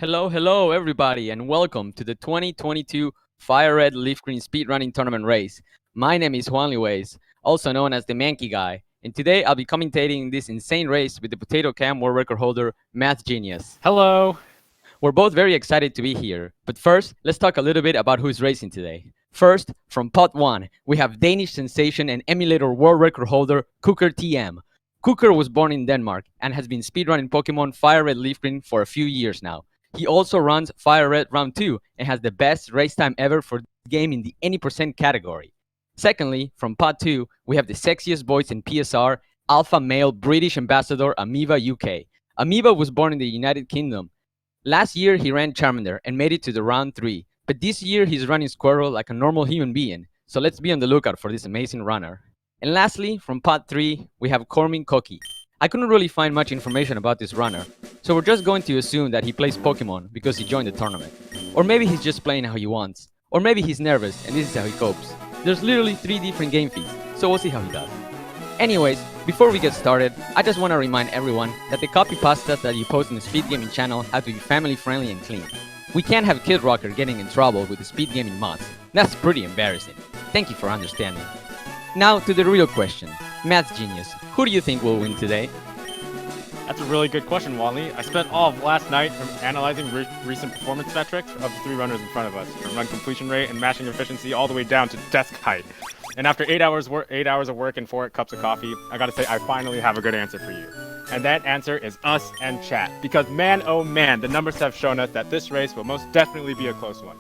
Hello everybody, and welcome to the 2022 FireRed LeafGreen speedrunning tournament race. My name is Juan Liwais, also known as the Mankey Guy, and today I'll be commentating this insane race with the Potato Cam World Record holder, Math Genius. Hello! We're both very excited to be here, but first, let's talk a little bit about who's racing today. First, from pot 1, we have Danish sensation and emulator world record holder, Kukker TM. Kukker was born in Denmark and has been speedrunning Pokemon FireRed LeafGreen for a few years now. He also runs FireRed Round 2 and has the best race time ever for the game in the any percent category. Secondly, from pot 2, we have the sexiest voice in PSR, alpha male British ambassador AmoebaUK. Amoeba was born in the United Kingdom. Last year, he ran Charmander and made it to the round 3, but this year he's running Squirrel like a normal human being, so let's be on the lookout for this amazing runner. And lastly, from pot 3, we have Koremin. I couldn't really find much information about this runner, so we're just going to assume that he plays Pokemon because he joined the tournament. Or maybe he's just playing how he wants. Or maybe he's nervous and this is how he copes. There's literally 3 different game feeds, so we'll see how he does. Anyways, before we get started, I just want to remind everyone that the copy pastas that you post in the SpeedGaming channel have to be family friendly and clean. We can't have Kid Rocker getting in trouble with the SpeedGaming mods. That's pretty embarrassing. Thank you for understanding. Now to the real question. Math Genius, who do you think will win today? That's a really good question, Wally. I spent all of last night analyzing recent performance metrics of the 3 runners in front of us, from run completion rate and mashing efficiency all the way down to desk height. And after 8 hours of work and 4 cups of coffee, I gotta say I finally have a good answer for you. And that answer is us and chat. Because man, oh man, the numbers have shown us that this race will most definitely be a close one.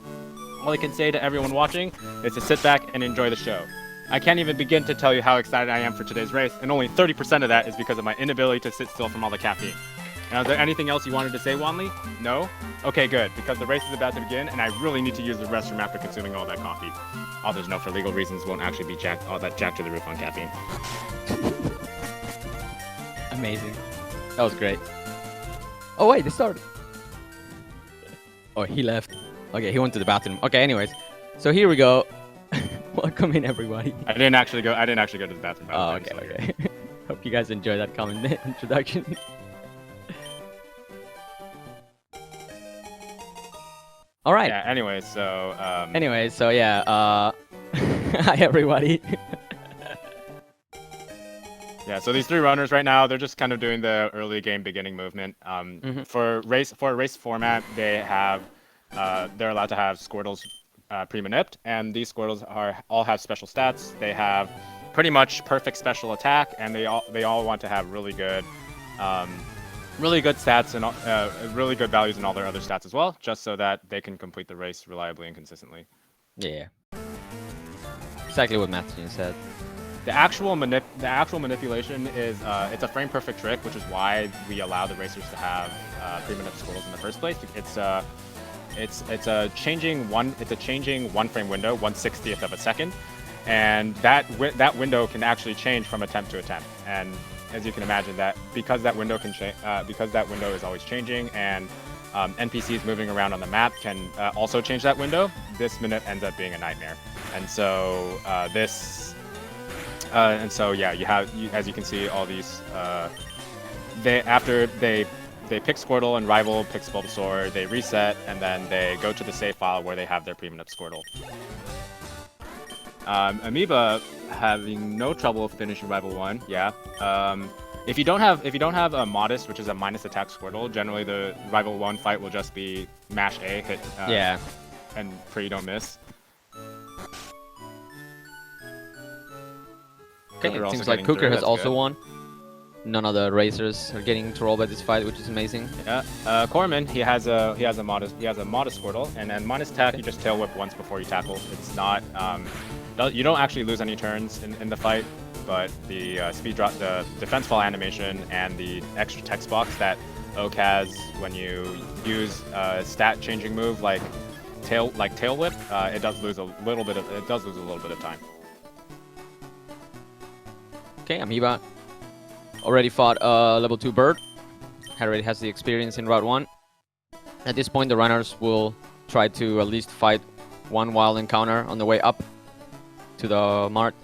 All I can say to everyone watching is to sit back and enjoy the show. I can't even begin to tell you how excited I am for today's race, and only 30% of that is because of my inability to sit still from all the caffeine. Now, is there anything else you wanted to say, Wanley? No? Okay, good, because the race is about to begin, and I really need to use the restroom after consuming all that coffee. Others know for legal reasons won't actually be jacked to the roof on caffeine. Amazing. That was great. Oh wait, they started. Oh, he left. Okay, he went to the bathroom. Okay, anyways. So here we go. Welcome in, everybody. I didn't actually go to the bathroom. Oh, okay. Hope you guys enjoyed that comment introduction. All right. Yeah. Anyways, so. Hi everybody. Yeah. So these 3 runners right now, they're just kind of doing the early game beginning movement. For a race format, they're allowed to have Squirtles pre-manipped, and these Squirtles all have special stats. They have pretty much perfect special attack, and they all want to have really good stats and really good values in all their other stats as well, just so that they can complete the race reliably and consistently. Yeah. Exactly what Matthew said. The actual manipulation is it's a frame perfect trick, which is why we allow the racers to have pre-manipped Squirtles in the first place. It's a changing one frame window, 1/60th of a second, and that window can actually change from attempt to attempt. And as you can imagine, that because that window is always changing, and NPCs moving around on the map can also change that window, this minute ends up being a nightmare. And so as you can see, all these they pick Squirtle and rival picks Bulbasaur, they reset, and then they go to the save file where they have their pre-manipped Squirtle. Amoeba having no trouble finishing rival 1, yeah. If you don't have a modest, which is a minus attack Squirtle, generally the rival 1 fight will just be mash A, hit and pray you don't miss. Okay, it seems like Kukker has also won. None of the racers are getting trolled by this fight, which is amazing. Yeah, Koremin, he has a modest Squirtle, and then minus attack, you just tail whip once before you tackle. It's not you don't actually lose any turns in the fight, but the the defense fall animation and the extra text box that Oak has when you use a stat changing move like tail whip, it does lose a little bit of time. Okay, Amoeba already fought level 2 bird. Already has the experience in Route 1. At this point, the runners will try to at least fight one wild encounter on the way up to the mart,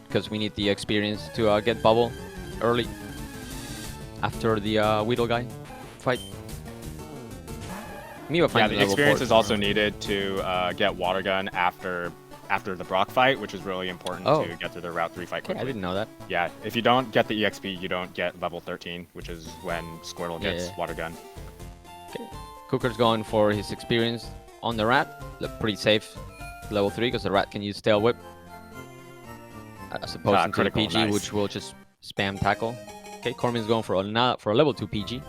because we need the experience to get bubble early after the Weedle guy fight. Amiibo Yeah, finds the level experience 4 is also needed to get Water Gun after the Brock fight, which is really important to get through the Route 3 fight Okay, quickly. I didn't know that. Yeah, if you don't get the EXP, you don't get level 13, which is when Squirtle gets Water Gun. Okay. Kukker's going for his experience on the rat. Look pretty safe. Level 3 because the rat can use Tail Whip. As opposed to the critical, PG, nice. which will just spam tackle. Okay, Koremin's going for a level 2 PG.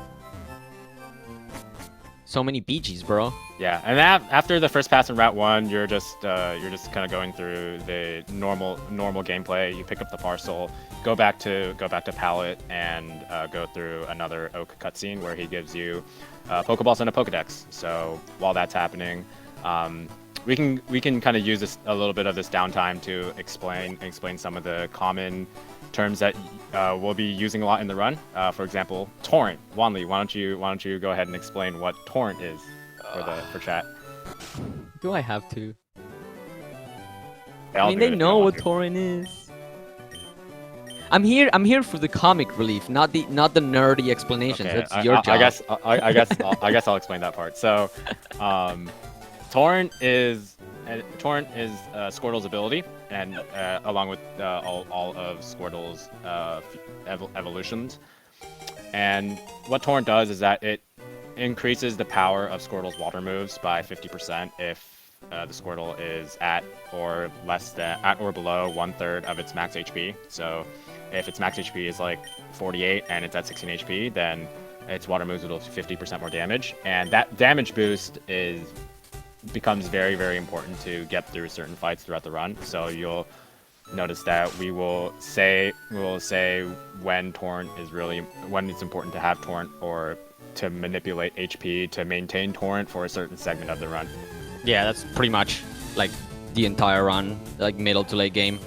So many PGs, bro. Yeah, and after the first pass in Route 1, you're just kind of going through the normal gameplay. You pick up the parcel, go back to Palette, and go through another Oak cutscene where he gives you Pokeballs and a Pokedex. So while that's happening, we can kind of use a little bit of this downtime to explain some of the common terms that we'll be using a lot in the run. For example, torrent. Wanli, why don't you go ahead and explain what torrent is for chat? Do I have to? I'll I mean, do they it if know you what want to. torrent is. I'm here for the comic relief, not the nerdy explanations. Okay, That's your job. I guess I'll explain that part. So, torrent is Squirtle's ability, and along with all of Squirtle's evolutions. And what torrent does is that it increases the power of Squirtle's water moves by 50% if the Squirtle is at or below 1/3 of its max HP. So if its max HP is like 48 and it's at 16 HP, then its water moves will do 50% more damage, and that damage boost becomes very, very important to get through certain fights throughout the run. So you'll notice that we will say when it's important to have torrent or to manipulate HP to maintain torrent for a certain segment of the run. Yeah, that's pretty much like the entire run, like middle to late game.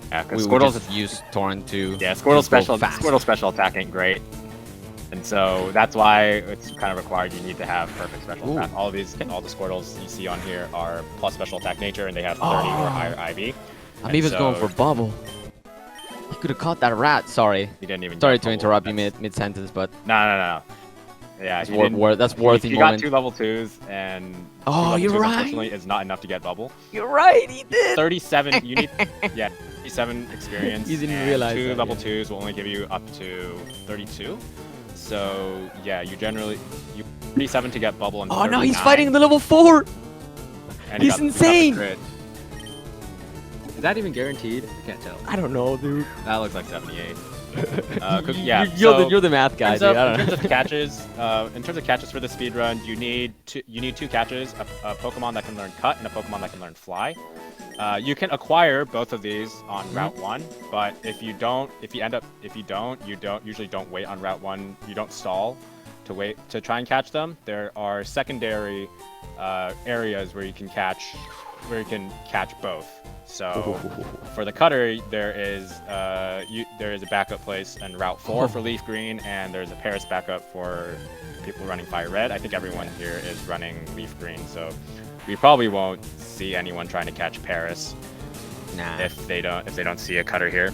Yeah, We Squirtle's just use torrent to Squirtle's fast. special attack ain't great. And so that's why it's kind of required. You need to have perfect special attack. All the Squirtles you see on here are plus special attack nature, and they have 30 or higher IV. Amoeba's going for bubble. He could have caught that rat. Sorry. He didn't even. Sorry to interrupt you mid sentence, but no. Yeah, that's worthy He moment. got 2 level 2s, and you're right. Unfortunately, is not enough to get bubble. You're right. He did. 37. You need 37 experience. You didn't and realize 2 that, level 2s will only give you up to 32. So yeah, you 37 to get bubble. And Oh no, he's 39, fighting the level 4. and he He's got the insane. crit. Is that even guaranteed? I can't tell. I don't know, dude. That looks like 78. You're the math guy, dude. I In don't terms know. of catches for the speedrun, you need 2 catches, a Pokemon that can learn Cut and a Pokemon that can learn Fly. You can acquire both of these on Route 1, but if you usually don't wait on Route 1, you don't stall to try and catch them. There are secondary areas where you can catch both. So for the cutter, there is a backup place in Route 4 for LeafGreen, and there's a Paris backup for people running FireRed. I think everyone here is running LeafGreen, so we probably won't see anyone trying to catch Paris if they don't see a cutter here.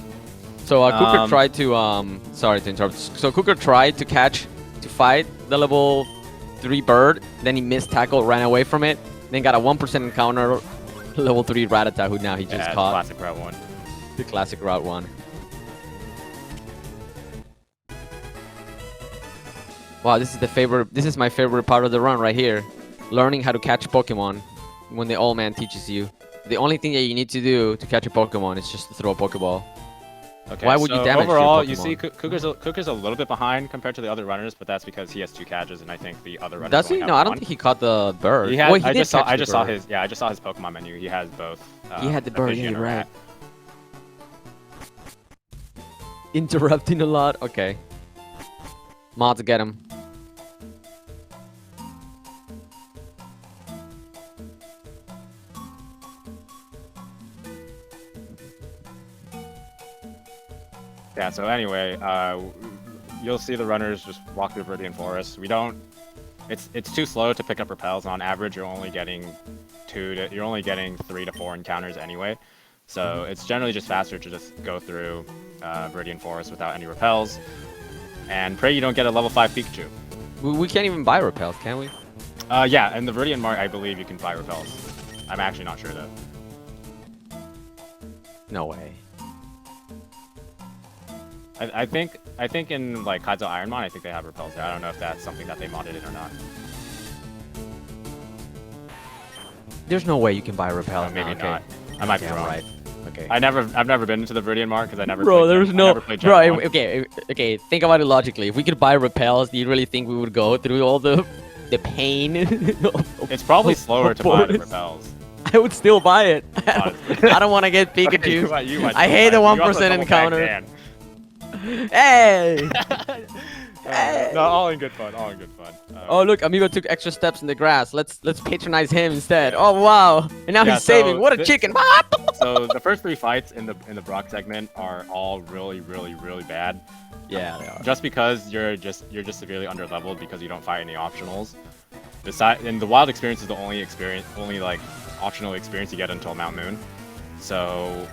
So Kukker tried to sorry to interrupt. So Kukker tried to fight the level 3 bird, then he missed tackle, ran away from it, then got a 1% encounter. Level 3 Rattata, who now he just caught. Classic Route 1. The classic Route 1. Wow, this is my favorite part of the run right here. Learning how to catch Pokemon when the old man teaches you. The only thing that you need to do to catch a Pokemon is just to throw a Pokeball. Okay, Why would you damage your overall, Pokemon? you see Kukker's a little bit behind compared to the other runners, but that's because he has 2 catches, and I think the other runners Does he? only No, have I don't 1. think he caught the bird. He had, Wait, he I did just saw catch the bird. his Pokemon menu. He has both. He had the a bird, pigeon yeah, and a you're right. rat. Interrupting a lot. Okay. Mods get him. Yeah, so anyway, you'll see the runners just walk through Viridian Forest. It's too slow to pick up repels. On average, you're only getting 3 to 4 encounters anyway. So it's generally just faster to just go through Viridian Forest without any repels. And pray you don't get a level 5 Pikachu. We can't even buy repels, can we? Yeah, in the Viridian Mart, I believe you can buy repels. I'm actually not sure though. No way. I think in like Kaizo Ironmon, I think they have repels there. I don't know if that's something that they modded in or not. There's no way you can buy repels. Maybe now. not. I might be I'm wrong. right. Okay. I've never been into the Viridian Mart because I never. Bro, played there's Gen- no. I never played Gen Bro, 1. okay. Think about it logically. If we could buy repels, do you really think we would go through all the pain? It's probably slower to buy the Forest. repels. I would still buy it. Honestly. I don't want to get Okay, Pikachu. you might I still hate buy the it. You 1% also double tag encounter. Dan. Hey! No, all in good fun. All in good fun. Oh look, Amoeba took extra steps in the grass. Let's patronize him instead. Oh wow! And now Yeah, he's saving. so What a this- chicken! So the first 3 fights in the Brock segment are all really bad. Yeah, they are. Just because you're just severely underleveled because you don't fight any optionals. And the wild experience is the only like optional experience you get until Mount Moon. So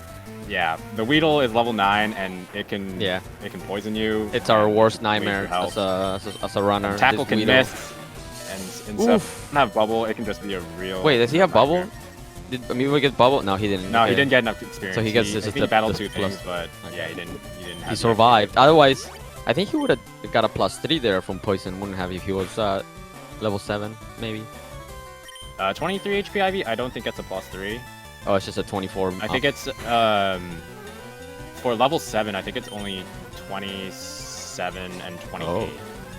yeah, the Weedle is level 9 and it can poison you. It's our and worst waste nightmare your health. as a runner. Tackle this can Weedle. miss, and so if it doesn't have bubble, it can just be a real. Wait, does he have bubble? nightmare. Did Amoeba get bubble? No, he didn't. No, he Okay. didn't get enough experience. So he gets I just think he the battled 2 plus. things, but yeah, he didn't. Have He the survived. experience. Otherwise, I think he would have got a +3 there from poison. Wouldn't have if he was level 7 maybe. 23 HP IV. I don't think it's a +3. Oh, it's just a 24. I think it's for level 7. I think it's only 27 and 28. Oh.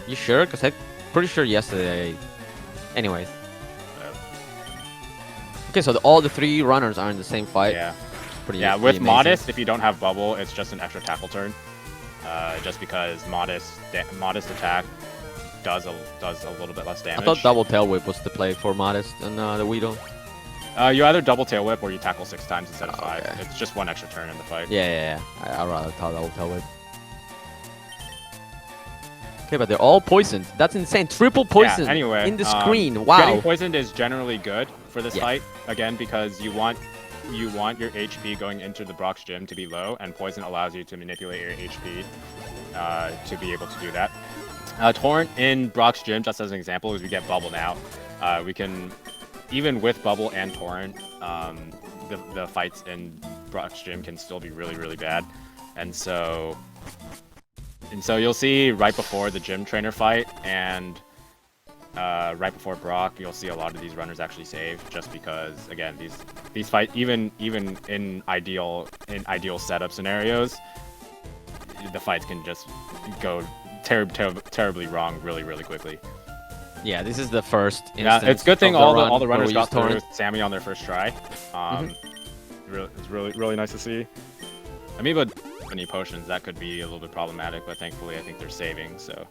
You sure? Because I'm pretty sure yesterday. Anyways. Okay, so all the 3 runners are in the same fight. Yeah. Pretty. Yeah, pretty with amazing. Modest, if you don't have bubble, it's just an extra tackle turn. Just because Modest attack does a little bit less damage. I thought double tail whip was the play for Modest and the Weedle. You either double tail whip or you tackle 6 times instead of 5. Okay. It's just 1 extra turn in the fight. Yeah. I'd rather double tail whip. Okay, but they're all poisoned. That's insane. Triple poison anyway, in the screen. Wow. Getting poisoned is generally good for this Yeah. fight. Again, because you want your HP going into the Brock's gym to be low, and poison allows you to manipulate your HP to be able to do that. Torrent in Brock's gym, just as an example, is we get bubble now. We can, even with bubble and torrent, the fights in Brock's gym can still be really bad, and so you'll see right before the gym trainer fight and right before Brock, you'll see a lot of these runners actually save, just because again these fight even in ideal setup scenarios, the fights can just go terribly wrong really quickly. Yeah, this is the first instance. Yeah, it's a good thing of all run the where runners we got used through torrent. Sammy on their first try. It's really nice to see. Amoeba any potions, that could be a little bit problematic, but thankfully I think they're saving, so.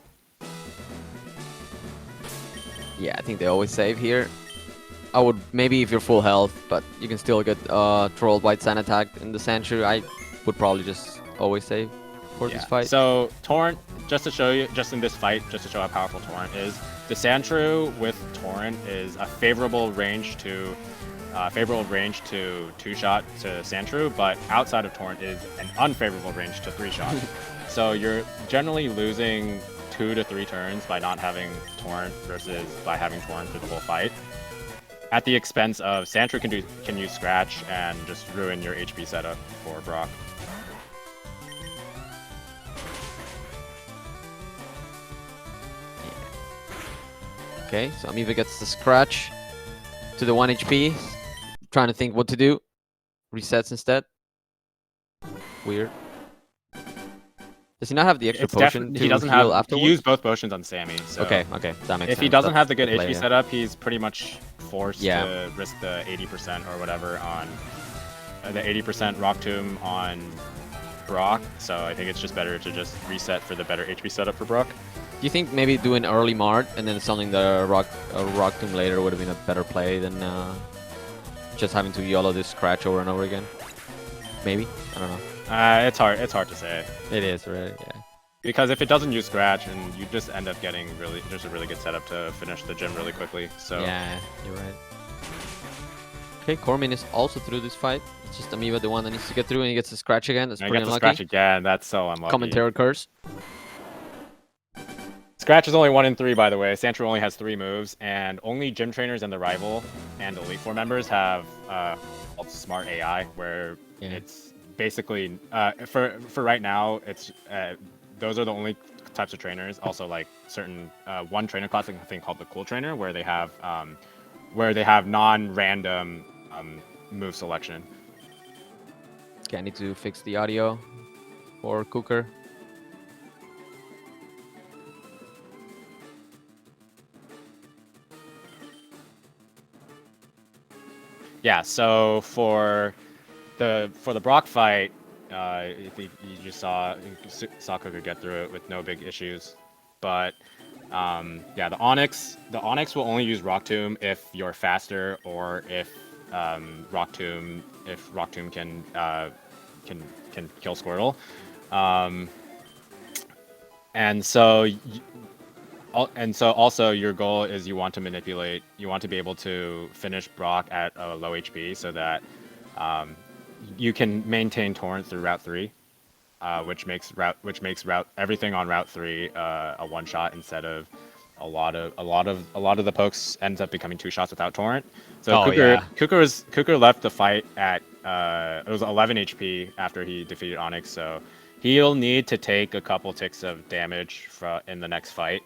Yeah, I think they always save here. I would maybe if you're full health, but you can still get trolled by Sand attack in the Sandshrew. I would probably just always save for this fight. So Torrent, just to show you, just in this fight, just to show how powerful Torrent is, the Sandshrew with Torrent is a favorable range to two-shot to Sandshrew, but outside of Torrent is an unfavorable range to 3-shot. So you're generally losing 2 to 3 turns by not having Torrent versus by having Torrent through the whole fight. At the expense of Sandshrew can use Scratch and just ruin your HP setup for Brock. Okay, so Amoeba gets the Scratch to the 1 HP. Trying to think what to do. Resets instead. Weird. Does he not have the extra potion to he doesn't heal have. afterwards? He used both potions on Sammy. So Okay, that makes sense. if he doesn't That's have the good play, HP yeah. setup, he's pretty much forced Yeah. to risk the 80% or whatever on the 80% Rock Tomb on Brock. So I think it's just better to just reset for the better HP setup for Brock. Do you think maybe doing early Mart and then selling the Rock Tomb later would have been a better play than just having to YOLO this Scratch over and over again? Maybe? I don't know. It's hard. It's hard to say It is, really, yeah. because if it doesn't use Scratch, and you just end up getting just a really good setup to finish the gym really quickly. So Yeah, you're right. Okay, Koremin is also through this fight. It's just Amoeba the one that needs to get through, and he gets the Scratch again. That's I pretty get the unlucky. Scratch again. That's so unlucky. Commentary curse. It's Scratch is only 1 in 3, by the way. Sandshrew only has 3 moves, and only gym trainers and the rival and Elite Four members have called Smart AI, where it's basically for right now, it's those are the only types of trainers. Also, like certain one trainer class, I think called the Cool Trainer, where they have non-random move selection. Okay, I need to fix the audio for Kukker. Yeah, so for the Brock fight, you just saw Kukker get through it with no big issues, but yeah, the Onyx will only use Rock Tomb if you're faster or if Rock Tomb can kill Squirtle, and so also your goal is you want to be able to finish Brock at a low HP so that you can maintain Torrent through Route 3, which makes everything on Route 3 a one shot instead of a lot of the pokes ends up becoming 2 shots without Torrent. So Kukker left the fight at it was 11 HP after he defeated Onyx, so he'll need to take a couple ticks of damage in the next fight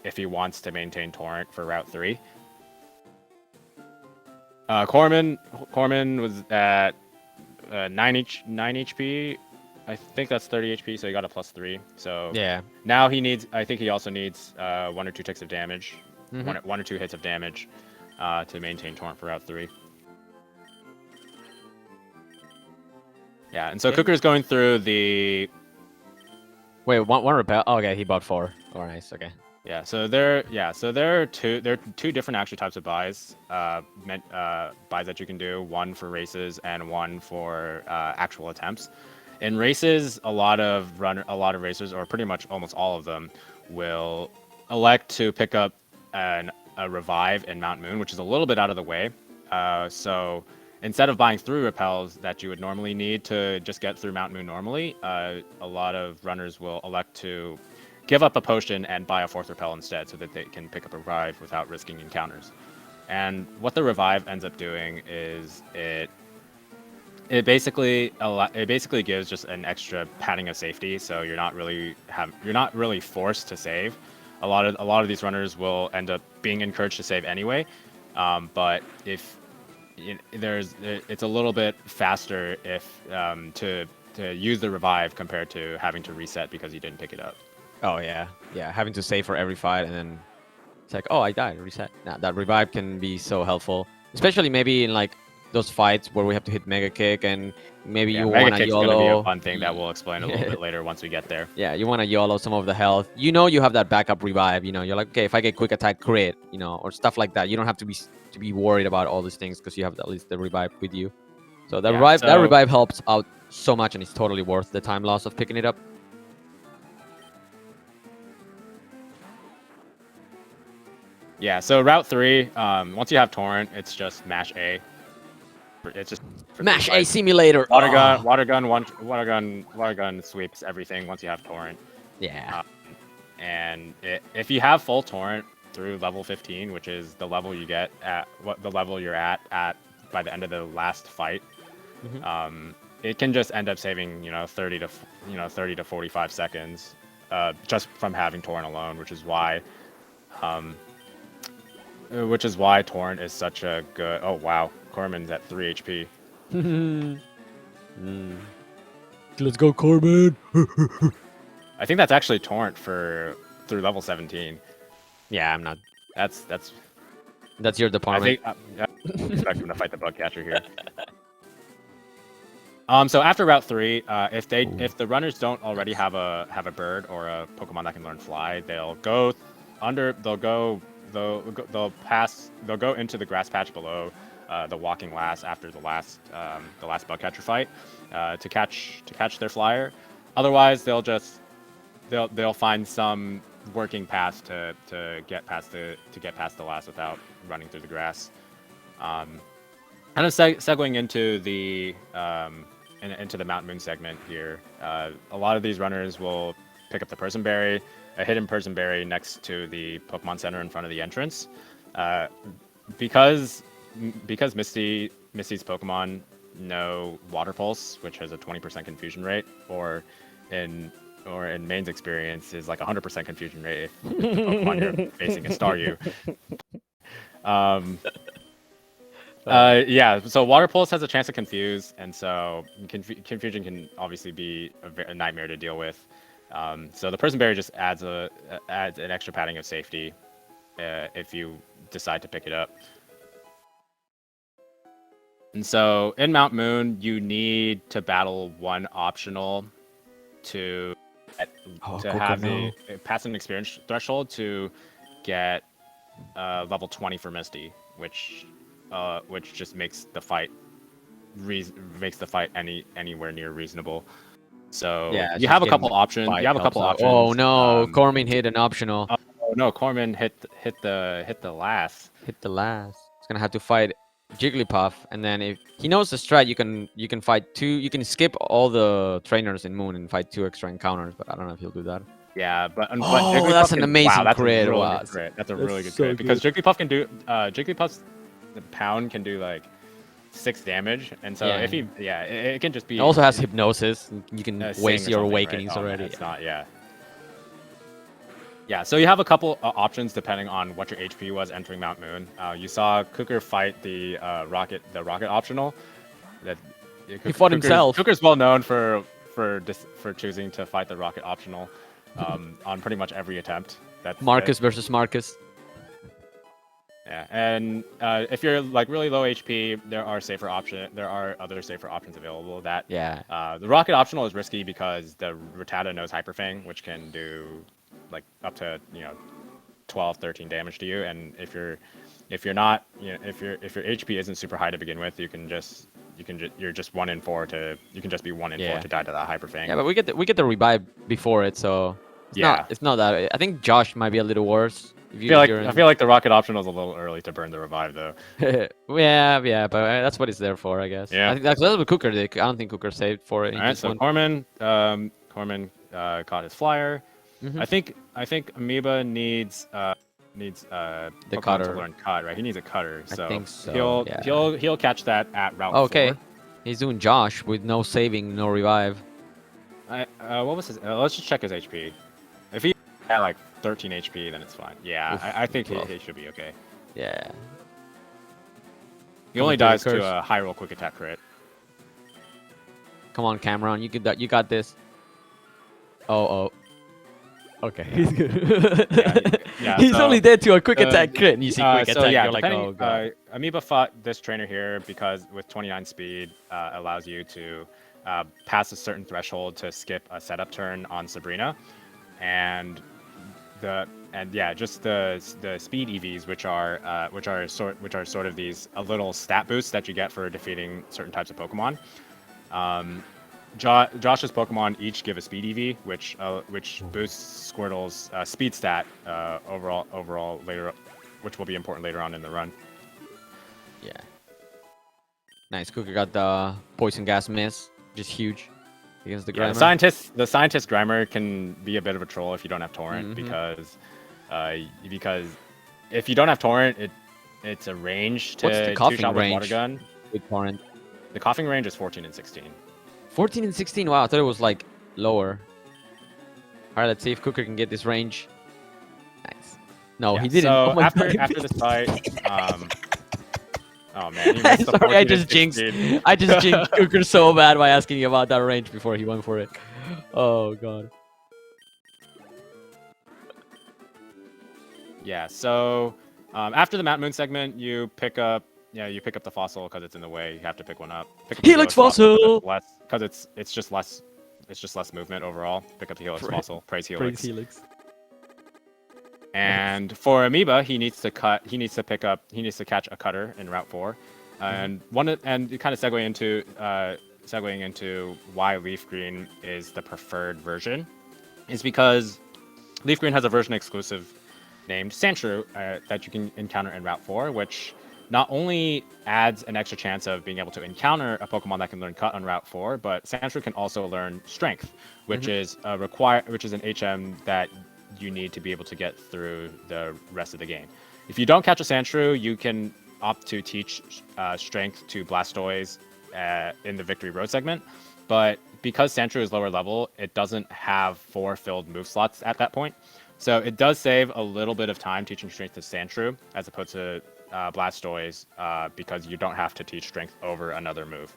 if he wants to maintain Torrent for Route 3. Koremin was at 9 HP. I think that's 30 HP, so he got a +3. So Yeah. now I think he also needs 1 or 2 ticks of damage, 1 or 2 hits of damage to maintain Torrent for Route 3. Yeah, and so Kukker's going through the... Wait, one repel? Oh, okay, he bought 4. Oh, nice, okay. Yeah, so there are two different actually types of buys, buys that you can do. One for races and one for actual attempts. In races, a lot of racers, or pretty much almost all of them, will elect to pick up a revive in Mount Moon, which is a little bit out of the way. So instead of buying 3 repels that you would normally need to just get through Mount Moon normally, a lot of runners will elect to give up a potion and buy a 4th repel instead so that they can pick up a revive without risking encounters. And what the revive ends up doing is it basically gives just an extra padding of safety, so you're not really forced to save. A lot of these runners will end up being encouraged to save anyway, but if it's a little bit faster if to use the revive compared to having to reset because you didn't pick it up. Oh, yeah. Yeah, having to save for every fight, and then it's like, oh, I died, reset. Nah, that revive can be so helpful, especially maybe in like those fights where we have to hit Mega Kick, and maybe you want to YOLO. Mega Kick's gonna be a fun thing that we'll explain a little bit later once we get there. Yeah, you want to YOLO some of the health. You know you have that backup revive. You know, you're like, okay, if I get quick attack crit, you know, or stuff like that, you don't have to be worried about all these things because you have at least the revive with you. So that revive helps out so much, and it's totally worth the time loss of picking it up. Yeah, so Route 3, once you have Torrent, it's just mash A. It's just mash A simulator. Water gun sweeps everything once you have Torrent. Yeah. And if you have full Torrent through level 15, which is the level you get at the level you're at by the end of the last fight, it can just end up saving 30 to 45 seconds just from having Torrent alone, which is why Torrent is such a good... Oh, wow. Koremin's at 3 HP. Let's go, Koremin. I think that's actually Torrent through level 17. Yeah, I'm not... That's your department. I expect him to fight the bug catcher here. So after Route 3, if the runners don't already have a bird or a Pokemon that can learn Fly, they'll go into the grass patch below the walking lass after the last bug catcher fight to catch their flyer. Otherwise, they'll find some working path to get past the lass without running through the grass. Kind of segueing into the Mount Moon segment here. A lot of these runners will pick up the Person Berry. a hidden Persian berry next to the Pokemon Center in front of the entrance. Because Misty's Pokemon know Water Pulse, which has a 20% confusion rate, or in Main's experience is like 100% confusion rate if the Pokemon you're facing is Staryu. Yeah, so Water Pulse has a chance to confuse, and so confusion can obviously be a nightmare to deal with. So the Persian Berry just adds an extra padding of safety if you decide to pick it up. And so in Mount Moon, you need to battle one optional to pass an experience threshold to get level 20 for Misty, which just makes the fight anywhere near reasonable. So Yeah, you have a couple options. You have a couple options. Oh no, Koremin hit an optional. Oh no, Koremin hit the last. Hit the last. He's gonna have to fight Jigglypuff, and then if he knows the strat, you can fight two. You can skip all the trainers in Moon and fight 2 extra encounters. But I don't know if he'll do that. Yeah, but Oh, that's an amazing crit. Wow, that's a really good crit because Jigglypuff can do Jigglypuff's pound can do like 6 damage, and so if he it can just be. It also has hypnosis. You can waste your awakenings right? already. It's not Yeah, so you have a couple options depending on what your HP was entering Mount Moon. You saw Kukker fight the rocket optional. He fought himself. Kukker's well known for choosing to fight the rocket optional on pretty much every attempt. That's Marcus versus Marcus. Yeah, and if you're like really low HP, there are other safer options available. The rocket optional is risky because the Rattata knows Hyper Fang, which can do like up to 12, 13 damage to you. And if your HP isn't super high to begin with, you're just 1 in 4 to be 1 in 4 to die to that Hyper Fang. Yeah, but we get the revive before it, so it's not that. I think Josh might be a little worse. I feel like the rocket optional is a little early to burn the revive though. yeah, but that's what it's there for, I guess. Yeah, I think that's what Kukker did. I don't think Kukker saved for it. All right, so Koremin caught his flyer. I think Amoeba needs the cutter to learn cut, right? He needs a cutter, so, I think so, he'll catch that at route 4. He's doing Josh with no saving, no revive. What was his? Let's just check his HP. If he had like 13 HP, then it's fine. Yeah, I think he should be okay. Yeah. He only dies to a high roll quick attack crit. Come on, Cameron, you got this. Oh. Okay, he's good. He's only dead to a quick attack crit, and you see quick attack. You're like, oh god. Amoeba fought this trainer here because with 29 speed allows you to pass a certain threshold to skip a setup turn on Sabrina, and just the speed EVs, which are sort of these little stat boosts that you get for defeating certain types of Pokemon. Josh's Pokemon each give a speed EV, which boosts Squirtle's speed stat overall later, which will be important later on in the run. Yeah. Nice. Kukker got the poison gas miss, just huge against the Grimer. The scientist Grimer can be a bit of a troll if you don't have Torrent, because if you don't have Torrent, it's a range to What's the coughing range water gun. With Torrent? The coughing range is 14 and 16. 14 and 16. Wow, I thought it was like lower. All right, let's see if Kukker can get this range. Nice. No, he didn't. So oh my after God. this fight, oh man, he missed the Sorry, I 14 just and jinxed 16. Kukker so bad by asking about that range before he went for it. Oh god. Yeah. So after the Mount Moon segment, you pick up the fossil because it's in the way. You have to pick one up. Pick up Helix fossil. Because it's just less movement overall. Pick up the Helix fossil. Praise Helix. And for Amoeba, he needs to catch a cutter in Route 4, and kind of segueing into why LeafGreen is the preferred version, is because LeafGreen has a version exclusive named Sandshrew that you can encounter in Route 4, which not only adds an extra chance of being able to encounter a Pokemon that can learn Cut on Route 4, but Sandshrew can also learn Strength, which is an HM that you need to be able to get through the rest of the game. If you don't catch a Sandshrew, you can opt to teach Strength to Blastoise in the Victory Road segment. But because Sandshrew is lower level, it doesn't have 4 filled move slots at that point. So it does save a little bit of time teaching Strength to Sandshrew as opposed to Blastoise because you don't have to teach Strength over another move.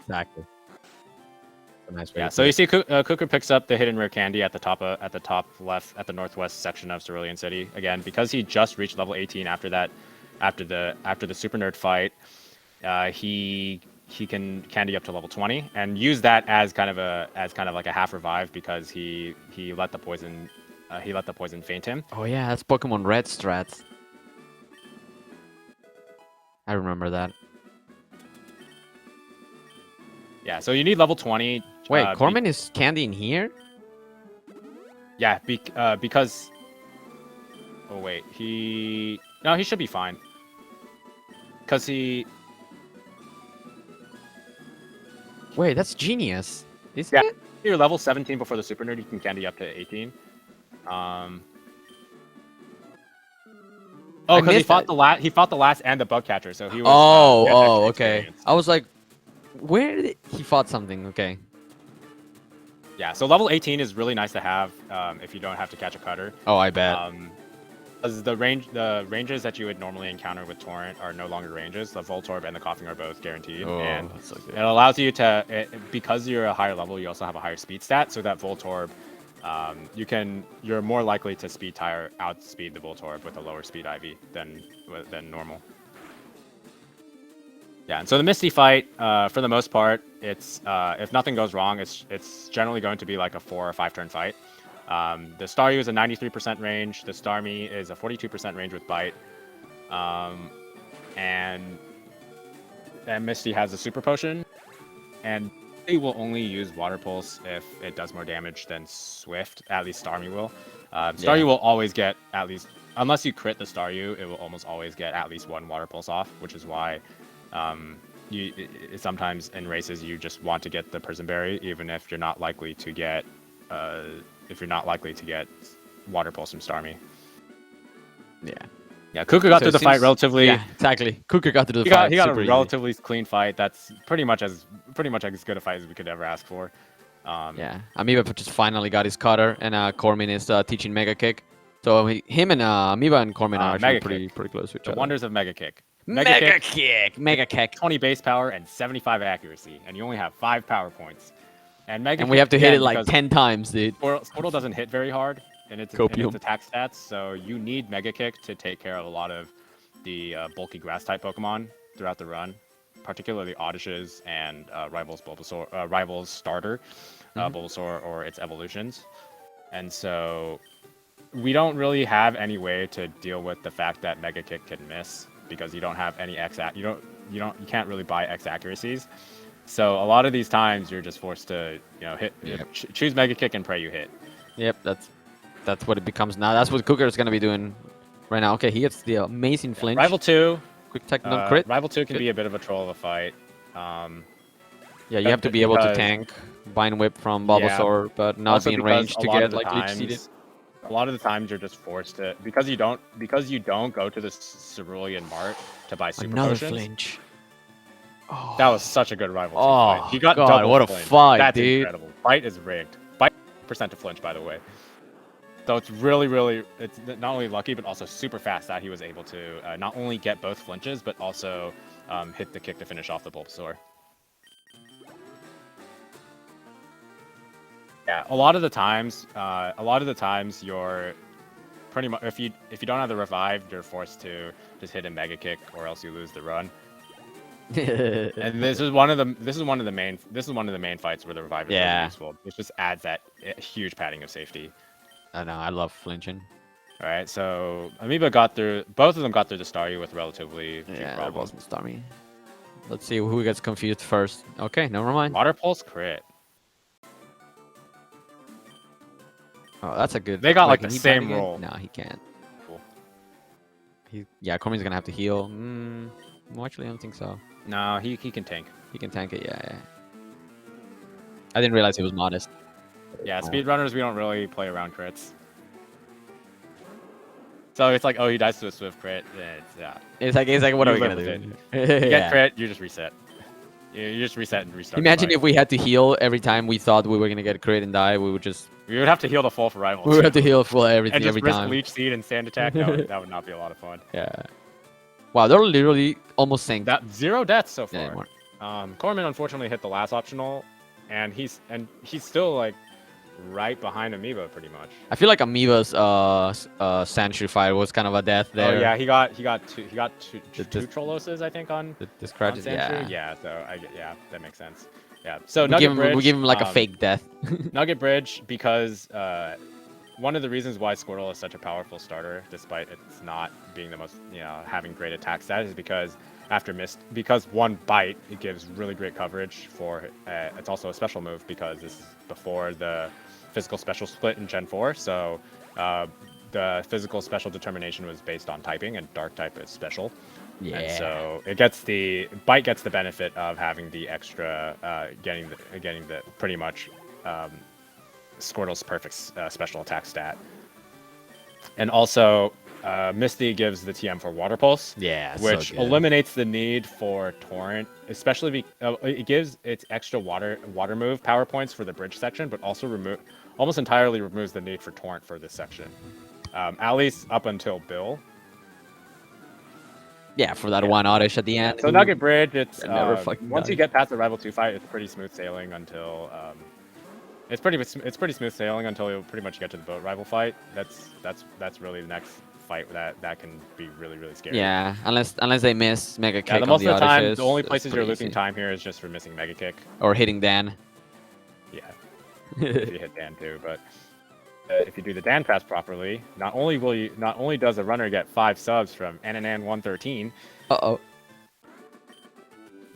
Exactly. A nice way Yeah, to so put you it. see Kukker picks up the hidden rare candy at the top left, at the northwest section of Cerulean City. Again, because he just reached level 18 after the Super Nerd fight, he can candy up to level 20 and use that as kind of like a half revive because he let the poison faint him. Oh yeah, that's Pokemon Red strats. I remember that. Yeah, so you need level 20. Wait, Koremin is candying here? Yeah, because. Oh wait, no, he should be fine. Cause he. Wait, that's genius. Isn't Yeah. it? You're level 17 before the Super Nerd. You can candy up to 18. Oh, because he fought the last and the bug catcher, so he was. He had extra Okay. experience. I was like, where did he fought something? Okay. Yeah, so level 18 is really nice to have if you don't have to catch a cutter. Oh, I bet. Because the ranges that you would normally encounter with Torrent are no longer ranges. The Voltorb and the Coughing are both guaranteed, and that's so good. it allows you to because you're a higher level, you also have a higher speed stat. So that Voltorb, you're more likely to outspeed the Voltorb with a lower speed IV than normal. Yeah, and so the Misty fight, for the most part, it's if nothing goes wrong, it's generally going to be like a 4 or 5 turn fight. The Staryu is a 93% range. The Starmie is a 42% range with Bite. And Misty has a Super Potion. And they will only use Water Pulse if it does more damage than Swift. At least Starmie will. Staryu will always get at least... Unless you crit the Staryu, it will almost always get at least 1 Water Pulse off, which is why... sometimes in races you just want to get the Prison Berry, even if you're not likely to get Water Pulse from Starmie. Yeah. Yeah, Kukker got through the fight relatively. Yeah, exactly. Kukker got through the fight. He got a super easy. relatively clean fight. That's pretty much as good a fight as we could ever ask for. Yeah, Amoeba just finally got his cutter, and Koremin is teaching Mega Kick. So him and Amoeba and Koremin are actually pretty close to each The other. wonders of Mega Kick. Mega Kick. 20 base power and 75 accuracy, and you only have 5 power points. And we have to hit it like 10 times, dude. Squirtle doesn't hit very hard in its attack stats, so you need Mega Kick to take care of a lot of the bulky Grass-type Pokemon throughout the run, particularly Oddishes and Rival's starter, Bulbasaur or its evolutions. And so we don't really have any way to deal with the fact that Mega Kick can miss because you don't have any you can't really buy X accuracies. So a lot of these times you're just forced to choose Mega Kick and pray you hit. Yep, that's what it becomes now. That's what Kukker is gonna be doing right now. Okay, he gets the amazing flinch. Rival 2. Quick technical crit. Rival 2 can be a bit of a troll of a fight. Yeah, you have to be able to tank Vine Whip from Bulbasaur, but not be in range to get like Leech Seeded. A lot of the times you're just forced to because you don't go to the Cerulean Mart to buy super Another potions. Flinch. Oh. That was such a good Rival 2 fight. He got God, double what a flinch. fight, That's dude. incredible. Bite is rigged. Bite percent to flinch, by the way. So it's really it's not only lucky but also super fast that he was able to not only get both flinches but also hit the kick to finish off the Bulbasaur. Yeah, a lot of the times you're pretty much if you don't have the revive, you're forced to just hit a Mega Kick or else you lose the run. And this is one of the main fights where the revive is really useful. It just adds that huge padding of safety. I know, I love flinching. All right, so Amoeba got through. Both of them got through the Staryu with relatively few Yeah, that problems. wasn't Starmie. Let's see who gets confused first. Okay, never mind. Water Pulse crit. Oh, that's a good. They got like the can he same ban again? roll. No, he can't. Cool. Koremin's gonna have to heal. Well, actually, I don't think so. No, he can tank. He can tank it. Yeah. I didn't realize he was modest. Yeah, speedrunners, we don't really play around crits. So it's like, oh, he dies to a swift crit. Yeah. It's like what You are we live gonna with do? You get Yeah. crit, you just reset. You just reset and restart. Imagine if we had to heal every time we thought we were gonna get crit and die. We would just we would have to heal the full for rival. we would have to heal for everything and just every risk time. leech seed and sand attack. That would not be a lot of fun. Yeah. Wow, they're literally almost synced. That 0 deaths so Yeah, far. Koremin unfortunately hit the last optional, and he's still like right behind Amoeba pretty much. I feel like Amoeba's Sandshrew Fire was kind of a death there. Oh yeah, he got two Troloses I think on this crash. Sandshrew. Yeah. So that makes sense. Yeah. So we give him like a fake death. Nugget Bridge because one of the reasons why Squirtle is such a powerful starter, despite it's not being the most having great attack stat, is because because one bite it gives really great coverage for. It's also a special move because this is before the physical special split in Gen 4. So the physical special determination was based on typing, and Dark type is special. Yeah. And so bite gets the benefit of having the extra, getting the pretty much Squirtle's perfect special attack stat. And also, Misty gives the TM for Water Pulse, which eliminates the need for Torrent, especially it gives its extra water move power points for the bridge section, but also almost entirely removes the need for Torrent for this section. At least up until Bill. Yeah, for that one oddish at the end. So Nugget Bridge, it's once you get past the Rival 2 fight, it's pretty smooth sailing until it's pretty smooth sailing until you pretty much get to the boat rival fight. That's really the next fight that can be really scary. Yeah, unless they miss Mega Kick. Yeah, most of the time, odyshes, the only places you're losing easy. time here is just for missing Mega Kick or hitting Dan. Yeah, if you hit Dan too, but. If you do the Dan pass properly, not only does a runner get 5 subs from Ananan113,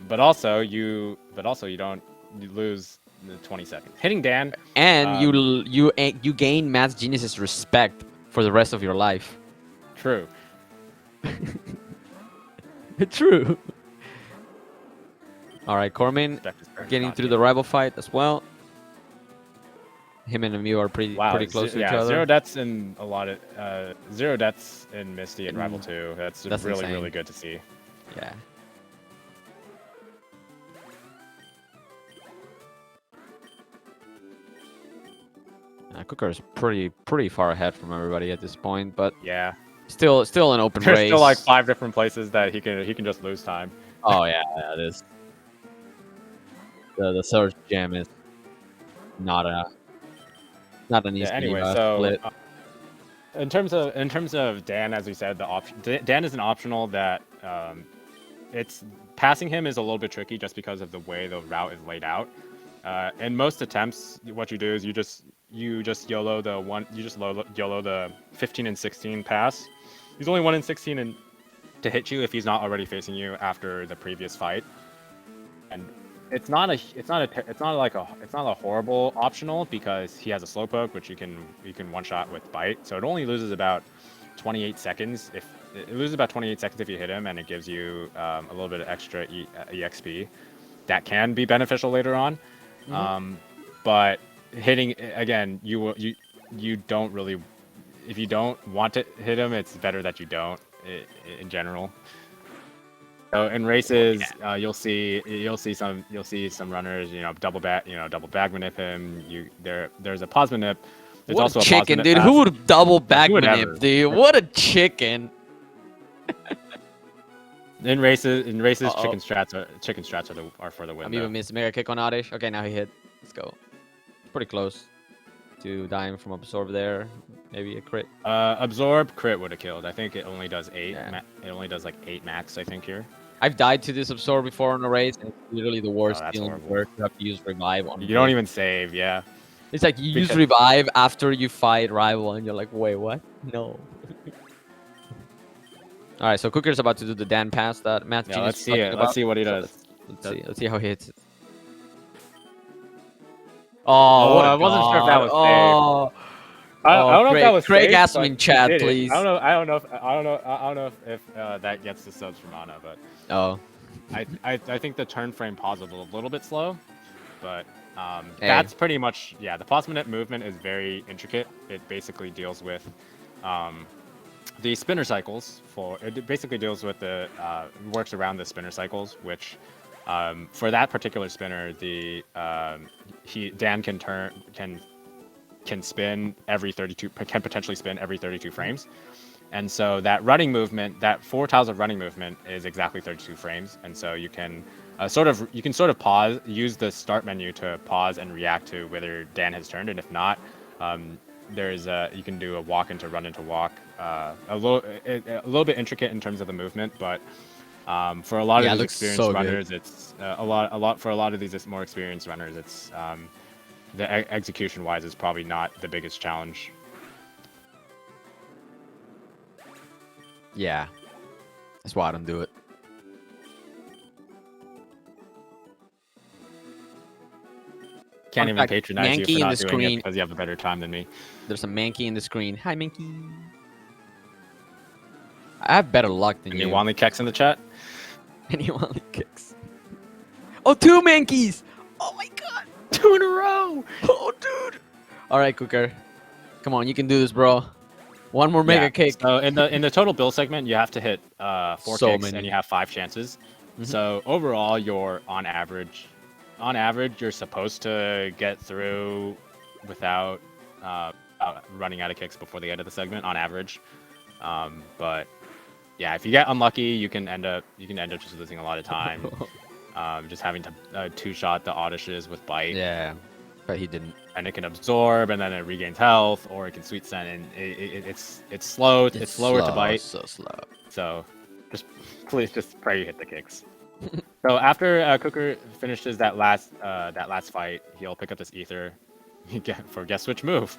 but also you don't lose the 20 seconds. Hitting Dan, and you gain Math Genius's respect for the rest of your life. True. True. All right, Koremin getting through the rival fight as well. Him and Amoeba are pretty close to each other. 0 deaths in a lot of 0 deaths in Misty and Rival 2. That's really good to see. Yeah. Kukker is pretty far ahead from everybody at this point, but yeah, still an open race. There's still like 5 different places that he can just lose time. Oh yeah, it is. The Surge Gem is not an easy anyway, split. In terms of Dan, as we said, Dan is an optional that it's passing him is a little bit tricky just because of the way the route is laid out. In most attempts, what you do is you just YOLO the 15 and 16 pass. He's only 1 in 16 to hit you if he's not already facing you after the previous fight, and it's not a horrible optional because he has a slowpoke which you can one shot with bite. So it only loses about 28 seconds if you hit him, and it gives you a little bit of extra EXP that can be beneficial later on. But hitting again, you don't really, if you don't want to hit him, it's better that you don't in general. So in races, you'll see some runners, double bag manip him. There's a pause manip. There's also a chicken, dude. Who would double bag manip, dude? What a chicken. In races, chicken strats are for the win. Amoeba missed Mega Kick on Oddish. Okay, now he hit. Let's go. Pretty close to dying from Absorb there. Maybe a crit. Absorb crit would have killed. I think it only does 8. Yeah. It only does like 8 max, I think here. I've died to this Absorb before on a race, and it's literally the worst feeling where you have to use Revive on. You don't even save, yeah. It's like you use Revive after you fight Rival, and you're like, wait, what? No. All right, so Kukker's about to do the Dan pass that Matt. Yeah, let's see it. Let's see what he does. Let's see how he hits it. Oh, I wasn't sure if that was safe. I don't know if that was Craig safe, asked me in chat, please. I don't know if that gets the subs from Anna, but I think the turn frame pause was a little bit slow, but That's pretty much, yeah, the pause minute movement is very intricate. It basically deals with the spinner cycles. It basically deals with the works around the spinner cycles, which for that particular spinner, Dan can spin every 32, can potentially spin every 32 frames. And so that running movement, that 4 tiles of running movement is exactly 32 frames. And so you can sort of pause, use the start menu to pause and react to whether Dan has turned. And if not, you can do a walk into run into walk. A little bit intricate in terms of the movement, but for a lot of these experienced runners, it's for a lot of these more experienced runners, it's the execution wise is probably not the biggest challenge. Yeah, that's why I don't do it. Can't even patronize you for not doing it because you have a better time than me. There's a Mankey in the screen. Hi, Mankey. I have better luck than you. Any Wanley kicks in the chat? Any Wanley kicks? Oh, 2 Mankeys! Oh my god! 2 in a row! Oh, dude! All right, Kukker. Come on, you can do this, bro. One more mega kick. So in the total bill segment, you have to hit 4 kicks and you have 5 chances. So overall, you're on average, you're supposed to get through without running out of kicks before the end of the segment on average. But yeah, if you get unlucky, you can end up just losing a lot of time. Just having to 2-shot the Audishes with bite. Yeah, but he didn't. And it can absorb, and then it regains health, or it can sweet scent, and it's slow. It's slower to bite. So slow. So please just pray you hit the kicks. So after Kukker finishes that last fight, he'll pick up this ether for guess which move.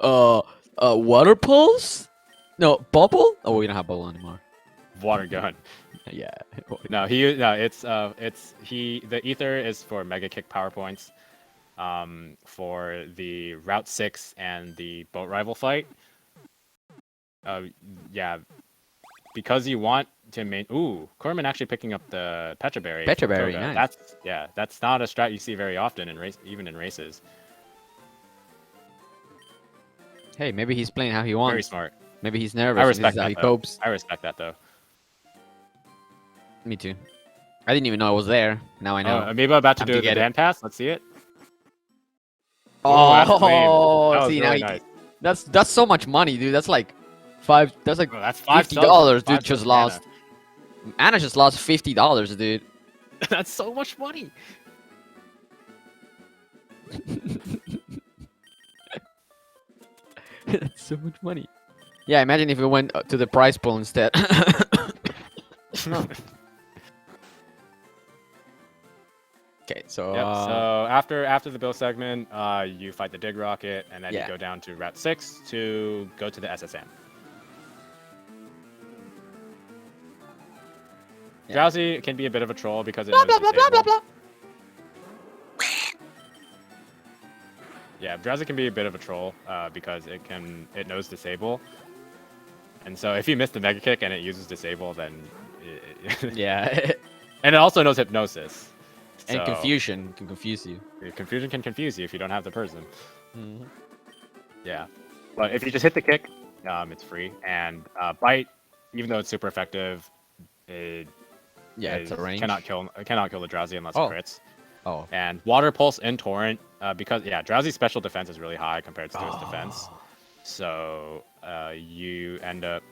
Water pulse? No, bubble? Oh, we don't have bubble anymore. Water gun. Yeah. The ether is for mega kick power points. For the Route 6 and the boat rival fight. Yeah, because you want to Koremin actually picking up the Petra Berry. Petra Berry, nice. That's not a strat you see very often even in races. Hey, maybe he's playing how he wants. Very smart. Maybe he's nervous. I respect that, how he copes. I respect that though. Me too. I didn't even know I was there. Now I know. Amoeba about to do the Dan pass. Let's see it. Oh, see now nice. That's so much money, dude. That's like that's $50, dude. Just lost. Anna just lost $50, dude. That's so much money. That's so much money. Yeah, imagine if we went to the prize pool instead. Okay, so so after the bill segment, you fight the dig rocket, and then you go down to Route 6 to go to the SSM. Yeah. Drowsy can be a bit of a troll because it knows disable. Yeah, Drowsy can be a bit of a troll because it knows disable, and so if you miss the mega kick and it uses disable, then yeah, and it also knows hypnosis. And confusion can confuse you. Confusion can confuse you if you don't have the person. Yeah, but if you just hit the kick, it's free. And bite, even though it's super effective, it's a range. Cannot kill the Drowsy unless it crits. Oh. And water pulse and torrent because Drowsy's special defense is really high compared to its defense. So you end up.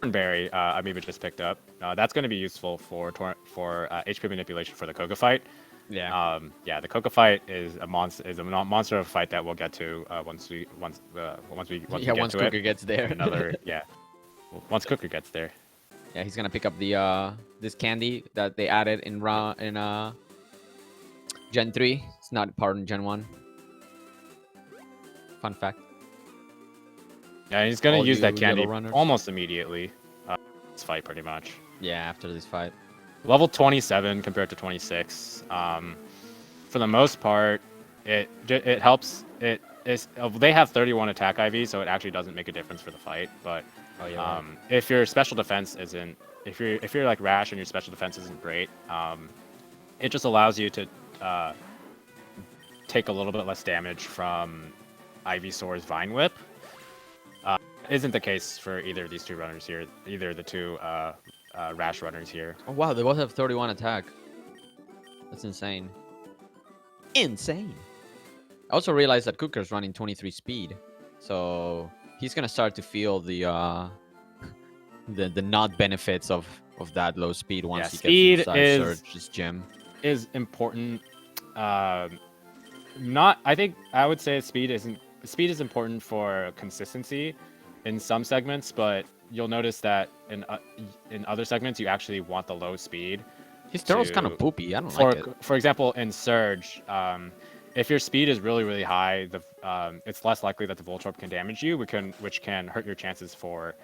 Berry, Amoeba just picked up. That's going to be useful for HP manipulation for the Koga fight. Yeah. The Koga fight is a monster of a fight that we'll get to once we get Kukker gets there. Once Kukker gets there. Yeah, he's gonna pick up the this candy that they added in Gen 3. It's not part in Gen 1. Fun fact. Yeah, he's gonna use that candy almost immediately. This fight, pretty much. Yeah, after this fight. Level 27 compared to 26. For the most part, it helps. They have 31 attack IV, so it actually doesn't make a difference for the fight. But if your special defense isn't, if you're like Rash and your special defense isn't great, it just allows you to take a little bit less damage from Ivysaur's Vine Whip. Isn't the case for either of these two runners here, either of the two Rash runners here. Oh wow, they both have 31 attack. That's insane. Insane. I also realized that Kukker's running 23 speed, so he's gonna start to feel the not benefits of that low speed once he gets inside Surge's gym. Is important. I think I would say speed is important for consistency in some segments, but you'll notice that in other segments you actually want the low speed. His turtle's kind of poopy. I don't like it. For example, in Surge, if your speed is really, really high, it's less likely that the Voltorb can damage you, which can hurt your chances for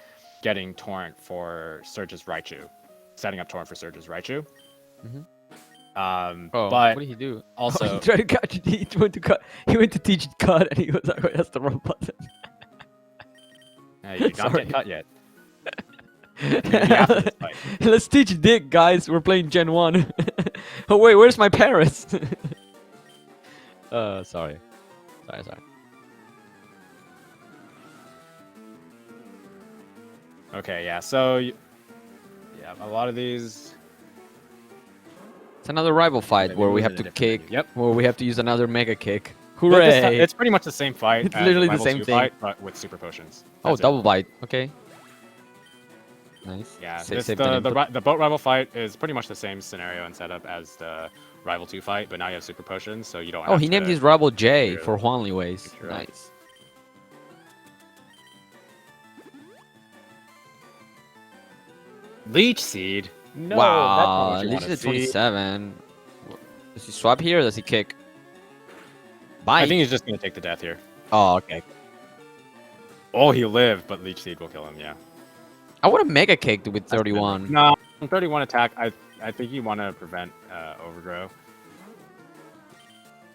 getting Torrent for Surge's Raichu, setting up Torrent for Surge's Raichu. Oh, but what did he do? Also, he tried to catch it. He went to cut. He went to teach it cut, and he was like, "That's the wrong button." You don't get cut yet. Let's teach Dick, guys. We're playing Gen 1. Oh wait, where's my parents? Sorry. Okay, yeah. So, yeah, a lot of these. It's another rival fight where we have to kick. Yep. Where we have to use another Mega Kick. Hooray! It's pretty much the same fight. It's literally the same thing, fight, but with super potions. Oh, double bite. Okay. Nice. Yeah, the boat rival fight is pretty much the same scenario and setup as the rival 2 fight, but now you have super potions, so you don't. Oh, he named his rival J for Huanli Ways. Nice. Leech Seed. No, wow, Leech Seed 27. Does he swap here or does he kick? Bite. I think he's just gonna take the death here. Oh, okay. Oh, he lived, but Leech Seed will kill him. Yeah. I would have Mega Kicked with 31. No, 31 attack. I think you want to prevent overgrow.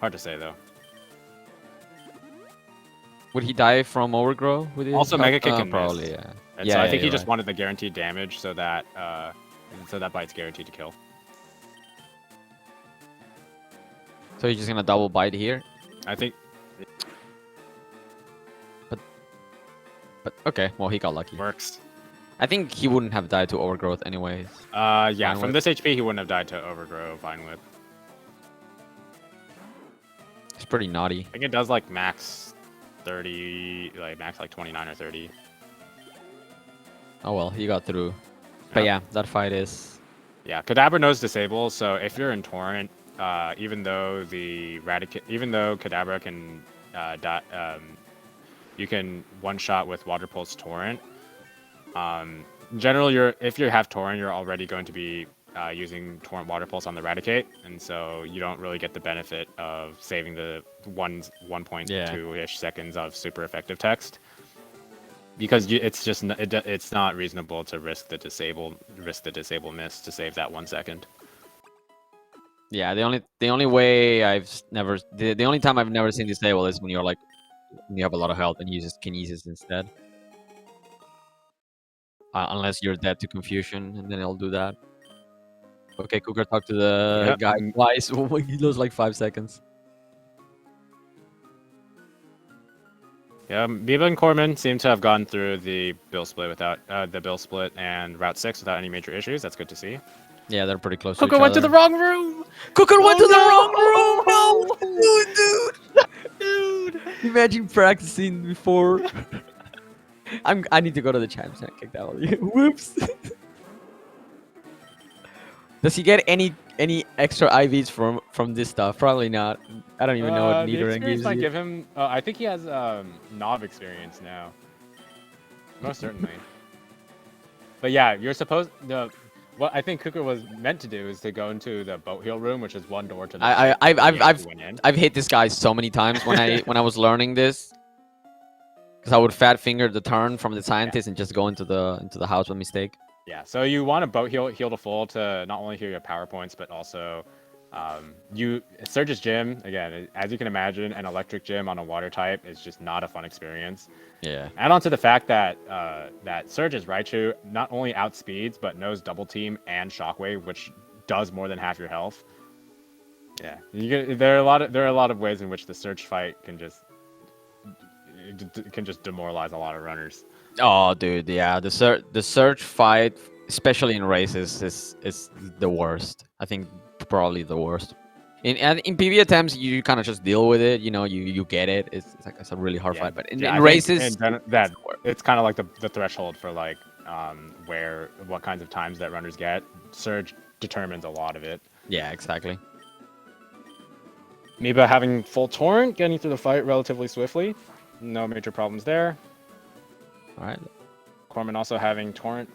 Hard to say though. Would he die from overgrow with his also Mega Kick and probably miss. Yeah. And so I think he just wanted the guaranteed damage, so that bite's guaranteed to kill. So he's just gonna double bite here. I think. But okay, well he got lucky. Works. I think he wouldn't have died to overgrowth anyways. Yeah, Vine from Whip. this HP he wouldn't have died to overgrow Vine Whip. It's pretty naughty. I think it does like max 30, max 29 or 30. Oh well, he got through. But yeah, that fight is. Yeah, Kadabra knows disable, so if you're in Torrent, even though Kadabra can you can one shot with Water Pulse Torrent. In general, if you have Torrent, you're already going to be using Torrent Water Pulse on the Raticate, and so you don't really get the benefit of saving the 1.2-ish seconds of super effective text. Because it's not reasonable to risk the disable miss to save that 1 second. Yeah, the only way the only time I've never seen disable is when you have a lot of health and you use Kinesis instead. Unless you're dead to confusion, and then it'll do that. Okay, Kukker, talk to the guy twice. He lost like 5 seconds. Yeah, Biba and Koremin seem to have gone through the bill split and Route 6 without any major issues. That's good to see. Yeah, they're pretty close to each Kukker went to other. the wrong room! Kukker went to the wrong room! No! Dude! Imagine practicing before. I need to go to the champs and kick that one. Whoops! Does he get any extra IVs from this stuff? Probably not. I don't even know what Nidoran gives might you. give him. I think he has Knob experience now. Most certainly. But yeah, you're supposed what I think Kukker was meant to do is to go into the boat heel room, which is one door to the. I've hit this guy so many times when I was learning this. Because I would fat finger the turn from the scientist and just go into the house by mistake. Yeah, so you want to boat heal to full to not only heal your power points, but also Surge's gym, again, as you can imagine, an electric gym on a water type is just not a fun experience. Yeah. Add on to the fact that Surge's Raichu not only outspeeds, but knows double team and shockwave, which does more than half your health. Yeah, there are a lot of ways in which the search fight can just demoralize a lot of runners. Oh, dude, yeah, the search fight, especially in races, is the worst. I think probably the worst. In PV attempts, you kind of just deal with it. You know, you get it. It's like it's a really hard Yeah, fight. But in I think races, that it's kind of like the threshold for like what kinds of times that runners get. Surge determines a lot of it. yeah, exactly. Amoeba having full torrent, getting through the fight relatively swiftly. No major problems there. All right. Koremin also having torrent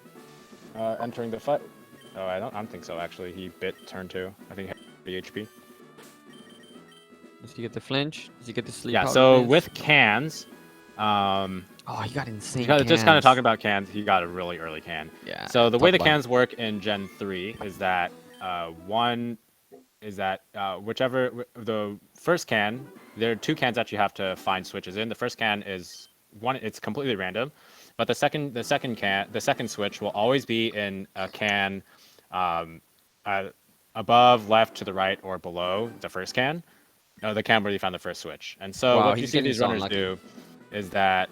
entering the fight. Oh, I don't think so actually. He bit turn 2. I think he had 30 HP. Does he get the flinch? Does he get the sleep? Yeah. powder So flinch? with cans, Oh, he got insane. just kind of cans. talking about cans, he got a really early can. Yeah. So the way the top line. cans work in Gen 3 is that whichever the first can, there are 2 cans that you have to find switches in. The first can is it's completely random, but the second switch will always be in a can above, left, to the right, or below the first can. No, the can where you found the first switch. And so Wow, what you he's see getting these so runners unlucky. do is that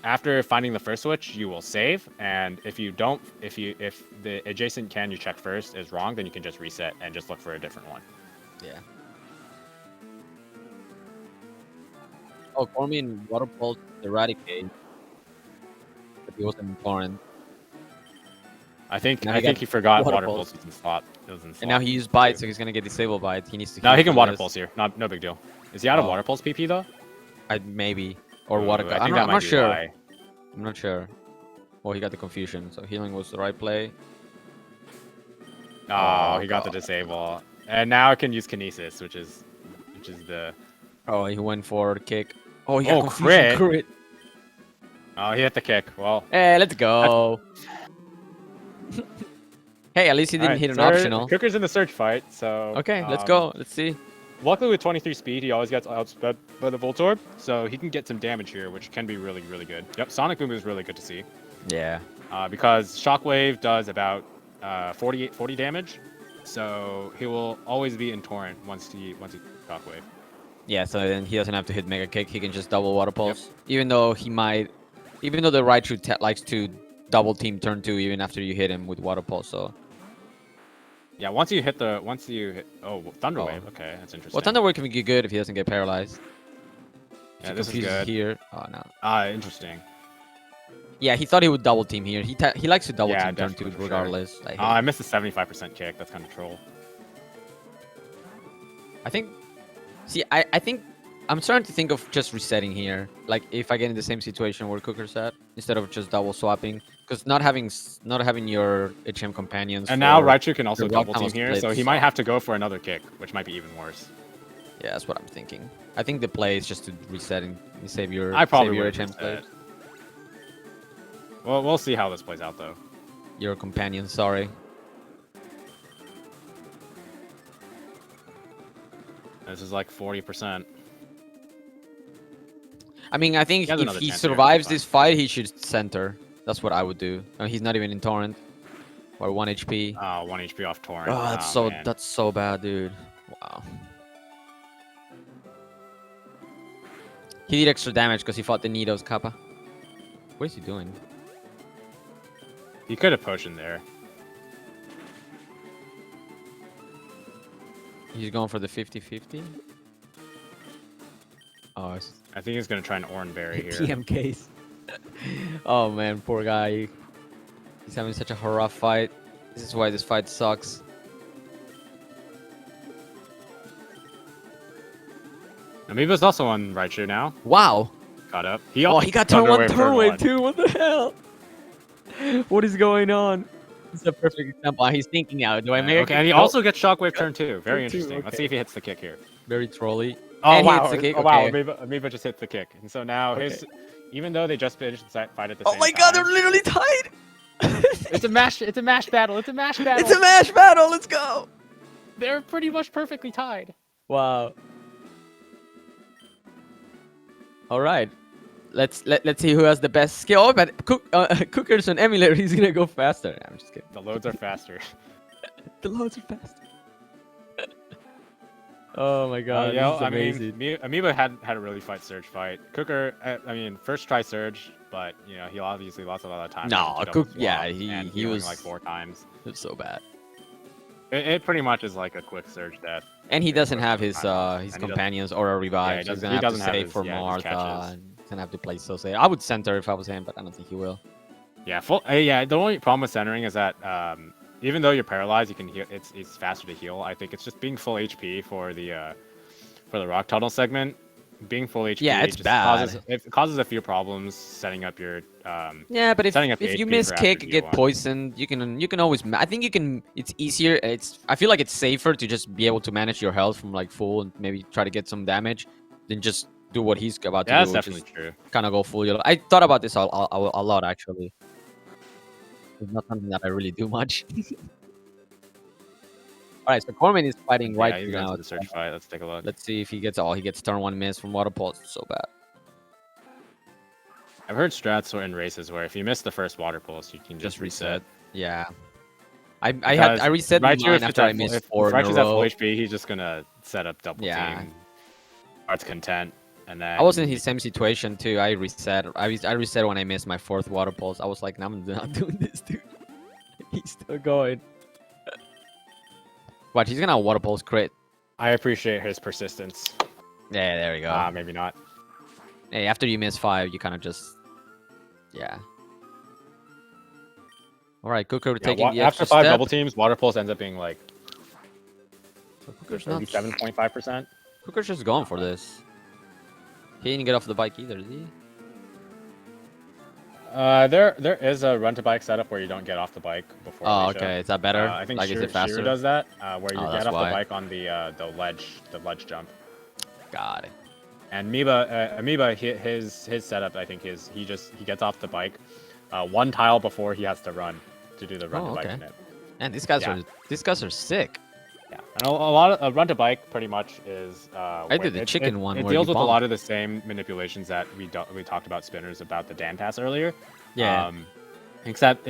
after finding the first switch, you will save, and if the adjacent can you check first is wrong, then you can just reset and just look for a different one. Yeah. Oh, Koremin water pulse eradicate, but he wasn't in torrent. I think Now he he forgot water water pulse. pulse was in slot. It was in slot. And now he used bite, so he's gonna get disabled bite. He needs to. No, heal he can for water this. pulse here. No big deal. Is he out of Oh. water pulse PP though? Maybe or water. I think I'm not be sure. why. I'm not sure. Well, he got the confusion, so healing was the right play. Oh, he got the disable, and now I can use kinesis, which is the. Oh, he went for the kick. Oh, he got Oh, confusion crit. Oh, he hit the kick. Well. Hey, let's go. Hey, at least he didn't Alright, hit an so optional. Cooker's in the search fight, so. Okay, let's go. Let's see. Luckily, with 23 speed, he always gets outsped by the Voltorb, so he can get some damage here, which can be really, really good. Yep, Sonic Boom is really good to see. Yeah. Because Shockwave does about 40 damage, so he will always be in Torrent once he Shockwave. Yeah, so then he doesn't have to hit Mega Kick. He can just double Water Pulse. Even though the Raichu likes to double team turn 2 even after you hit him with Water Pulse. So yeah, once you hit Thunder Wave. Okay, that's interesting. well, Thunder Wave can be good if he doesn't get paralyzed. Yeah, this is good. Here. Oh no. Interesting. Yeah, he thought he would double team here. He likes to double Yeah, team turn 2 definitely, for sure. regardless. I missed the 75% kick. That's kind of troll. I think. See, I think I'm starting to think of just resetting here. Like if I get in the same situation where Kukker's at, instead of just double swapping, because not having your HM companions. And now Raichu can also the rock double team tunnel here, so splits. he might have to go for another kick, which might be even worse. Yeah, that's what I'm thinking. I think the play is just to reset and save your would HM reset. players. Well, we'll see how this plays out though. Your companion, sorry. This is like 40%. I mean, I think He has if another he chance here, survives that's this fight, he should center. That's what I would do. He's not even in torrent. Or 1 HP. 1 HP off Torrent. Oh, Man. that's so bad, dude. Wow. He did extra damage because he fought the Nido's Kappa. What is he doing? He could have potioned there. He's going for the 50-50? Oh, it's I think he's gonna try an Oran Berry here. TMKs. Oh man, poor guy. He's having such a rough fight. This is why this fight sucks. Amoeba's also on Raichu now. Wow. Caught up. He got turn one too. What the hell? What is going on? This is a perfect example. He's thinking now. Do I make Okay, and he also gets Shockwave turn 2. Very Turn two, interesting. Let's okay. see if he hits the kick here. very trolly? Oh And he wow! hits the kick, Oh wow! okay. Amoeba just hit the kick, and so now even though they just finished the fight at the Oh same my time. god, they're literally tied. It's a mash battle. It's a mash battle. It's a mash battle. Let's go. They're pretty much perfectly tied. Wow. All right. Let's see who has the best skill. Oh, but Kukker's an emulator. He's gonna go faster. I'm just kidding. The loads are faster. The loads are faster. Oh my god, Yeah, this is I amazing. mean, Amoeba had a really fight Surge fight. Kukker, I mean, first try Surge, but you know he obviously lost a lot of time. No, having to double yeah, swap and he healing was like 4 times. it was so bad. It pretty much is like a quick Surge death. And he doesn't have his And he companions or a revive, so he's gonna have to doesn't have save his, for his Martha. catches. And he's gonna have to play so safe. I would center if I was him, but I don't think he will. Yeah, yeah. The only problem with centering is that even though you're paralyzed, you can heal. It's faster to heal. I think it's just being full HP for the rock tunnel segment. Being full HP, Yeah, it's just bad. it causes a few problems setting up your Yeah, but if setting up your you HP miss for kick, after get G1. poisoned, you can always. I think you can. It's easier. I feel like it's safer to just be able to manage your health from like full and maybe try to get some damage, than just do what he's about to Yeah, do, that's which is definitely true. kind of go full yellow. I thought about this a lot actually. It's not something that I really do much. All right, so Koremin is fighting Yeah, right he's now. going to the search fight. Let's take a look. Let's see if he gets. Oh, he gets turn 1 miss from water pulse. So bad. I've heard strats in races where if you miss the first water pulse, you can just reset. Yeah. I reset mine after I missed 4 in a Raichu's at full row. HP, he's just gonna set up double Yeah. team. Heart's content, and then I was in his same situation too. I reset. I reset when I missed my 4th water pulse. I was like, nah, I'm not doing this, dude. He's still going. Watch, he's gonna water pulse crit. I appreciate his persistence. Yeah, there we go. Maybe not. Hey, after you miss 5, you kind of just, yeah. All right, Kukker taking the after extra 5 step. double teams, water pulse ends up being like So Kukker's not. 37.5%. Kukker's just going for this. He didn't get off the bike either, did he? There is a run to bike setup where you don't get off the bike before. Oh, Alicia. okay. Is that better? I think like, is it faster? Shiro does that, where you Oh, get that's off why. the bike on the ledge jump. Got it. And Amoeba, his setup, I think he gets off the bike, 1 tile before he has to run to do the run to bike okay. snip. Man, these guys are sick. Yeah, and a lot of run to bike pretty much is. I did the chicken one It where deals you with a bump. lot of the same manipulations that we talked about spinners about the Dan pass earlier. Yeah. Except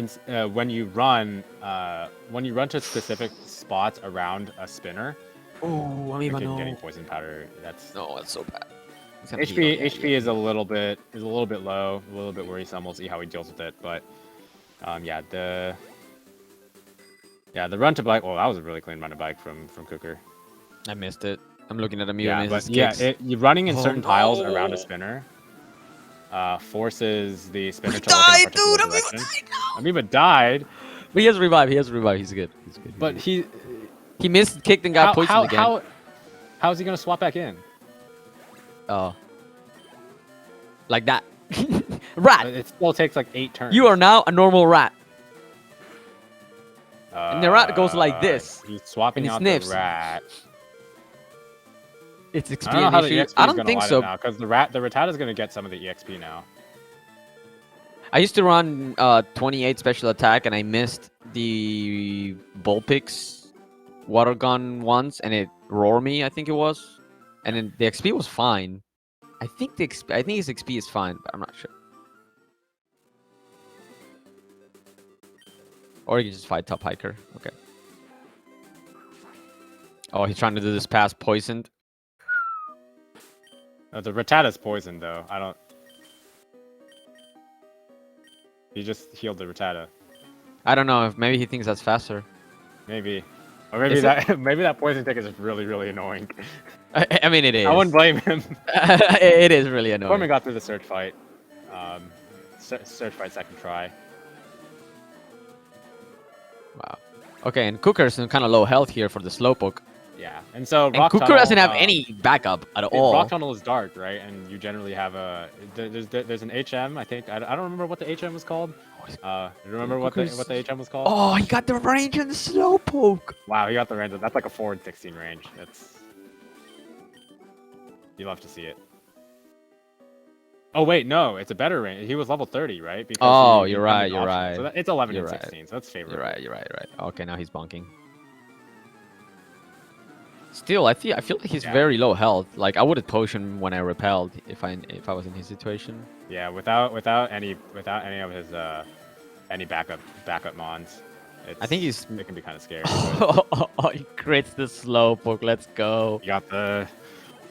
when you run to specific spots around a spinner, Oh, I mean, getting poison powder. That's so bad. HP is a little bit low, a little bit worrisome. We'll see how he deals with it, but the run to bike. Well, that was a really clean run to bike from Kukker. I missed it. I'm looking at a Yeah, mute. but you're running in certain tiles no. around a spinner. Forces the spinner to died, look in a particular dude! direction. Amoeba died, But he has revive. He's good. but he missed, kicked, and got poisoned again. how is he gonna swap back in? Oh. Like that. Rat! It still takes like 8 turns. You are now a normal rat. And the rat goes like this. He's swapping and he out sniffs. the rat. It's XP I don't know how the issue. EXP I is don't gonna think line so. up now because the Rattata is gonna get some of the EXP now. I used to run 28 special attack, and I missed the Bullpix water gun once, and it roared me, I think it was. And then the XP was fine. I think his XP is fine, but I'm not sure. Or you can just fight top hiker. Okay. Oh, he's trying to do this pass poisoned. The Rattata's poisoned though. I don't. He just healed the Rattata. I don't know. If maybe he thinks that's faster. Maybe. Or maybe maybe that poison tick is really, really annoying. I mean, it is. I wouldn't blame him. It is really annoying. Koremin got through the search fight. Search fight second try. Wow. Okay, and Kukker's kind of low health here for the Slowpoke. Yeah, and so And Rock Kukker Tunnel, doesn't have any backup at all. Rock Tunnel is dark, right? And you generally have a there's an HM. I think I don't remember what the HM was called. You remember what the HM was called? Oh, he got the range on the Slowpoke. Wow, he got the range. That's like a forward 16 range. You love to see it. Oh wait, no, it's a better range. He was level 30, right? Because you're right. You're right. So it's 11 You're and right. 16. So that's favorable. You're right. Okay, now he's bonking. Still, I feel like he's very low health. Like I would have potioned when I repelled if I was in his situation. Yeah, without any of his any backup mons, It's, I think he's. it can be kind of scary. Oh, he crits the slowpoke. Let's go. You got the.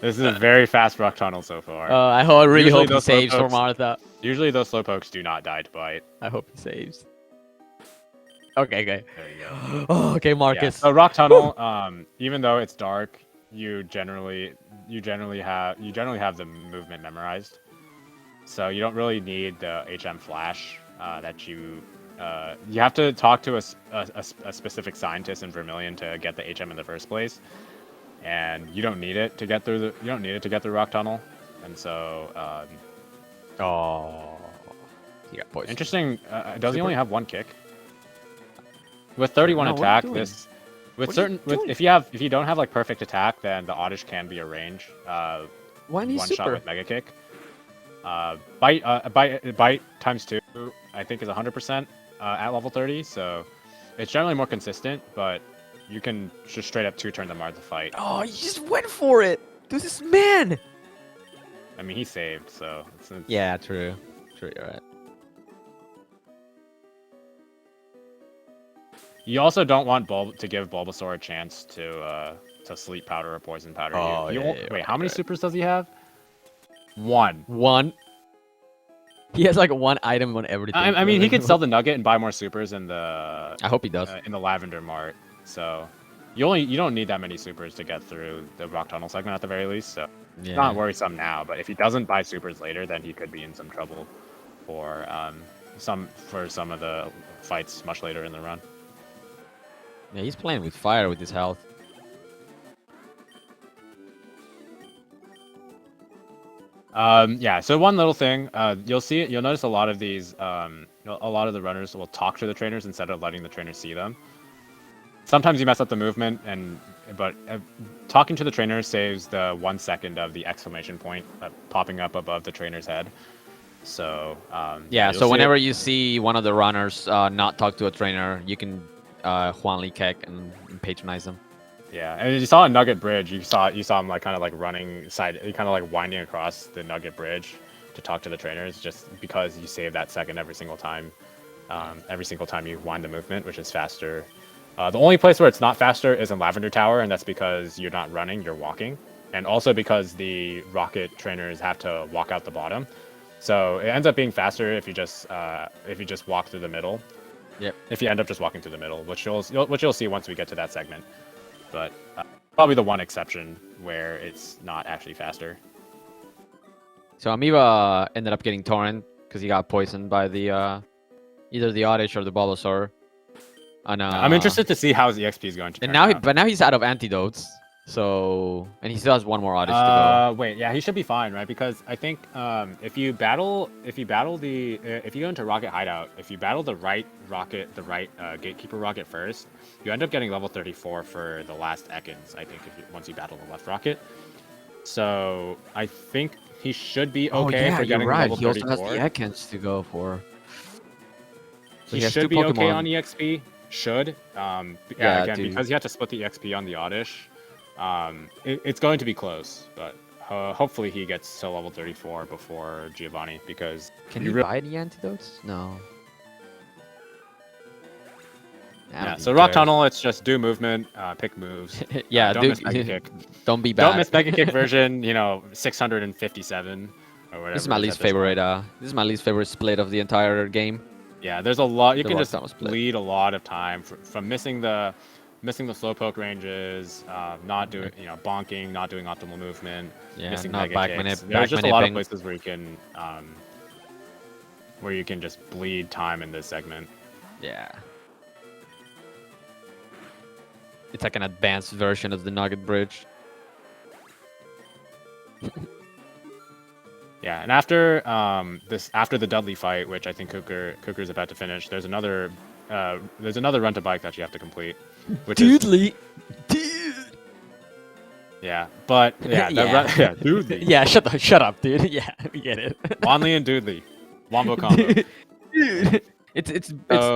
This is a very fast rock tunnel so far. I really Usually hope he those saves for slowpokes- Martha. Usually those slowpokes do not die to bite. I hope he saves. Okay, okay. There you go. Oh, okay, Yeah. Marcus. So rock tunnel, even though it's dark, you generally have the movement memorized. So you don't really need the HM flash that you have to talk to a specific scientist in Vermilion to get the HM in the first place, and you don't need it to get through rock tunnel, and so Oh, he got poisoned. interesting. Does he only have one kick? With 31 No, what are you attack, doing? this What are you doing? if you don't have like perfect attack, then the Oddish can be a range. Why need One shot super? with Mega Kick. Bite times 2, I think, is 100% at level 30, so it's generally more consistent, but you can just straight up 2-turn the Martha fight. Oh, he just went for it. Dude, this man. I mean, he saved, so it's Yeah, true. True, you're right. You also don't want to give Bulbasaur a chance to sleep powder or poison powder Oh, you. yeah, Wait, right, how many right. supers does he have? One. One. He has like one item on everything. I mean, he could sell the Nugget and buy more supers in the I hope he does. in the Lavender Mart. So you don't need that many supers to get through the Rock Tunnel segment at the very least. So Yeah. not worrisome now. But if he doesn't buy supers later, then he could be in some trouble for some of the fights much later in the run. Yeah, he's playing with fire with his health. Yeah. So one little thing, you'll notice a lot of these, a lot of the runners will talk to the trainers instead of letting the trainers see them. Sometimes you mess up the movement, but talking to the trainer saves the 1 second of the exclamation point popping up above the trainer's head. So Yeah, you'll so see whenever it. you see one of the runners not talk to a trainer, you can Huanli Keck and patronize them. Yeah, and you saw a Nugget Bridge. You saw him like kind of like running kind of like winding across the Nugget Bridge to talk to the trainers, just because you save that second every single time. Every single time you wind the movement, which is faster. The only place where it's not faster is in Lavender Tower, and that's because you're not running, you're walking, and also because the rocket trainers have to walk out the bottom. So it ends up being faster if you just walk through the middle. Yep. If you end up just walking through the middle, which you'll see once we get to that segment. But probably the one exception where it's not actually faster. So Amoeba ended up getting Torrent because he got poisoned by the either the Oddish or the Bulbasaur. And, I'm interested to see how his EXP is going to turn out. But now he's out of antidotes. So he still has one more Oddish to Wait, yeah, he should be fine, right? Because I think if you go into Rocket Hideout, if you battle the right Gatekeeper Rocket first, you end up getting level 34 for the last Ekans, I think, once you battle the left Rocket. So I think he should be go. okay for getting level 34. He also has the Ekans to go for. So He has should two be okay Pokemon. on EXP. Should. Yeah, again, dude. because you have to split the EXP on the Oddish. It's going to be close, but hopefully he gets to level 34 before Giovanni, because Can you he really buy the antidotes? No. I don't yeah, think so he Rock cares. Tunnel, it's just do movement, pick moves. Yeah, don't dude, miss Mega Kick. don't be bad. Don't miss Mega Kick version, 657 or whatever. This is my it least at this point. favorite. This is my least favorite split of the entire game. Yeah, there's a lot. You The can Rock just Tunnel split. bleed a lot of time from missing the slowpoke ranges, not doing bonking, not doing optimal movement, Yeah, missing not Mega back Kicks. manip- There's back just a lot of manipping. places where you can just bleed time in this segment. Yeah. It's like an advanced version of the Nugget Bridge. Yeah, and after after the Dudley fight, which I think Kukker's about to finish, there's another run to bike that you have to complete, which is Dude. yeah, but yeah, Yeah. Dudley, Yeah, shut up, dude. Yeah, we get it. Wanley and Dudley, Wombo combo. Dude, it's let's see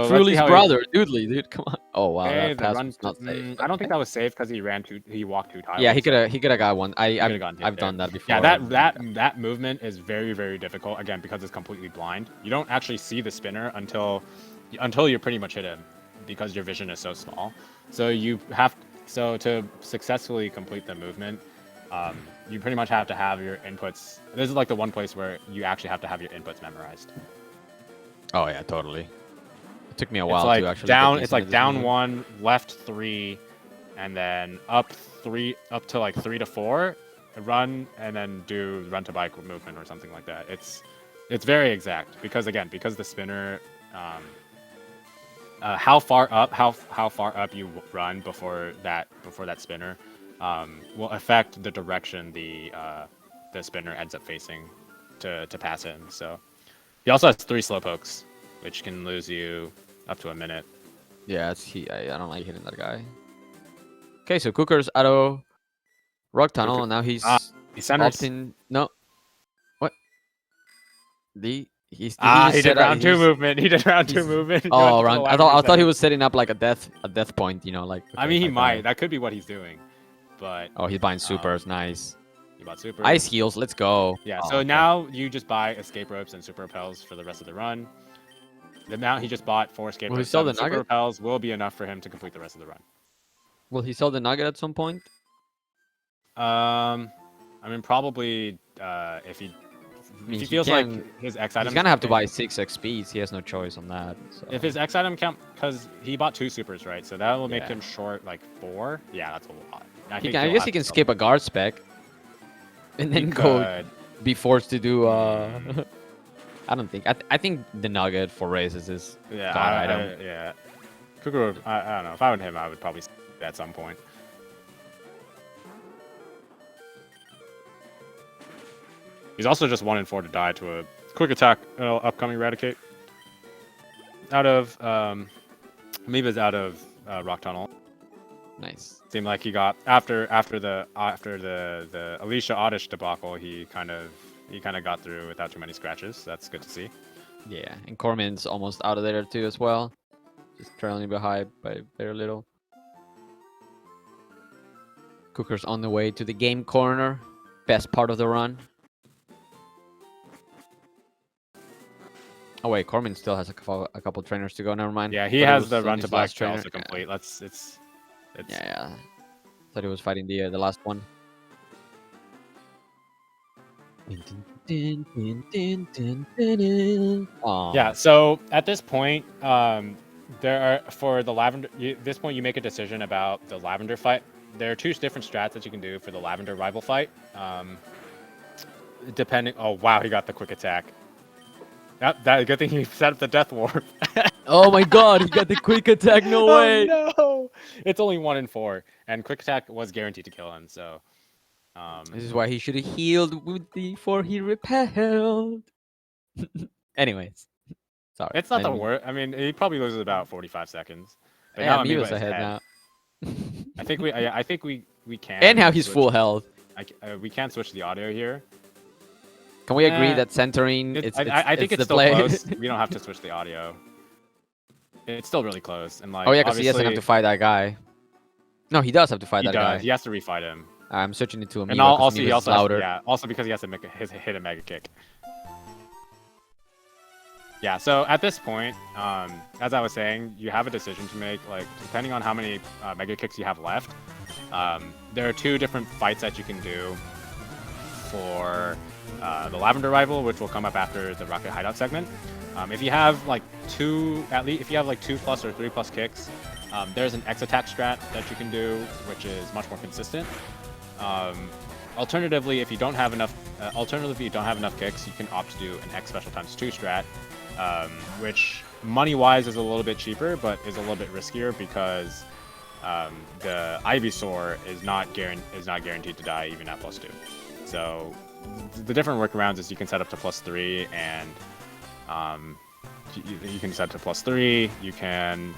Fruly's how he- brother, Dudley, dude. Come on. Oh wow, Hey, that the pass run. was not safe. I don't think that was safe because he walked 2 tiles. Yeah, he could have got one. could've gotten hit I've there. done that before. Yeah, that movement is very, very difficult, again, because it's completely blind. You don't actually see the spinner until you pretty much hit him, because your vision is so small. So to successfully complete the movement, you pretty much have to have your inputs. This is like the one place where you actually have to have your inputs memorized. Oh yeah, totally. It took me a It's while like to actually. down. get It's decent like at this down movement. 1, left 3, and then up to like 3 to 4, run, and then do run to bike movement or something like that. It's very exact because the spinner, how far up you run before that spinner, will affect the direction the spinner ends up facing to pass in. So he also has 3 slowpokes, which can lose you up to a minute. Yeah, I don't like hitting that guy. Okay, so Kukker's out of rock tunnel. Kukker- And now he's He centers. opting. No, what? Did he just He set did up- round 2 he's- movement. He did round 2 he's- movement. He went Oh, to the round. I lavender thought he center. was setting up like a death point. You know, like. I okay, mean, he if I might. die. That could be what he's doing. But Oh, he's buying supers. Nice. he bought super. Ice heals. Let's go. Yeah. Oh, So okay. now you just buy escape ropes and super repels for the rest of the run. The amount he just bought for escape Will he ropes sell and the super nugget? repels will be enough for him to complete the rest of the run. Will he sell the nugget at some point? I mean, probably if he mean, he feels can- like his X item. He's gonna have to buy 6 XPs. He has no choice on that. So. If his X item count, because he bought 2 supers, right? So that will make Yeah. him short like 4. Yeah, that's a lot. I think guess he'll he have can to sell skip a guard spec, and He then go could. be forced to do. I don't think. I think the nugget for races is Yeah, god item. yeah. Kukker, I don't know. If I were him, I would probably at some point. He's also just 1 in 4 to die to a quick attack upcoming Eradicate. Out of Amoeba's out of Rock Tunnel. Nice. Seemed like he got after the Alicia Oddish debacle, he kind of got through without too many scratches. That's good to see. Yeah, and Koremin's almost out of there too as well. Just trailing behind by very little. Kukker's on the way to the game corner. Best part of the run. Oh wait, Koremin still has a couple trainers to go. Never mind. Yeah, he Thought has was the on run his to bike last to trainer. also complete. Yeah. Thought he was fighting the last one. Aw. Yeah, so at this point, there are for the lavender. This point, you make a decision about the lavender fight. There are 2 different strats that you can do for the lavender rival fight. Depending. Oh wow, he got the quick attack. That good thing he set up the death warp. Oh my god, he got the quick attack. No way. Oh, no, it's only 1 in 4, and quick attack was guaranteed to kill him. So. This is why he should have healed before he repelled. Anyways, sorry. It's not I the didn't- worst. I mean, he probably loses about 45 seconds. But Yeah, now Amoeba's Amoeba is ahead ahead. now. I think we can. And now he's switch- full health. we can't switch the audio here. Can we agree Eh, that centering? I think it's the still play. close. We don't have to switch the audio. It's still really close. And like, Oh yeah, because he doesn't have obviously, to fight that guy. No, he does have to fight he that does. guy. He has to refight him. I'm switching it to Amoeba. And 'cause also he Amoeba's also has, louder. yeah, also because he has to hit a mega kick. Yeah, so at this point, as I was saying, you have a decision to make. Like, depending on how many mega kicks you have left, there are 2 different fights that you can do for the Lavender Rival, which will come up after the Rocket Hideout segment. If you have like 2, at least if you have like 2+ or 3+ kicks, there's an X attack strat that you can do, which is much more consistent. Alternatively, if you don't have enough, kicks, you can opt to do an X special times 2 strat, which money-wise is a little bit cheaper, but is a little bit riskier because the Ivysaur is not guaranteed to die even at +2. So the different workarounds is you can set up to +3, and you can set to +3. You can.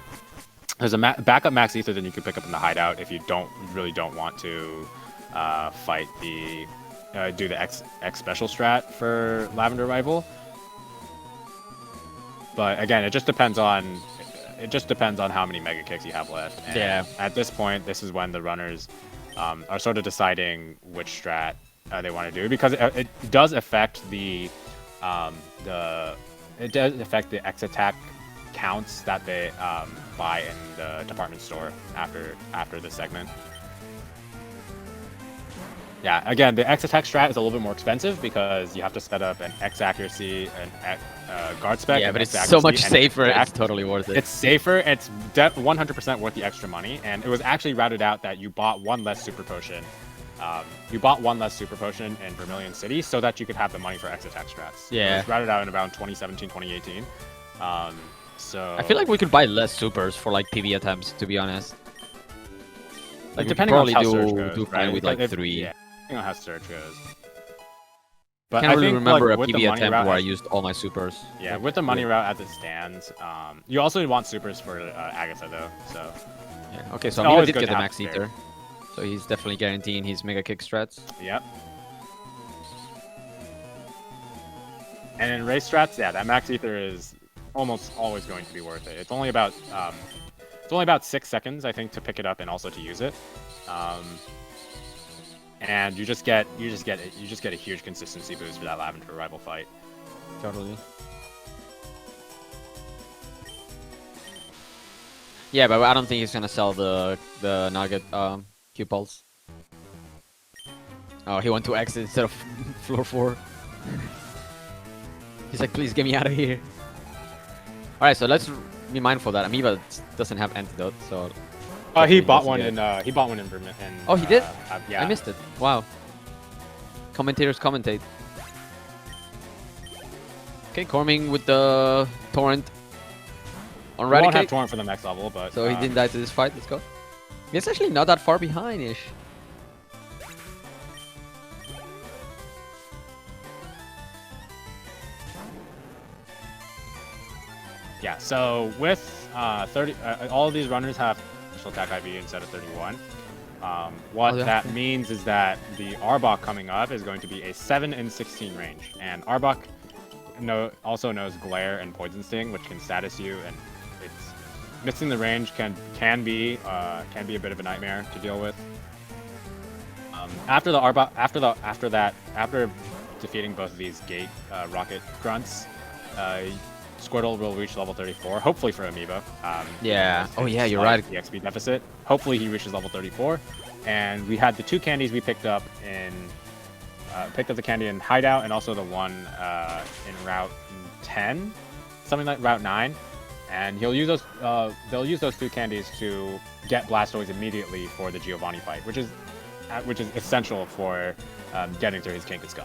There's a backup max ether that you can pick up in the hideout if you really don't want to fight the do the X special strat for Lavender Rival. But again, it just depends on how many mega kicks you have left. And Yeah. At this point, this is when the runners are sort of deciding which strat they want to do, because it does affect the X attack counts that they buy in the department store after this segment. Yeah, again, the X attack strat is a little bit more expensive because you have to set up an X accuracy, an guard spec. Yeah, an but X it's so much accuracy, and safer. It's totally worth it. It's safer. It's 100% worth the extra money, and it was actually routed out that you bought one less super potion. You bought one less super potion in Vermilion City so that you could have the money for X attack strats. Yeah. It was routed out in around 2017, 2018. So I feel like we could buy less supers for like PV attempts, to be honest. Like depending on we how could Surge probably goes, do fine right? with like 3. Yeah, depending on how Surge goes. I But can't really think, remember like, a with the PV money attempt route where I as- used all my supers. Yeah, with the money route as it stands, you also want supers for Agatha though. So Yeah. Okay, so It's Amiibo always did good get to the have Max spare. Eater. So he's definitely guaranteeing his Mega Kick strats. yep. And in race strats, yeah, that Max Ether is almost always going to be worth it. It's only about 6 seconds, I think, to pick it up and also to use it. And you just get a huge consistency boost for that Lavender rival fight. Totally. Yeah, but I don't think he's gonna sell the Nugget Q-Pulse. Oh, he went to X instead of floor 4. He's like, please get me out of here. Alright, so let's be mindful that Amoeba doesn't have antidote, so... He hopefully bought doesn't one get in it. he bought one in Vermilion. Oh, he did? Yeah. I missed it. Wow. Commentators commentate. Okay, Koremin with the Torrent on We won't have Eradicate. Torrent for the next level, but So he didn't die to this fight. Let's go. It's actually not that far behind-ish. Yeah, so with 30, all of these runners have special attack IV instead of 31. What Oh, yeah. that means is that the Arbok coming up is going to be a 7 and 16 range, and Arbok also knows Glare and Poison Sting, which can status you, and it's missing the range can be a bit of a nightmare to deal with. After the Arbok, after defeating both of these Gate Rocket Grunts, Squirtle will reach level 34, hopefully for Amoeba. Yeah. Because Oh, yeah, his you're slight right. EXP deficit. Hopefully he reaches level 34. And we had the 2 candies we picked up the candy in Hideout and also the one in Route 10, something like Route 9. And he'll use those. They'll use those 2 candies to get Blastoise immediately for the Giovanni fight, which is essential for getting through his Kangaskhan.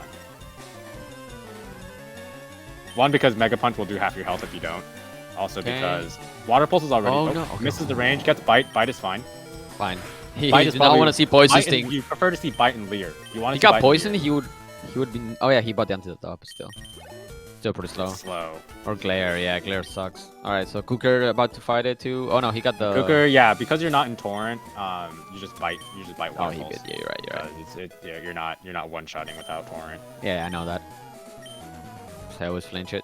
One, because Mega Punch will do half your health if you don't. Also Okay. because Water Pulse is already no, okay. misses the range, gets Bite. Bite is fine. Fine. He Bite is did not probably- want to see Poison Bite Sting. and, you prefer to see Bite and Leer. You want to He see got Bite and poisoned, Leer. he would be... Oh yeah, he bought the antidote up still. Still pretty slow. Slow. Or Glare, yeah, Glare sucks. Alright, so Kukker about to fight it too. Oh no, he got the... Kukker, yeah, because you're not in Torrent, you just bite. Oh, Water he Pulse. did. Yeah, you're right. Yeah, you're not one-shotting without Torrent. Yeah, I know that. So I always flinch it.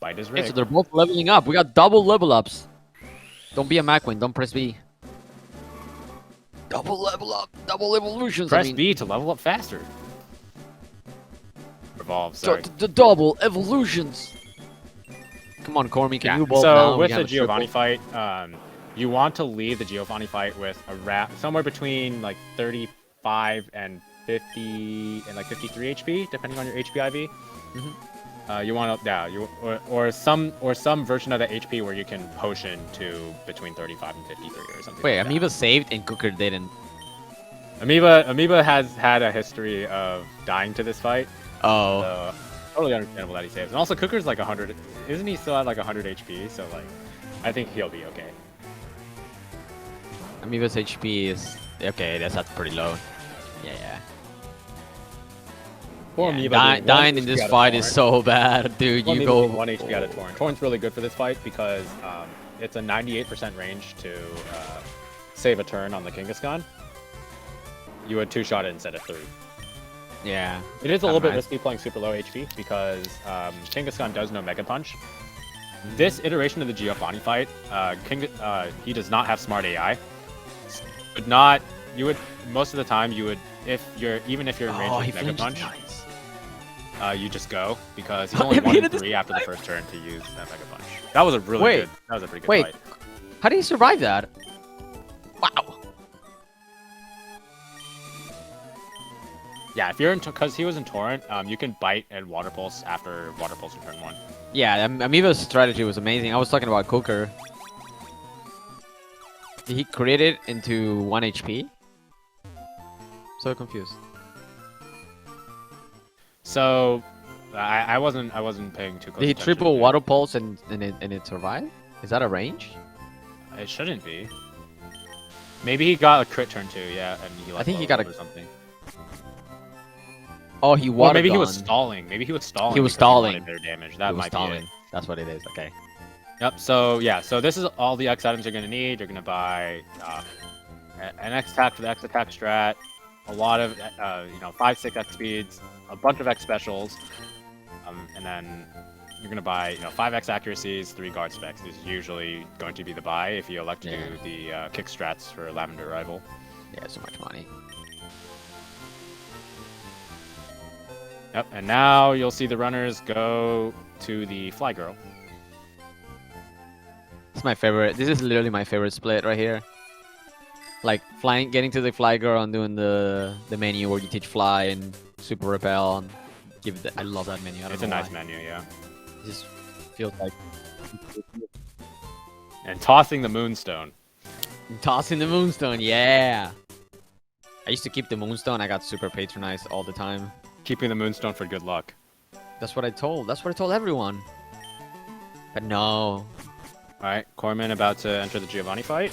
Bite is Okay, rigged. so they're both leveling up. We got double level ups. Don't be a Macwin. Don't press B. Double level up. Double evolutions. Press B to level up faster. Revolve, So sorry. the double evolutions. Come on, Cormy, can you bolt so now? with We the have a Giovanni triple. fight, you want to lead the Giovanni fight with a somewhere between like 35 and 50 and like 53 HP, depending on your HP IV. You want to or some version of the HP where you can potion to between 35 and 53 or something. Wait, like that. Amoeba saved and Kukker didn't. Amoeba has had a history of dying to this fight. Oh. So totally understandable that he saves. And also Cooker's like 100, isn't he still at like 100 HP? So like, I think he'll be okay. Amoeba's HP is... Okay, that's pretty low. Yeah. Poor Yeah, Amoeba getting dying 1 in this HP out of fight is Torrent. so bad, dude. Poor You Amoeba go... getting 1 HP out of Torrent. Torrent's really good for this fight because it's a 98% range to save a turn on the Kangaskhan. You would 2-shot it instead of 3. Yeah. It is a little bit nice. risky playing super low HP because Kangaskhan does know Mega Punch. This iteration of the Giovanni fight, he does not have smart AI. Most of the time you would, even if you're in range Oh, with he Mega flinched. Punch, Nice. you just go because he's only 1 in 3 after the first turn to use that Mega Punch. That was a really good. That was a pretty good fight. How did he survive that? Wow. Yeah, if you're in, because he was in Torrent, you can bite and Water Pulse after Water Pulse in turn 1. Yeah, Amoeba's strategy was amazing. I was talking about Kukker. Did he crit it into 1 HP? So confused. So, I wasn't paying too close. Did he attention triple to it. Water Pulse and it survived? Is that a range? It shouldn't be. Maybe he got a crit turn 2, yeah, and he like I think he got or something. Oh, he Or water maybe he gun. was stalling. Maybe he was stalling. He was because stalling. wanted their damage. That He was might stalling. be it. That's what it is. Okay. Yep. So yeah. So this is all the X items you're gonna need. You're gonna buy an X attack for the X attack strat, a lot of 5-6 X speeds, a bunch of X specials, and then you're gonna buy 5X accuracies, 3 guard specs. This is usually going to be the buy if you elect to do the kick strats for Lavender Rival. Yeah, so much money. Yep. And now you'll see the runners go to the Fly Girl. It's my favorite. This is literally my favorite split right here. Like flying, getting to the Fly Girl and doing the menu where you teach Fly and Super Repel. And give I love that menu. I don't It's know a nice why. menu, yeah. It just feels like And tossing the Moonstone. tossing the Moonstone. Yeah. I used to keep the Moonstone. I got super patronized all the time. Keeping the Moonstone for good luck. That's what I told. That's what I told everyone. But no. Alright, Koremin about to enter the Giovanni fight.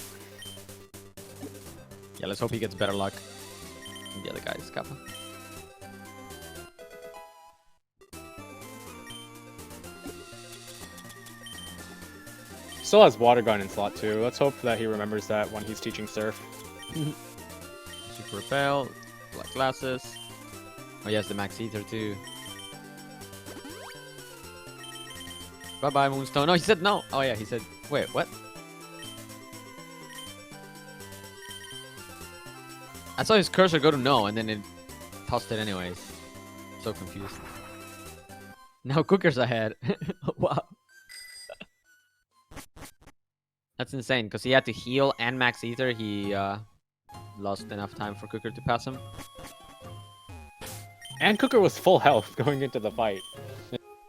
Yeah, let's hope he gets better luck than the other guys. Kappa. Still has Water Gun in slot 2. Let's hope that he remembers that when he's teaching Surf. Super Repel. Black Glasses. Oh, yes, the Max Ether too. Bye-bye, Moonstone. No, he said no. Oh, yeah, he said... Wait, what? I saw his cursor go to no, and then it tossed it anyways. So confused. Now Kukker's ahead. Wow. That's insane, because he had to heal and Max Ether. He lost enough time for Kukker to pass him. And Kukker was full health going into the fight.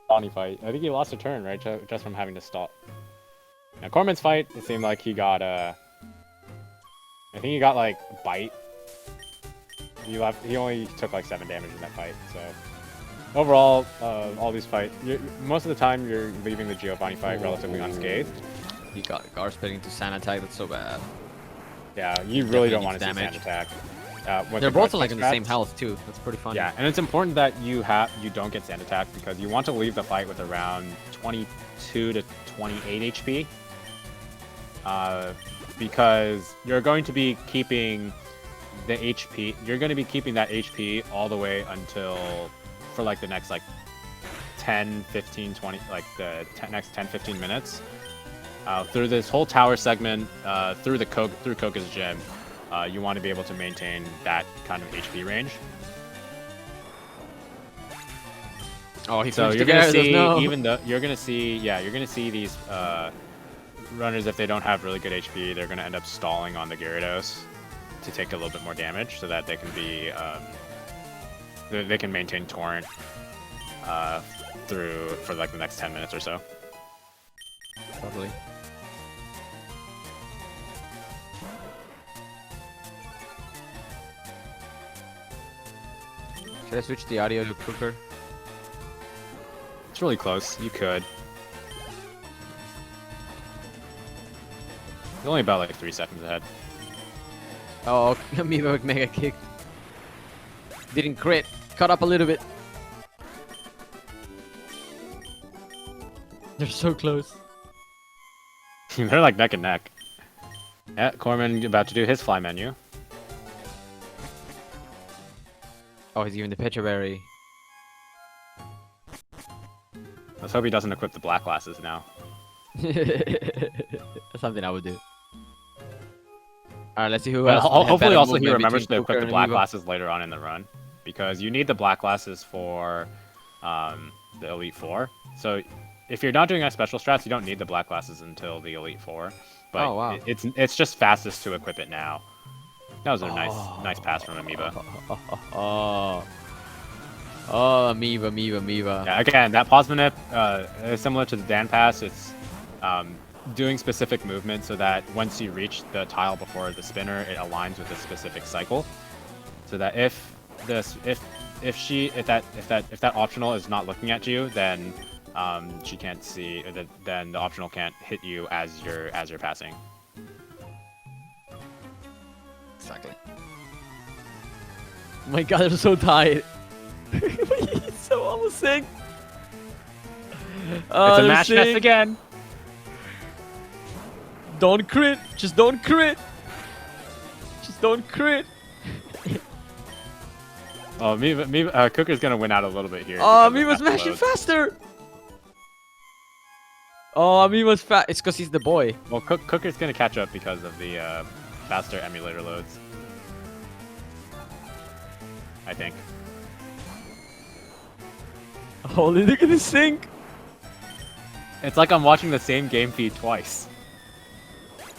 Giovanni fight. I think he lost a turn, right? Just from having to stop. Now, Koremin's fight, it seemed like he got, I think he got, like, Bite. He only took, like, 7 damage in that fight, so... Overall, all these fights, most of the time you're leaving the Giovanni fight relatively unscathed. He got guard spitting into Sand Attack. That's so bad. Yeah, you really don't want to see damage. Sand Attack. They're both like in the same health too. That's pretty funny. Yeah, and it's important that you don't get Sand Attack because you want to leave the fight with around 22 to 28 HP. Because you're going to be keeping the HP. You're going to be keeping that HP all the way until for like the next like 10, 15, 20, like the next 10, 15 minutes. Through this whole tower segment, through Kokka's gym, you want to be able to maintain that kind of HP range. Oh, he so you're gonna see, even though you're gonna see these runners, if they don't have really good HP, they're gonna end up stalling on the Gyarados to take a little bit more damage, so that they can be they can maintain Torrent for like the next 10 minutes or so. Totally. Should I switch the audio to Kukker? It's really close. You could. It's only about like 3 seconds ahead. Oh, Amoeba with Mega Kick. Didn't crit. Caught up a little bit. They're so close. They're like neck and neck. Yeah, Koremin about to do his fly menu. Oh, he's giving the Petra Berry. Let's hope he doesn't equip the black glasses now. That's something I would do. Alright, let's see who But else. hopefully also he movement remembers to between equip Kukker the and black Amoeba. glasses later on in the run. Because you need the black glasses for the Elite Four. So if you're not doing a special strats, you don't need the black glasses until the Elite Four. But Oh, wow. it's just fastest to equip it now. That was a nice pass from Amoeba. Oh, Amoeba. Yeah, again, that pause manip is similar to the Dan pass. It's doing specific movement so that once you reach the tile before the spinner, it aligns with a specific cycle. So that if that optional is not looking at you, then she can't see. Then the optional can't hit you as you're passing. Exactly. Oh my god, they're so tight. He's so almost sick. It's a mash nest again. Don't crit. Just don't crit. Just don't crit. Oh, Kukker's gonna win out a little bit here. Oh, Amoeba's mashing faster. Oh, Amoeba's fast. It's because he's the boy. Well, Kukker's gonna catch up because of the faster emulator loads. I think. Holy, look at this sink. It's like I'm watching the same game feed twice.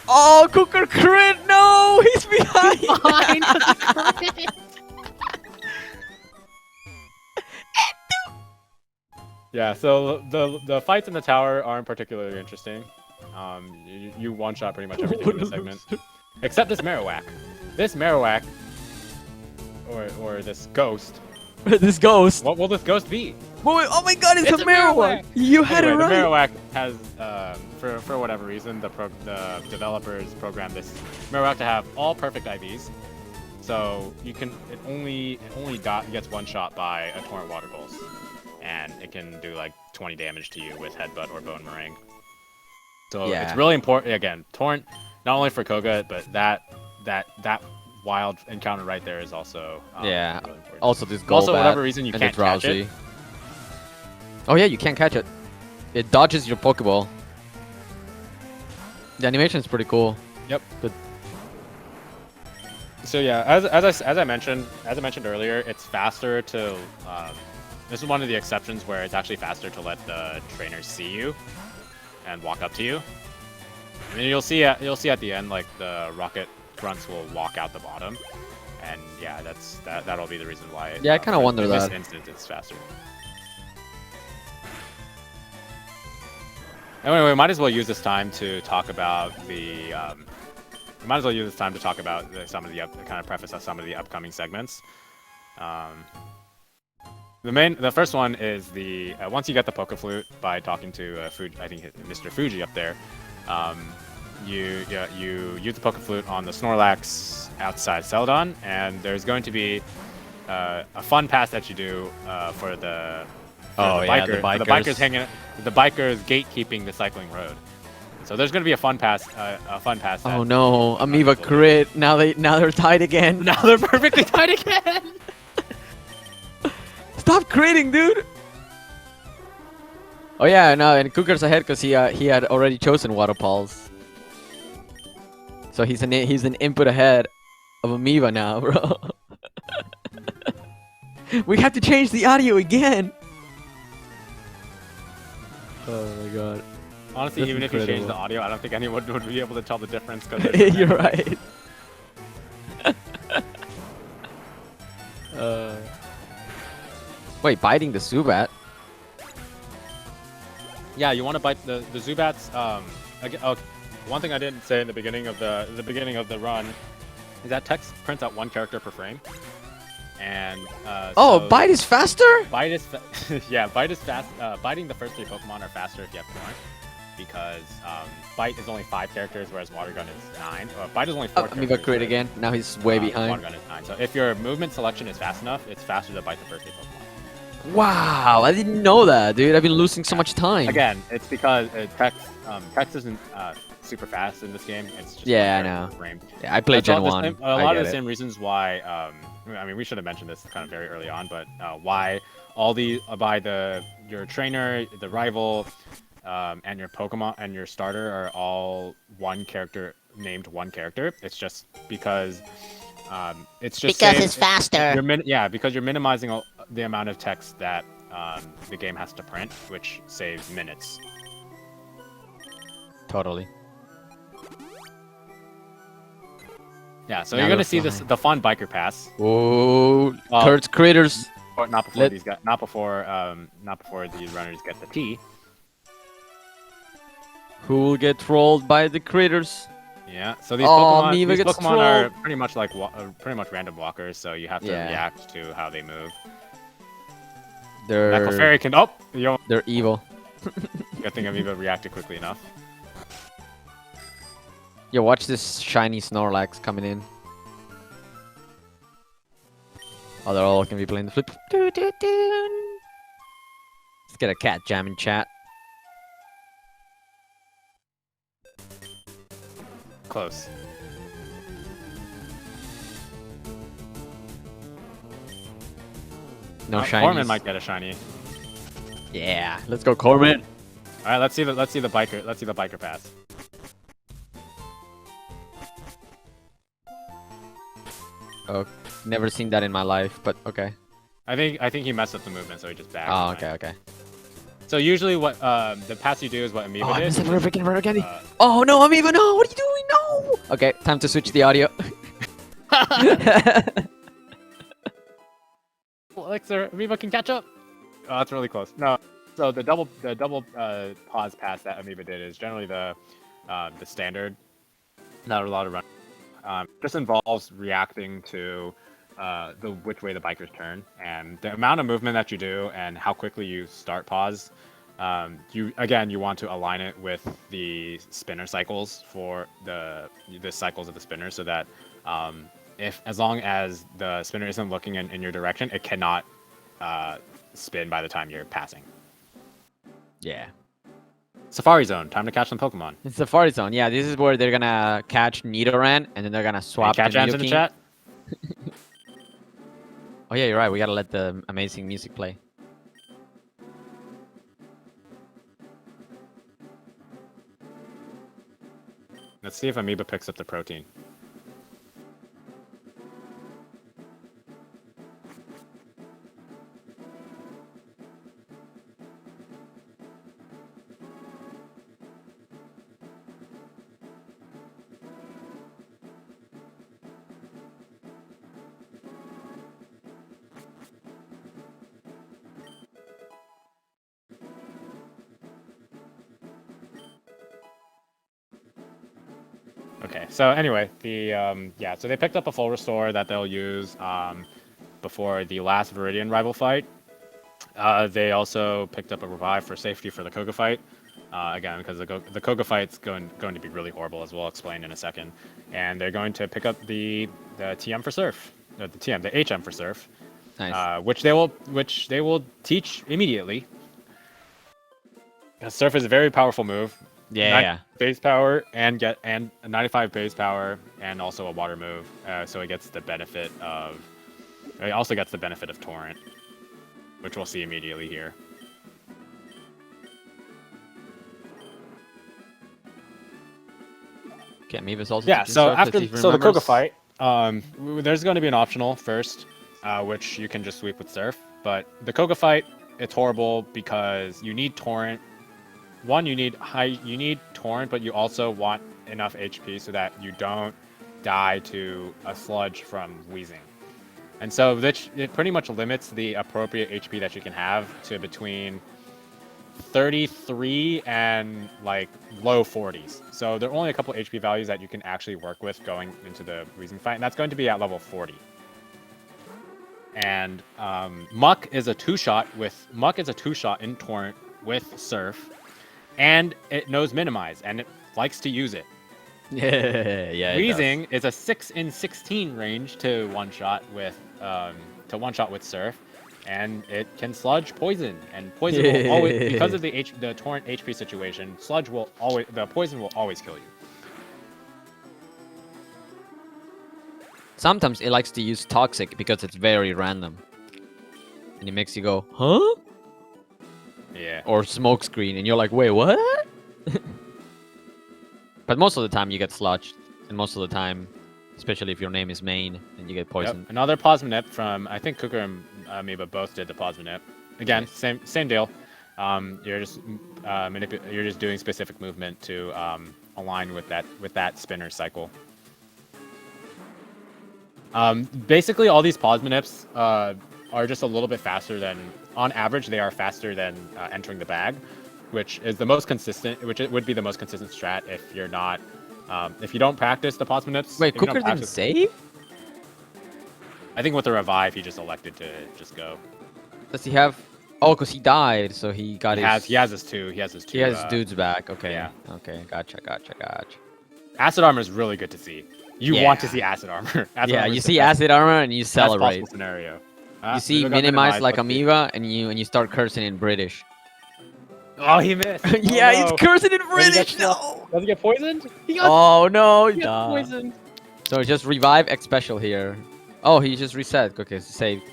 Oh, Kukker crit! No, he's behind. Yeah, so the fights in the tower aren't particularly interesting. You one-shot pretty much everything in the segment. Except this Marowak. This Marowak, or this ghost. This ghost. What will this ghost be? Wait, oh my god, it's a Marowak! You had Anyway, it right! the Marowak has, for whatever reason, the developers programmed this Marowak to have all perfect IVs. So it only gets one shot by a Torrent Water Pulse. And it can do like 20 damage to you with Headbutt or Bone Meringue. So yeah. It's really important. Again, Torrent, not only for Koga, but that wild encounter right there is also yeah. really important. Also, this gold Also, whatever reason you can't catch it. Oh yeah, you can't catch it. It dodges your Pokeball. The animation is pretty cool. Yep. Good. So yeah, as I mentioned earlier, it's faster to. This is one of the exceptions where it's actually faster to let the trainers see you and walk up to you. And then you'll see at the end, like the rocket grunts will walk out the bottom, and yeah, that'll be the reason why. Yeah, I kind of wonder that. In this instance, it's faster. Anyway, we might as well use this time to talk about the. We might as well use this time to talk about some of the kind of preface of some of the upcoming segments. The first one is the once you get the Poke Flute by talking to Fuji, I think Mr. Fuji up there, you use the Poke Flute on the Snorlax outside Celadon, and there's going to be a fun pass that you do for the bikers. The bikers gatekeeping the cycling road. So there's going to be a fun pass. Oh no, Amoeba crit. Now they're tied again. Now they're perfectly tied again. Stop critting, dude! Oh yeah, no, and Kukker's ahead because he had already chosen Water Pulse. So he's an input ahead of Amoeba now, bro. We have to change the audio again. Oh my god. Honestly, That's even incredible. if you change the audio, I don't think anyone would be able to tell the difference. You're right. Wait, biting the Zubat? Yeah, you want to bite the Zubats. Again, okay. One thing I didn't say in the beginning of the run is that text prints out one character per frame. And so bite is faster? Bite is bite is fast. Biting the first 3 Pokemon are faster if you have Torrent, because bite is only 5 characters, whereas Water Gun is 9. Bite is only 4 characters. Amoeba crit again. Now he's way behind. Water Gun is 9. So if your movement selection is fast enough, it's faster to bite the first 3 Pokemon. Wow, I didn't know that, dude. I've been losing so much time. Again, it's because text isn't super fast in this game. It's just I know. Frame. Yeah, I played Gen 1. A lot of the same reasons why. I mean, we should have mentioned this kind of very early on, but why all the your trainer, the rival, and your Pokemon and your starter are all one character named one character. It's just because it's faster. Because you're minimizing the amount of text that the game has to print, which saves minutes. Totally. Yeah, so Now you're they're gonna see the fun biker pass. Oh, Well, Kurt's critters. Or not before these guys, not before these runners get the T. Who will get trolled by the critters? Yeah, so these Oh, Pokemon, Amoeba these gets Pokemon are trolled. pretty much like pretty much random walkers, so you have to Yeah. react to how they move. They're Fairy can they're evil. good thing Amoeba reacted quickly enough. Yo, watch this shiny Snorlax coming in. Oh, they're all gonna be playing the flip. Let's get a cat jam in chat. Close. No shinies. Koremin might get a shiny. Yeah, let's go, Koremin. All right, let's see the biker pass. Oh, never seen that in my life, but okay. I think he messed up the movement, so he just backed. Oh, okay, okay. So usually what the pass you do is what Amoeba Oh, I did. missed it again. Oh no, Amoeba, no! What are you doing? No! Okay, time to switch the audio. Elixir, Amoeba can catch up. Oh, that's really close. No, so the double pause pass that Amoeba did is generally the standard. Not a lot of run. Just involves reacting to which way the bikers turn, and the amount of movement that you do and how quickly you start pause. You want to align it with the spinner cycles for the cycles of the spinner, so that as long as the spinner isn't looking in your direction, it cannot spin by the time you're passing. Yeah. Safari Zone, time to catch some Pokemon. It's Safari Zone. Yeah, this is where they're gonna catch Nidoran, and then they're gonna swap Catch to hands in the Nidoking. chat. Oh yeah, you're right. We gotta let the amazing music play. Let's see if Amoeba picks up the protein. Okay, so anyway, so they picked up a full restore that they'll use before the last Viridian rival fight. They also picked up a revive for safety for the Koga fight. Again, because the Koga fight's going to be really horrible, as we'll explain in a second. And they're going to pick up the TM for Surf, the HM for Surf, Nice. which they will teach immediately. Because Surf is a very powerful move. Yeah. Base power and a 95 base power and also a water move, so it gets the benefit of. It also gets the benefit of Torrent, which we'll see immediately here. Okay, Amoeba's also. Yeah. teaching So Surf. Let's see if he the Koga remembers. fight, there's going to be an optional first, which you can just sweep with Surf. But the Koga fight, it's horrible because you need Torrent. One, you need Torrent, but you also want enough HP so that you don't die to a sludge from wheezing. And so it pretty much limits the appropriate HP that you can have to between 33 and like low 40s. So there are only a couple HP values that you can actually work with going into the wheezing fight, and that's going to be at level 40. And Muck is a two-shot in Torrent with Surf. And it knows minimize, and it likes to use it. Yeah. Wheezing is a 6 in 16 range to one shot with Surf, and it can sludge poison, and poison will always, because of the Torrent HP situation, the poison will always kill you. Sometimes it likes to use Toxic because it's very random, and it makes you go, huh? Yeah. Or Smokescreen, and you're like, wait, what? But most of the time you get sludged, and most of the time, especially if your name is Main, then you get poisoned. Yep. Another Plasmanip from, I think Kukker and Amoeba both did the Plasmanip. again, Yes. same deal. You're just you're just doing specific movement to align with that spinner cycle. Basically, all these pause manips are just a little bit faster than, on average, they are faster than entering the bag, which is the most consistent. Which it would be the most consistent strat if you're not, if you don't practice the pause manips. Wait, if you don't Kukker didn't practice- save? I think with the revive, he just elected to just go. Does he have? Oh, because he died, so he got He his. has his two. He has his two. He has his dudes back. Okay. yeah. Okay. Gotcha. Acid armor is really good to see. You want to Yeah. see acid armor. Acid Yeah, armor you is the see best- acid armor and you best celebrate. possible scenario. You see Amoeba got minimized like let's see. Amoeba, and you start cursing in British. Oh, he missed. Yeah, Oh, he's no. cursing in Does he get British. stuck? No. Does he get poisoned? He got, Oh no, he got duh. poisoned. So just revive X special here. Oh, he just reset. Okay, saved.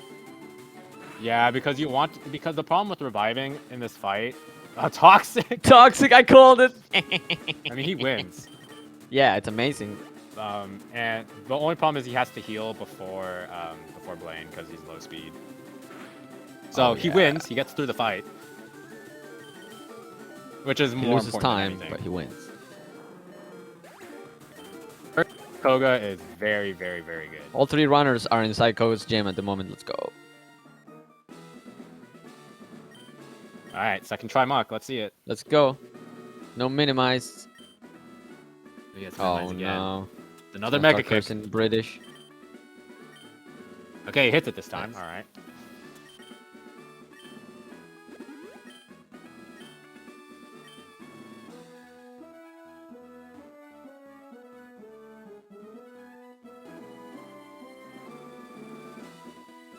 Yeah, because the problem with reviving in this fight, toxic. Toxic, I called it. I mean, he wins. Yeah, it's amazing. And the only problem is he has to heal before Blaine because he's low speed. So Oh, he yeah. wins. He gets through the fight, which is He more loses important time, than anything. but he wins. Koga is very, very, very good. All three runners are inside Koga's gym at the moment. Let's go. All right, second try muck. Let's see it. Let's go. No minimize. He gets Oh minimized again. no. Another Gonna mega start kick. cursing British. Okay, he hits it this time. Yes. All right.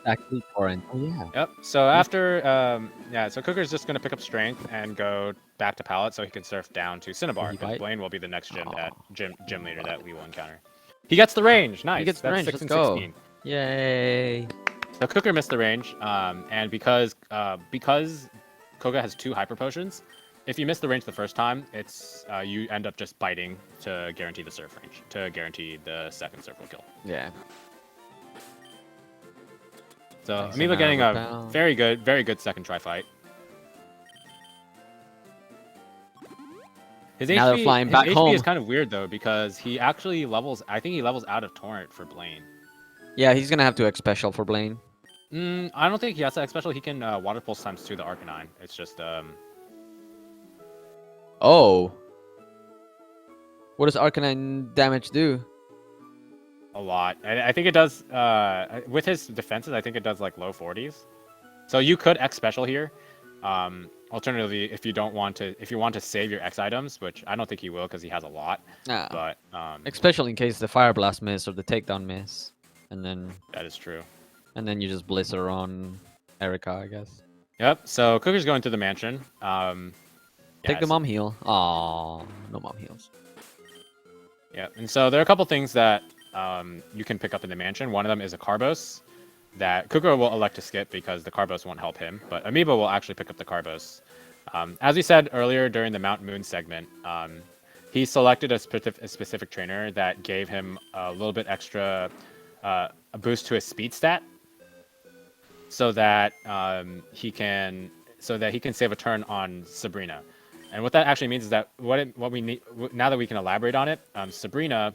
Actually, torrent. Oh yeah. Yep. So after, so Kukker's just gonna pick up strength and go back to pallet so he can surf down to Cinnabar. He Because bite? Blaine will be the next gym Aw. gym leader that we will encounter. He gets the range. Nice. gets the That's range, 6 let's and go. 16. Yay. So Kukker missed the range, and because Koga has 2 hyper potions, if you miss the range the first time, it's you end up just biting to guarantee the surf range, to guarantee the second circle kill. Yeah. So Thanks, Amoeba getting a Annabelle. very good second try fight. His Now they're HP, flying his back HP home. is kind of weird though because he actually levels. I think he levels out of Torrent for Blaine. Yeah, he's gonna have to X special for Blaine. I don't think he has to X special. He can water pulse times 2 the Arcanine. It's just Oh. What does Arcanine damage do? a lot. I think it does. With his defenses, I think it does like low 40s. So you could X special here. Alternatively, if you want to save your X items, which I don't think he will because he has a lot. Nah. But X special in case the Fire Blast miss or the takedown miss. And then that is true. you just Blizzard on Erica, I guess. Yep. So Cooker's going to the mansion. Take the so- mom heal. Aw, no mom heals. Yeah, and so there are a couple things that you can pick up in the mansion. One of them is a Carbos that Kukker will elect to skip because the Carbos won't help him, but Amoeba will actually pick up the Carbos. As we said earlier during the Mount Moon segment, he selected a specific trainer that gave him a little bit extra a boost to his speed stat, so that he can save a turn on Sabrina. And what that actually means is that what we need now that we can elaborate on it, Sabrina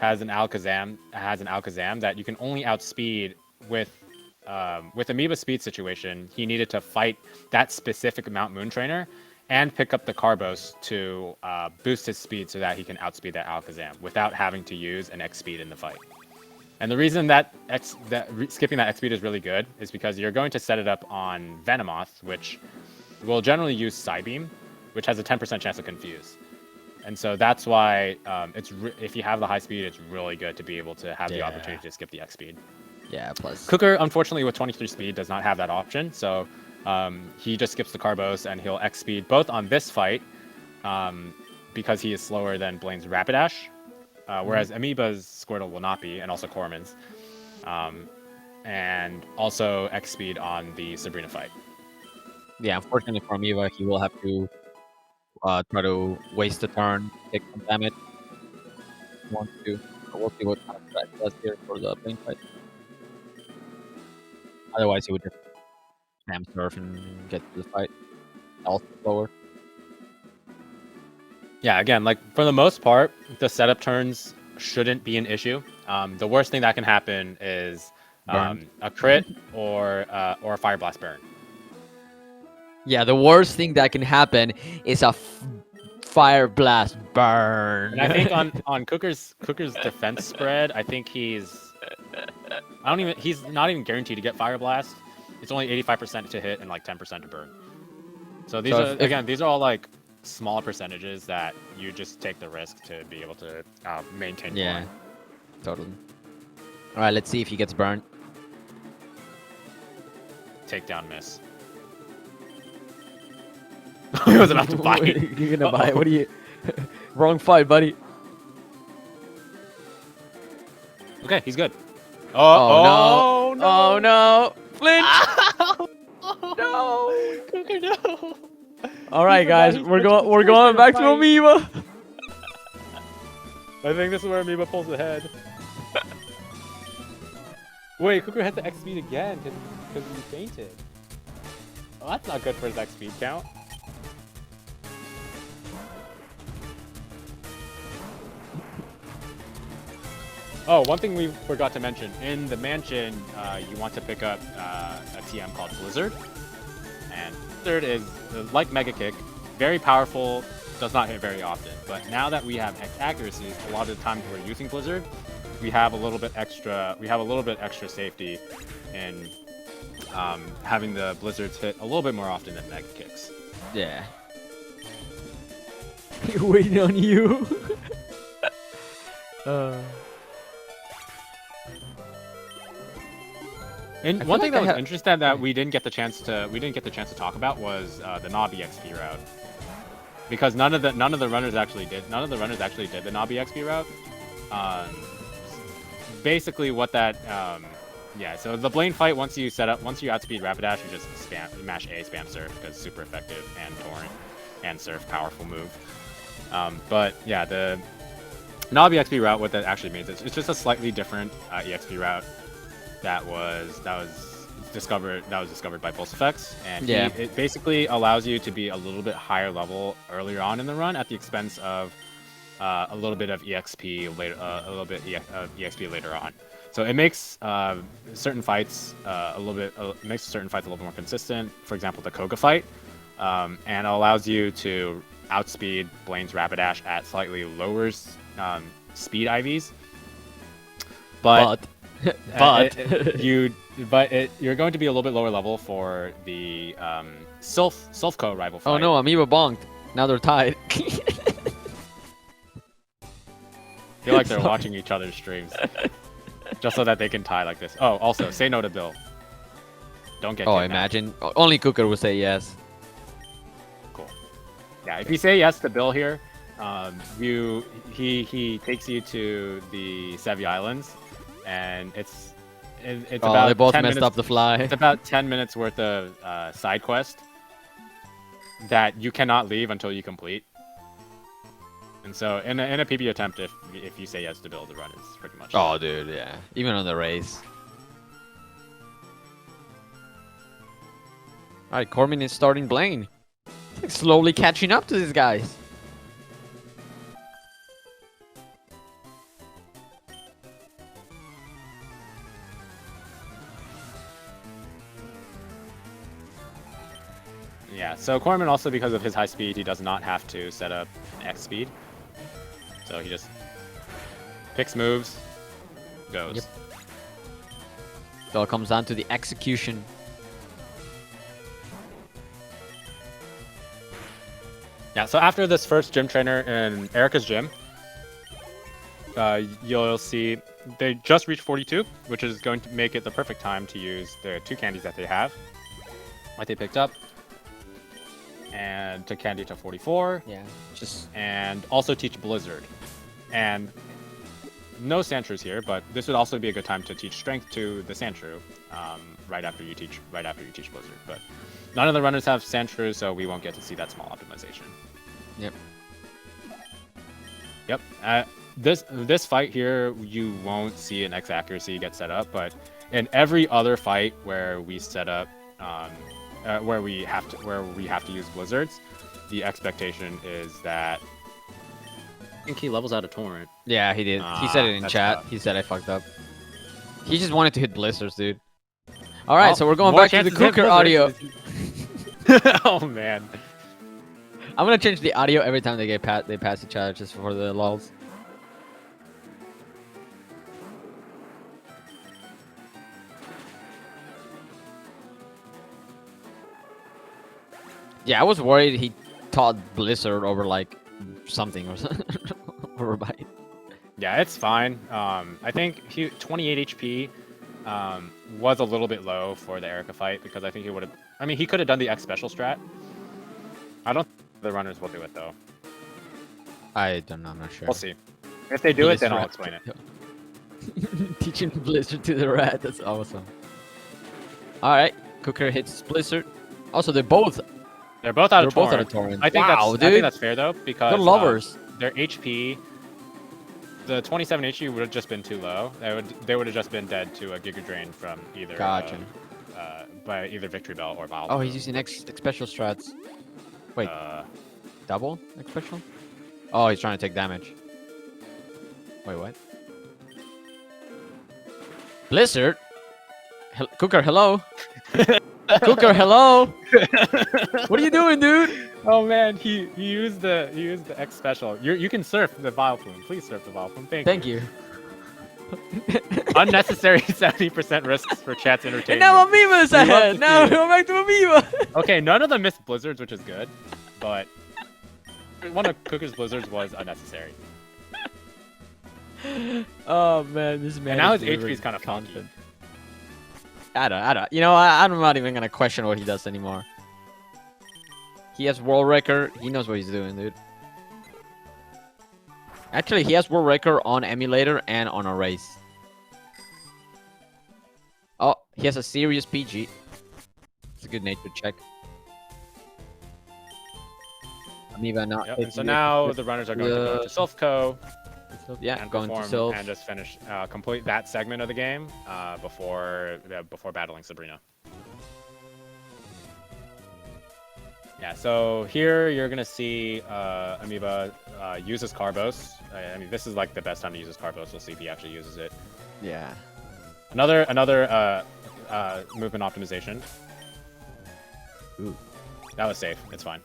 has an Alakazam that you can only outspeed with Amoeba's speed situation. He needed to fight that specific Mount Moon trainer and pick up the Carbos to boost his speed so that he can outspeed that Alakazam without having to use an X speed in the fight. And the reason that skipping that X speed is really good is because you're going to set it up on Venomoth, which will generally use Psybeam, which has a 10% chance to confuse. And so that's why if you have the high speed, it's really good to be able to have the opportunity to skip the X speed. Yeah, plus. Kukker, unfortunately, with 23 speed, does not have that option. So he just skips the Carbos and he'll X speed both on this fight because he is slower than Blaine's Rapidash, whereas Amoeba's Squirtle will not be, and also Koremin's. And also X speed on the Sabrina fight. Yeah, unfortunately for Amoeba, he will have to try to waste a turn, take some damage. If he wants to. But we'll see what kind of strat he does here for the Blaine fight. Otherwise, he would just spam surf and get to the fight. Also slower. Yeah, again, like for the most part, the setup turns shouldn't be an issue. The worst thing that can happen is Burn. a crit or a fire blast burn. Yeah, the worst thing that can happen is a fire blast burn. And I think on Kukker's defense spread, I think he's not even guaranteed to get fire blast. It's only 85% to hit and like 10% to burn. So these are these are all like smaller percentages that you just take the risk to be able to maintain. Yeah, line. totally. All right, let's see if he gets burned. Takedown miss. He was about to bite. You're gonna bite. What are you? Wrong fight, buddy. Okay, he's good. Oh, no! Oh no! Flinch! No! Kukker, no! All right, guys, we're going back to Amoeba. I think this is where Amoeba pulls ahead. Wait, Kukker had the X speed again because he fainted. Oh, that's not good for his X speed count. Oh, one thing we forgot to mention. In the mansion, you want to pick up a TM called Blizzard. And Blizzard is, like Mega Kick, very powerful, does not hit very often. But now that we have X accuracies, a lot of the times we're using Blizzard, we have a little bit extra safety in having the Blizzards hit a little bit more often than Mega Kicks. Yeah. Waiting on you. And one thing that was interesting that we didn't get the chance to talk about was the Knob EXP route, because none of the runners actually did the Knob EXP route. Basically, what that yeah. So the Blaine fight, once you outspeed Rapidash, you just mash A, spam Surf, because super effective, and Torrent and Surf, powerful move. But yeah, the Knob EXP route, what that actually means, it's just a slightly different EXP route that was discovered by Pulse Effects, and yeah, it basically allows you to be a little bit higher level earlier on in the run at the expense of a little bit of EXP later, EXP later on. So it makes certain fights a little bit more consistent. For example, the Koga fight, and it allows you to outspeed Blaine's Rapidash at slightly lower speed IVs, but you're going to be a little bit lower level for the Sylph-Co rival fight. Oh no, Amoeba bonked. Now they're tied. I feel like they're watching each other's streams. Just so that they can tie like this. Oh, also, say no to Bill. Don't get kidnapped. Imagine. Only Kukker would say yes. Cool. Yeah, if you say yes to Bill here, he takes you to the Sevi Islands, and it's about they both 10 messed minutes, up the fly. It's about 10 minutes worth of side quest that you cannot leave until you complete. And so in a PB attempt, if you say yes to Bill, the run is pretty much. Oh, dude, yeah. Even on the race. All right, Koremin is starting Blaine. It's like slowly catching up to these guys. Yeah, so Koremin also, because of his high speed, he does not have to set up X speed. So he just picks moves, goes. Yep. So it comes down to the execution. Yeah, so after this first gym trainer in Erica's gym, you'll see they just reached 42, which is going to make it the perfect time to use the 2 candies that they have, that they picked up. And to candy to 44. Yeah. And also teach Blizzard. And no Sandshrews here, but this would also be a good time to teach Strength to the Sandshrew right after you teach Blizzard. But none of the runners have Sandshrews, so we won't get to see that small optimization. Yep. This fight here, you won't see an X accuracy get set up, but in every other fight where we set up where we have to use blizzards, the expectation is that I think he levels out a torrent. Yeah, he did. He said it in that's chat. tough. He said I fucked up. He just wanted to hit blizzards, dude. All right, Well, so we're going more back to the chances to hit Kukker audio. blizzards. Oh man. I'm gonna change the audio every time they pass each other just for the lulz. Yeah, I was worried he taught Blizzard over like something or something. Over bite. Yeah, it's fine. I think 28 HP was a little bit low for the Erica fight because I think he would have. I mean, he could have done the X special strat. I don't think the runners will do it though. I don't know. I'm not sure. We'll see. If they do it, then I'll explain it. Teaching Blizzard to the rat. That's awesome. All right, Kukker hits Blizzard. Also, they're both out of both out torrent. of torrent. I think Wow, I dude. think that's fair though because They're lovers. their HP, the 27 HP would have just been too low. They would have just been dead to a Giga Drain from either Gotcha. by either Victory Bell or Vile. Oh, he's using X special strats. Wait, double X special? Oh, he's trying to take damage. Wait, what? Blizzard? Kukker, hello? Kukker, hello? What are you doing, dude? Oh man, he used the X special. You can surf the Vile Plume. Please surf the Vile Plume. Thank you. Unnecessary 70% risks for chat's entertainment. And now Amoeba's We love ahead. to Now see it. we're back to Amoeba. Okay, none of them missed blizzards, which is good, but one of Kukker's blizzards was unnecessary. Oh man, this man. And now is his HP delivering is kind of content. content. I don't. You know, I'm not even gonna question what he does anymore. He has world record. He knows what he's doing, dude. Actually, he has world record on emulator and on a race. Oh, he has a serious PG. It's a good nature check. Amoeba not. Yep, and so now the runners are going to go to Silphco Yeah, and going to perform Sylph. and just finish complete that segment of the game before battling Sabrina. Yeah, so here you're gonna see Amoeba use his Carbos. I mean, this is like the best time to use his Carbos. We'll see if he actually uses it. Yeah. Another movement optimization. Ooh. That was safe. It's fine.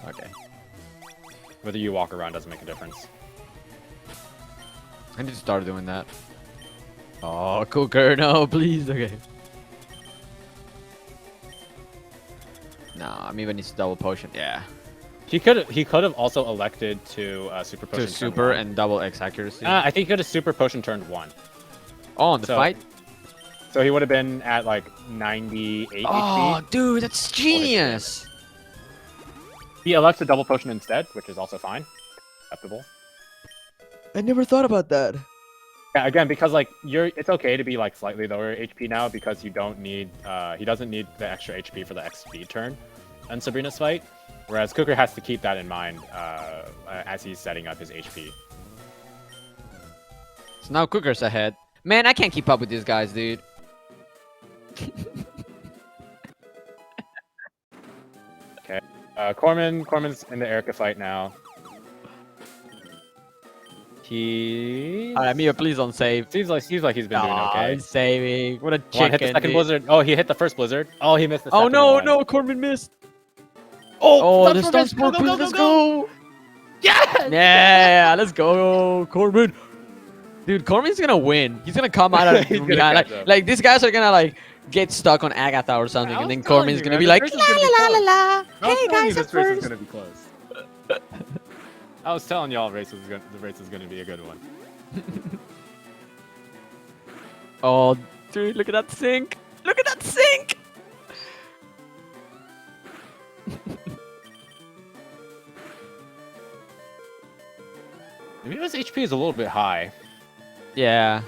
Okay. Whether you walk around doesn't make a difference. I need to start doing that. Oh, Kukker, no, please. Okay. No, Amoeba needs to double potion. Yeah. He could have also elected to super potion. To turn super one. and double X accuracy. I think he could have super potion turned 1. Oh, in the so- fight? So he would have been at like 98 Oh, HP. dude, that's genius. He elects to double potion instead, which is also fine. Acceptable. I never thought about that. Yeah, again, because like it's okay to be like slightly lower HP now because you don't need he doesn't need the extra HP for the X speed turn in Sabrina's fight, whereas Kukker has to keep that in mind as he's setting up his HP. So now Kukker's ahead. Man, I can't keep up with these guys, dude. Okay, Koremin's in the Erica fight now. Alright, Mia, please don't save. Seems like he's been doing okay. He's saving. What a Come on, hit the chicken. second dude. blizzard. Oh, he hit the first blizzard. Oh, he missed the Oh second no, one. no, Koremin missed. Oh, the stun sport, please, let's go. Yes! Yeah, let's go, Koremin. Dude, Koremin's gonna win. He's gonna come out of He's gonna behind. catch up. Like these guys are gonna like get stuck on Agatha or something, I and was then telling Koremin's you, gonna man, be this like race is la gonna be la la la close. la. Hey guys, at this race is first. gonna be close. I was telling y'all the race is gonna be a good one. Oh, dude, look at that sink. Look at that sink. Maybe his HP is a little bit high. Yeah,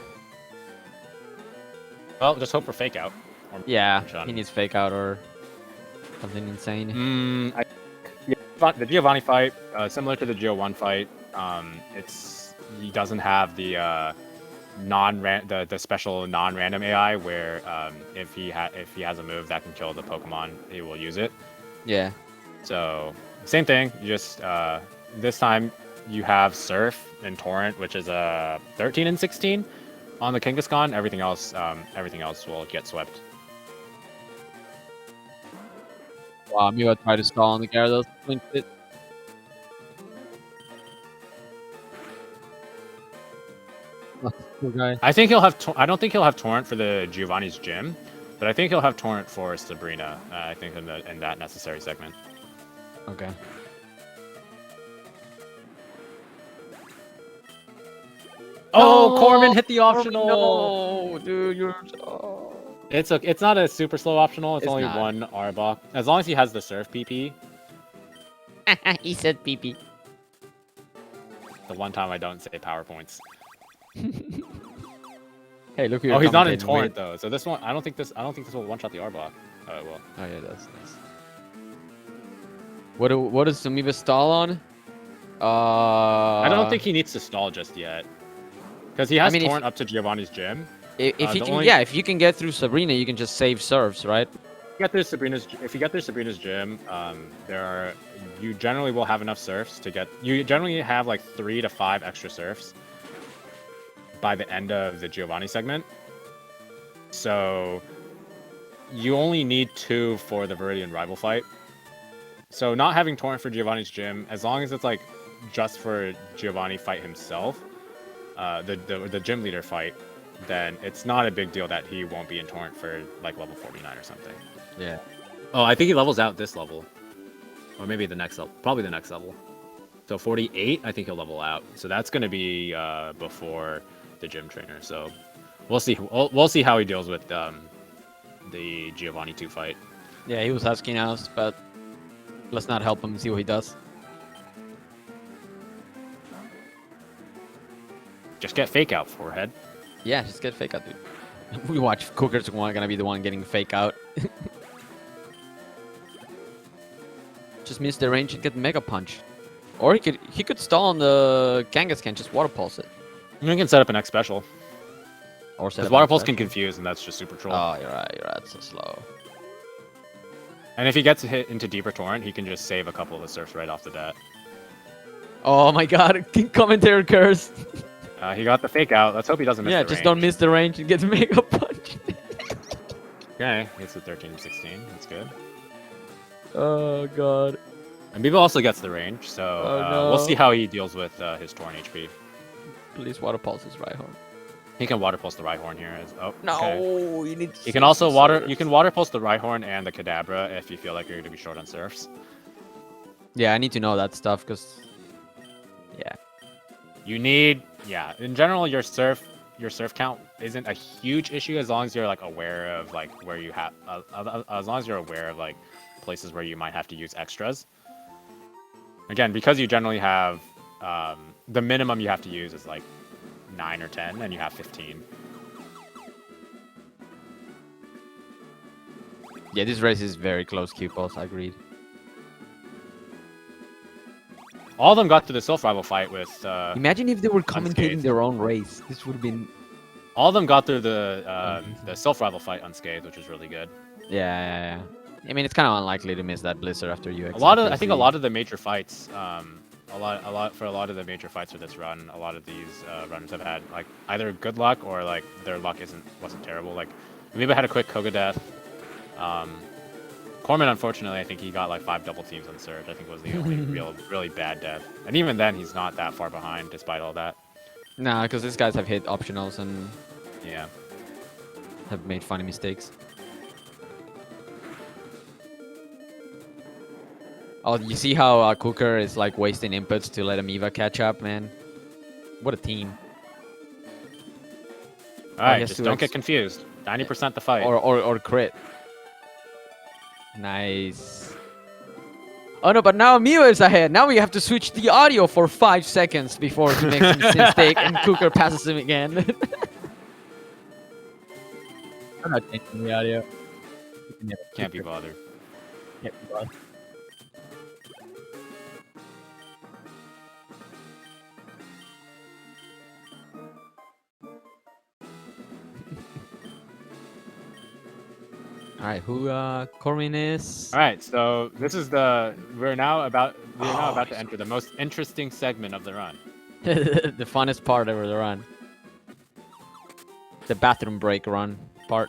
Well, just hope for fake out. Or yeah. Shot. He needs fake out or something insane. The Giovanni fight, similar to the Geo 1 fight, he doesn't have the the special non-random AI where if he has a move that can kill the Pokemon, he will use it. Yeah. So same thing. You just this time you have Surf and Torrent, which is a 13 and 16 on the Kangaskhan. Everything else will get swept. Wow, Miwa tried to stall on the Gyarados. Flinched it. Oh, poor guy. I think he'll have. I don't think he'll have Torrent for the Giovanni's gym, but I think he'll have Torrent for Sabrina. I think in that necessary segment. Okay. Oh, Koremin hit the optional. No, dude, you're. It's not a super slow optional. It's only not. one Arbok. As long as he has the Surf PP. He said PP. The one time I don't say PowerPoints. Hey, look who Oh, you're he's not in commentating Torrent with. though. So this one, I don't think this will one shot the Arbok. Oh, it will. Oh yeah, that's nice. What does Amoeba stall on? I don't think he needs to stall just yet, because he has mean, if- Torrent up to Giovanni's gym. If he the can, only- yeah, if you can get through Sabrina, you can just save serves, right? If you get through Sabrina's gym, you generally will have enough surfs to get. You generally have like 3 to 5 extra surfs by the end of the Giovanni segment. So you only need 2 for the Viridian rival fight. So not having Torrent for Giovanni's gym, as long as it's like just for Giovanni fight himself, the gym leader fight, then it's not a big deal that he won't be in Torrent for like level 49 or something. Yeah. Oh, I think he levels out this level. Or maybe the next level. Probably the next level. So 48, I think he'll level out. So that's going to be before the gym trainer. So we'll see. We'll see how he deals with the Giovanni 2 fight. Yeah, he was asking us, but let's not help him and see what he does. Just get fake out, forehead. Yeah, just get fake out, dude. We watch Kukker's gonna be the one getting fake out. Just miss the range and get Mega Punch. Or he could stall on the Kangaskhan, just Water Pulse it. You can set up an X special. Or set Because up Water an Pulse can special. confuse, and that's just super troll. Oh, you're right, it's so slow. And if he gets hit into deeper Torrent, he can just save a couple of the surfs right off the bat. Oh my god, commentator curse. He got the fake out. Let's hope he doesn't miss Yeah, the just range. don't miss the range and get Mega Punch. Okay, it's a 13 and 16. That's good. Oh god. And Bibo also gets the range, so Oh, we'll no. see how he deals with his Torrent HP. Please Water Pulse his right horn. He can Water Pulse the Rhyhorn here. No, Okay. you need. You can also You can Water Pulse the Rhyhorn and the Kadabra if you feel like you're going to be short on surfs. Yeah, I need to know that stuff because. Yeah. You need, yeah. In general, your surf count isn't a huge issue as long as you're like aware of like where you have, as long as you're aware of like places where you might have to use extras. Again, because you generally have the minimum you have to use is like 9 or 10, and you have 15. Yeah, this race is very close, Q-Pulse. I agreed. All of them got to the Self Rival fight with. Imagine if they were commentating unscathed. their own race. This would have been. All of them got through the Self Rival fight unscathed, which was really good. Yeah. I mean, it's kind of unlikely to miss that Blizzard after you. I think a lot of the major fights, a lot of the major fights for this run, a lot of these runners have had like either good luck or like their luck wasn't terrible. Like Amoeba had a quick Koga death. Koremin, unfortunately, I think he got like 5 double teams on Surge. I think was the only really bad death. And even then, he's not that far behind despite all that. Nah, because these guys have hit optionals and Yeah. have made funny mistakes. Oh, you see how Kukker is like wasting inputs to let Amoeba catch up, man? What a team. All right, yes, just to don't X. get confused. 90% the fight. Or crit. Nice. Oh no, but now Amoeba is ahead. Now we have to switch the audio for 5 seconds before he makes a mistake and Kukker passes him again. I'm not changing the audio. Can't be bothered. Can't be bothered. All right, who Koremin is? All right, so this is we're now about Oh, to enter the most interesting segment of the run. the funnest part of the run. The bathroom break run part.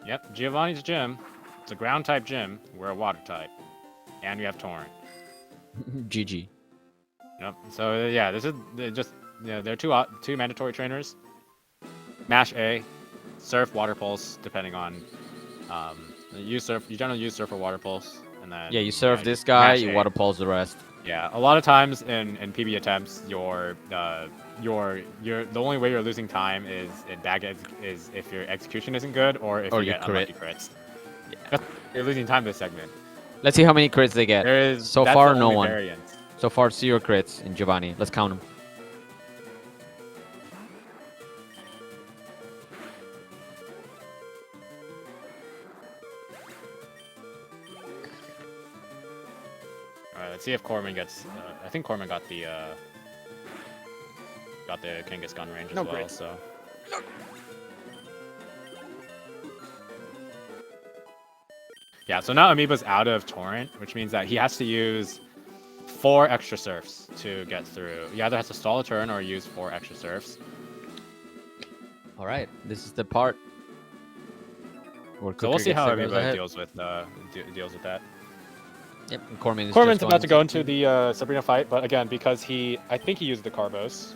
Yep, Giovanni's gym. It's a ground type gym. We're a water type, and we have Torrent. GG. Yep. So yeah, this is just there are two mandatory trainers. Mash A, Surf, Water Pulse, depending on you generally use Surf or Water Pulse, and then Yeah, you serve this guy, mash you A. water pulse the rest. Yeah, a lot of times in PB attempts, the only way you're losing time is if your execution isn't good or if Or you you get crit. unlucky crits. Yeah. You're losing time this segment. Let's see how many crits they get. That's far, the no only one. variance. So far, 0 crits in Giovanni. Let's count them. All right, let's see if Koremin gets. I think Koremin got the Kangaskhan range as No well. crits. So. Yeah, so now Amoeba's out of Torrent, which means that he has to use 4 extra surfs to get through. He either has to stall a turn or use 4 extra surfs. All right, this is the part. Where So we'll Kukker see gets how the goes Amoeba ahead. deals with that. Yep, and Koremin is Koremin's just about going to go into the Sabrina fight, but again, because I think he used the Carbos.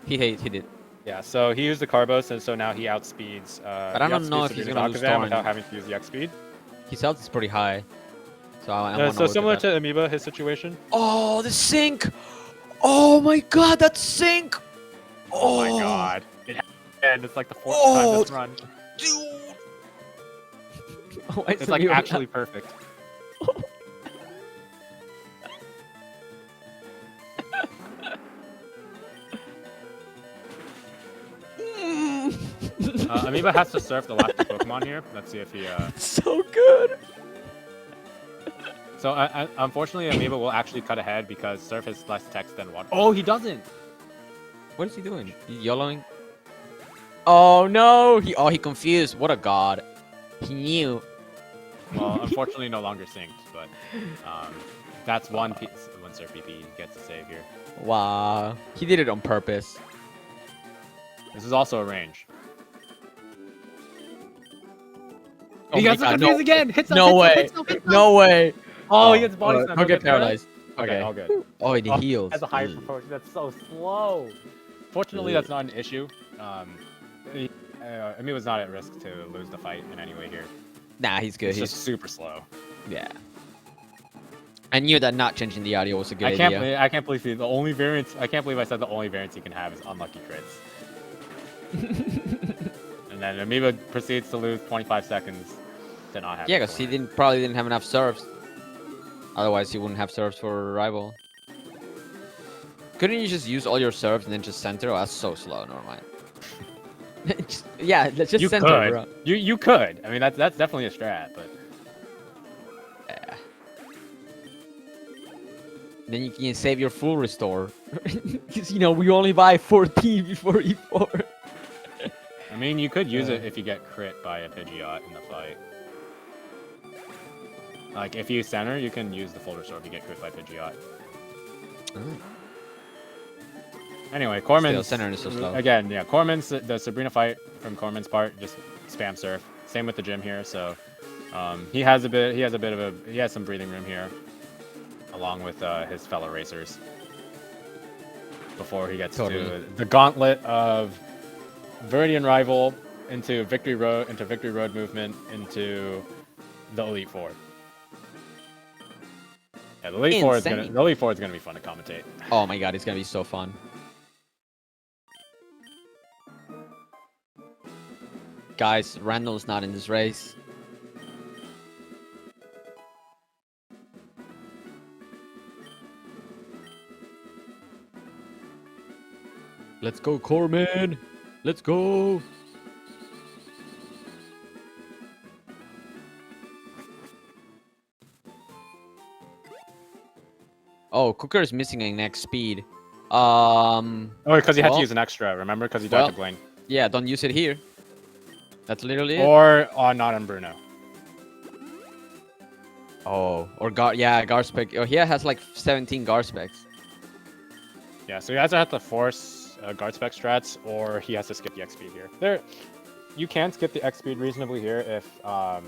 He did. Yeah, so he used the Carbos, and so now he outspeeds. But I don't know if he's Sabrina's gonna lose Akazam Torrent. without having to use the X speed. His health is pretty high. So I So want to similar to Amoeba, his situation. Oh, the sink! Oh my god, that sink! Oh my god. And it's like the 4th time this run. Dude! It's like actually perfect. Amoeba has to surf the last 2 Pokemon here. Let's see if he. So good! So unfortunately, Amoeba will actually cut ahead because Surf has less text than Water. Oh, he doesn't. What is he doing? He's YOLOing? Oh no! He confused. What a god. He knew. Well, unfortunately, no longer synced, but that's one Surf PP gets a save here. Wow. He did it on purpose. This is also a range. Oh He my gets God, confused no. again. Hits No way. No way. Oh, he gets body slam. He'll get paralyzed. Okay, Okay. all good. Oh, and he heals. That's a high proportion. That's so slow. Fortunately, that's not an issue. Amoeba's not at risk to lose the fight in any way here. Nah, he's good. It's He's just super slow. yeah. I knew that not changing the audio was a good I can't. idea. I can't believe the only variance. I can't believe I said the only variance you can have is unlucky crits. And then Amoeba proceeds to lose 25 seconds to not have. Yeah, because he probably didn't have enough serves. Otherwise, he wouldn't have serves for rival. Couldn't you just use all your serves and then just center? Oh, that's so slow. Never mind. Yeah, let's just You center, could. bro. You could. I mean, that's definitely a strat, but. Yeah. Then you can save your full restore. Because, we only buy 14 before E4. I mean, you could use it if you get crit by a Pidgeot in the fight. Like, if you center, you can use the full restore if you get crit by Pidgeot. Anyway, Koremin's Still, center is so slow. Again, yeah, Koremin's the Sabrina fight from Koremin's part, just spam surf. Same with the gym here, so he has some breathing room here, along with his fellow racers. Before he gets to the gauntlet of Viridian Rival into Victory Road movement into the Elite Four. Yeah, the Elite Four is gonna be fun to commentate. Oh my god, it's gonna be so fun. Guys, Randall's not in this race. Let's go, Koremin! Let's go! Oh, Kukker is missing a next speed. Oh, because you had to well, use an extra, remember? Because you died to Blaine. Yeah, don't use it here. That's literally it. Or not on Bruno. Oh, or guard spec. Oh, he has like 17 guard specs. Yeah, so he either have to force guard spec strats, or he has to skip the X speed here. You can skip the X speed reasonably here if yeah.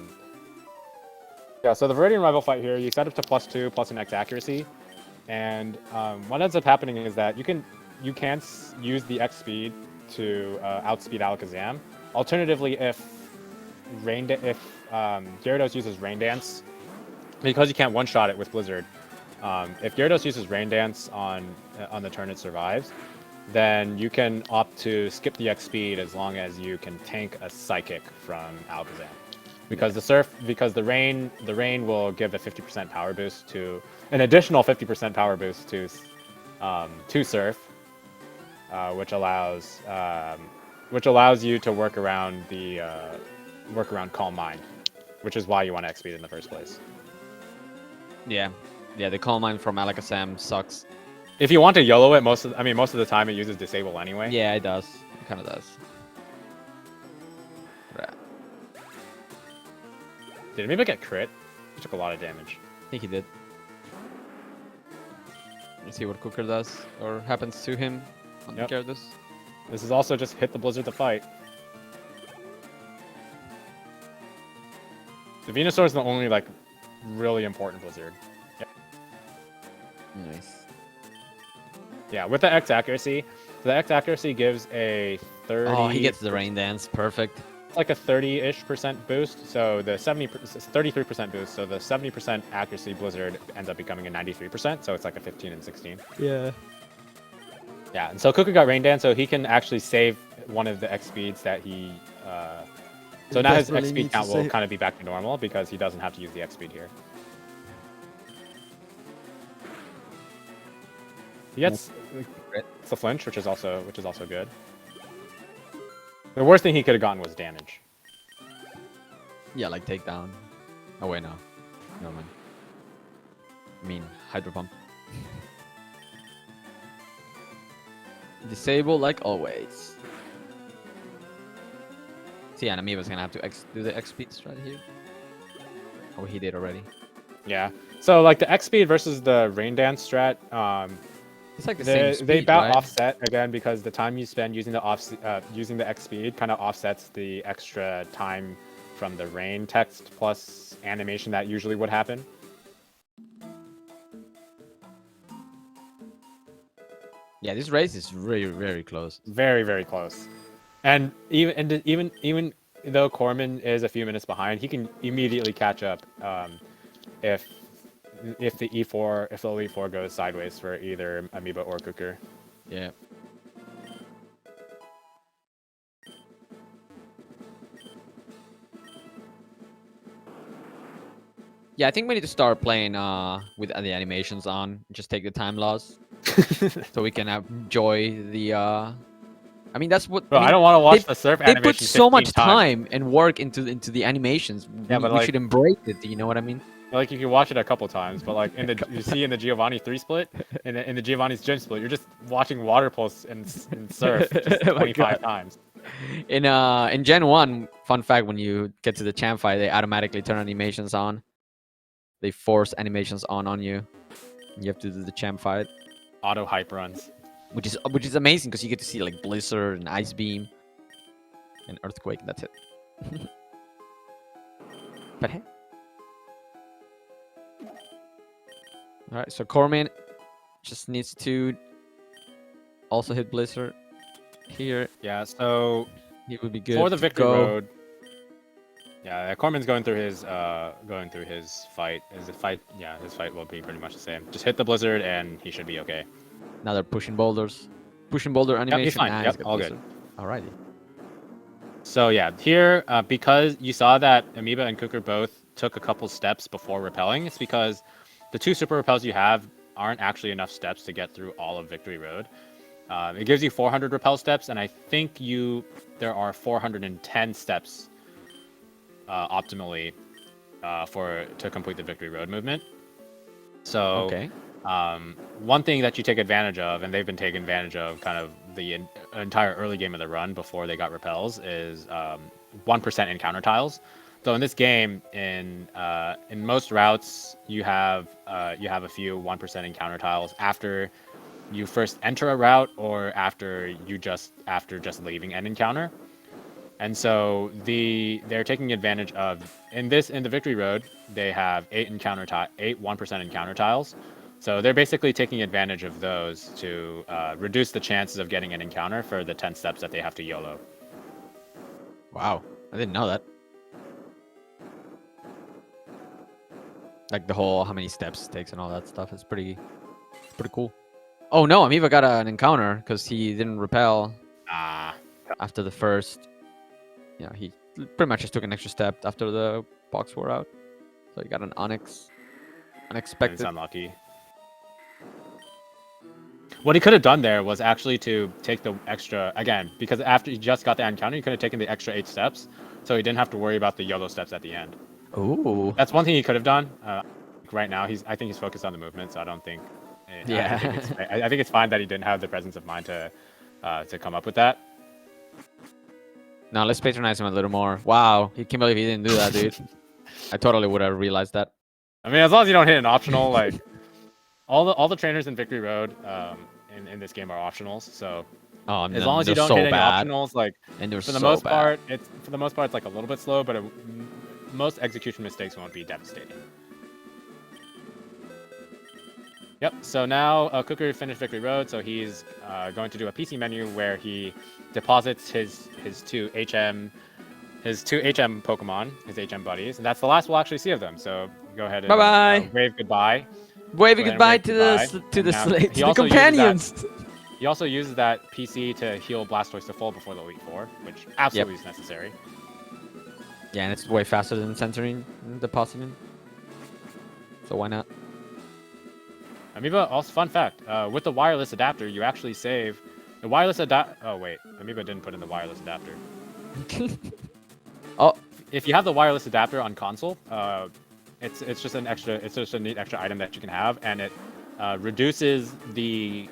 So the Viridian rival fight here, you set up to +2 plus an X accuracy, and what ends up happening is that you can use the X speed to outspeed Alakazam. Alternatively, if Gyarados uses Rain Dance, because you can't one-shot it with Blizzard, if Gyarados uses Rain Dance on the turn it survives, then you can opt to skip the X speed as long as you can tank a Psychic from Alakazam. Because the rain will give a 50% power boost to an additional 50% power boost to Surf, which allows you to work around Calm Mind, which is why you want to X speed in the first place. Yeah, the Calm Mind from Alakazam sucks. If you want to YOLO it, most of the time it uses Disable anyway. Yeah, it does. It kind of does. Right. Did Amoeba get crit? He took a lot of damage. I think he did. Let's see what Kukker does or happens to him on the Gyarados. This is also just hit the Blizzard to fight. The Venusaur is the only like really important Blizzard. Yeah. Nice. Yeah, with the X accuracy, the X accuracy gives a 30. Oh, he gets the Rain Dance. Perfect. Like a 30-ish% boost. So the 33% boost. So the 70% accuracy Blizzard ends up becoming a 93%. So it's like a 15 and 16. Yeah. Yeah, and so Kukker got Rain Dance, so he can actually save one of the X speeds that he. So now his X speed count will kind of be back to normal because he doesn't have to use the X speed here. He gets the flinch, which is also good. The worst thing he could have gotten was damage. Yeah, like takedown. Oh wait, no. No man. I mean, Hydro Pump. Disable like always. See, and Amoeba's gonna have to do the X speed strat here. Oh, he did already. Yeah. So like the X speed versus the Rain Dance strat, it's like the same speed, they about right? offset again because the time you spend using the X speed kind of offsets the extra time from the rain text plus animation that usually would happen. Yeah, this race is really very close. Very, very close. And even though Koremin is a few minutes behind, he can immediately catch up if the Elite Four goes sideways for either Amoeba or Kukker. Yeah. Yeah, I think we need to start playing with the animations on. Just take the time loss, so we can enjoy the. I mean, that's what. Bro, I mean, I don't want to watch the surf they animation. put so much 15 times. time and work into the animations. Yeah, but we like, should embrace it. You know what I mean? Like you can watch it a couple times, but like you see in the Giovanni 3 split, in the Giovanni's Gym split, you're just watching Water Pulse and Surf just 25 times. In Gen 1, fun fact, when you get to the champ fight, they automatically turn animations on. They force animations on you. You have to do the champ fight. Auto hype runs. Which is amazing because you get to see like Blizzard and Ice Beam and Earthquake. That's it. But hey. All right, so Koremin just needs to also hit Blizzard here. Yeah, so he would be good for the victory road. Yeah, Koremin's going through his fight. His fight will be pretty much the same. Just hit the Blizzard and he should be okay. Now they're pushing boulders. Pushing boulder animation. Yep, he's fine. Nice. Yep, all good. Alrighty. So yeah, here because you saw that Amoeba and Kukker both took a couple steps before repelling, it's because the 2 super repels you have aren't actually enough steps to get through all of Victory Road. It gives you 400 repel steps, and I think there are 410 steps optimally to complete the Victory Road movement. So okay. One thing that you take advantage of, and they've been taking advantage of kind of the entire early game of the run before they got repels is 1% encounter tiles. So in this game, in most routes, you have a few 1% encounter tiles after you first enter a route or after just leaving an encounter. And so they're taking advantage of in the Victory Road, they have 8 1% encounter tiles. So they're basically taking advantage of those to reduce the chances of getting an encounter for the 10 steps that they have to YOLO. Wow, I didn't know that. Like the whole how many steps it takes and all that stuff is pretty cool. Oh no, Amoeba got an encounter because he didn't repel after the first. Yeah, he pretty much just took an extra step after the box wore out. So he got an unexpected. It's unlucky. What he could have done there was actually to take the extra, again, because after he just got the encounter, he could have taken the extra 8 steps, so he didn't have to worry about the YOLO steps at the end. Ooh. That's one thing he could have done. Right now, I think he's focused on the movement, so I don't think... Yeah. I think it's fine that he didn't have the presence of mind to come up with that. Now let's patronize him a little more. Wow, he can't believe he didn't do that, dude. I totally would have realized that. I mean, as long as you don't hit an optional, like all the trainers in Victory Road in this game are optionals. So as long as you don't hit any optionals, like for the most part, it's like a little bit slow, but most execution mistakes won't be devastating. Yep. So now Kukker finished Victory Road, so he's going to do a PC menu where he deposits his two HM Pokemon, his HM buddies, and that's the last we'll actually see of them. So go ahead and wave goodbye. Waving goodbye to the companions. He also uses that PC to heal Blastoise to full before the Elite Four, which absolutely is necessary. Yeah, and it's way faster than centering and depositing. So why not? Amoeba, also fun fact, with the wireless adapter, you actually save the wireless Oh wait, Amoeba didn't put in the wireless adapter. Oh, if you have the wireless adapter on console, it's just a neat extra item that you can have, and it reduces the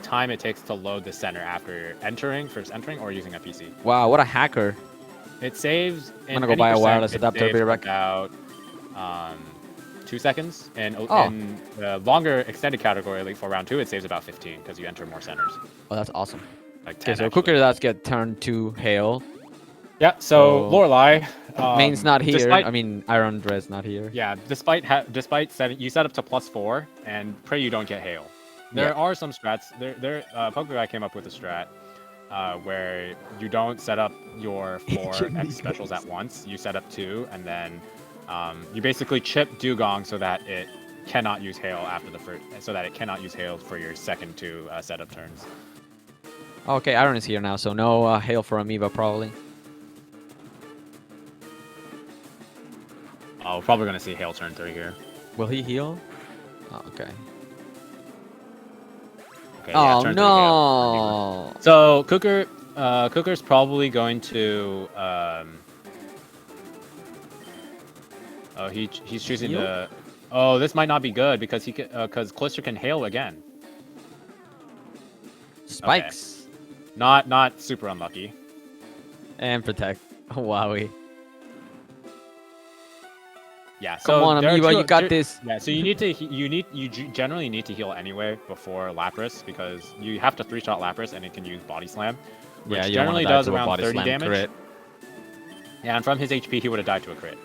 time it takes to load the center after first entering or using a PC. Wow, what a hacker! It saves. I'm gonna go buy a wireless adapter. Be right back. About 2 seconds, and in the longer extended category, like for round 2, it saves about 15 because you enter more centers. Oh, that's awesome. Like 10, so Kukker does get turned to Hail. Yeah, so Lorelei. Main's not here. I mean, Iron Dress not here. Yeah, despite you set up to +4, and pray you don't get Hail. There are some strats. Poker Guy came up with a strat where you don't set up your 4 X specials at once. You set up 2, and then you basically chip Dugong so that it cannot use Hail after the first, so that it cannot use Hail for your second 2 setup turns. Okay, Iron is here now, so no Hail for Amoeba probably. Oh, we're probably gonna see Hail turn 3 here. Will he heal? Oh, okay. Okay. Oh yeah, no! So Kukker's probably going to. Oh, he's choosing the. Oh, this might not be good because because Clister can Hail again. Spikes. Okay. Not super unlucky. And protect. Oh, wowie. Yeah. So come on, Amoeba, you got this. Yeah. So you generally need to heal anyway before Lapras because you have to 3-shot Lapras and it can use Body Slam, which generally does around 30 damage. Crit. Yeah, and from his HP, he would have died to a crit.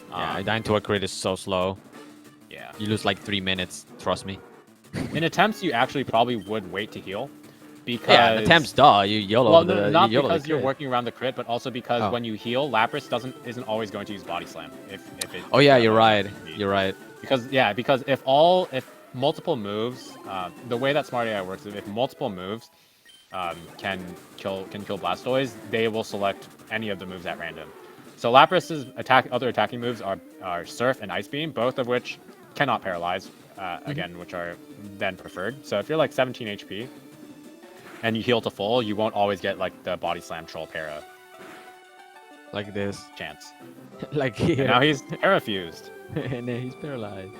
Yeah, dying to a crit is so slow. Yeah. You lose like 3 minutes, trust me. In attempts, you actually probably would wait to heal. Because... in attempts, duh. You YOLO not because you're working around the crit, but also because when you heal, Lapras isn't always going to use Body Slam. Oh yeah, you're right. You're right. Because if multiple moves, the way that Smart AI works is if multiple moves can kill Blastoise, they will select any of the moves at random. So Lapras's other attacking moves are Surf and Ice Beam, both of which cannot paralyze, again, which are then preferred. So if you're like 17 HP and you heal to full, you won't always get like the Body Slam Troll Para. Like this. Chance. Like here. And now he's Para fused. And then he's paralyzed.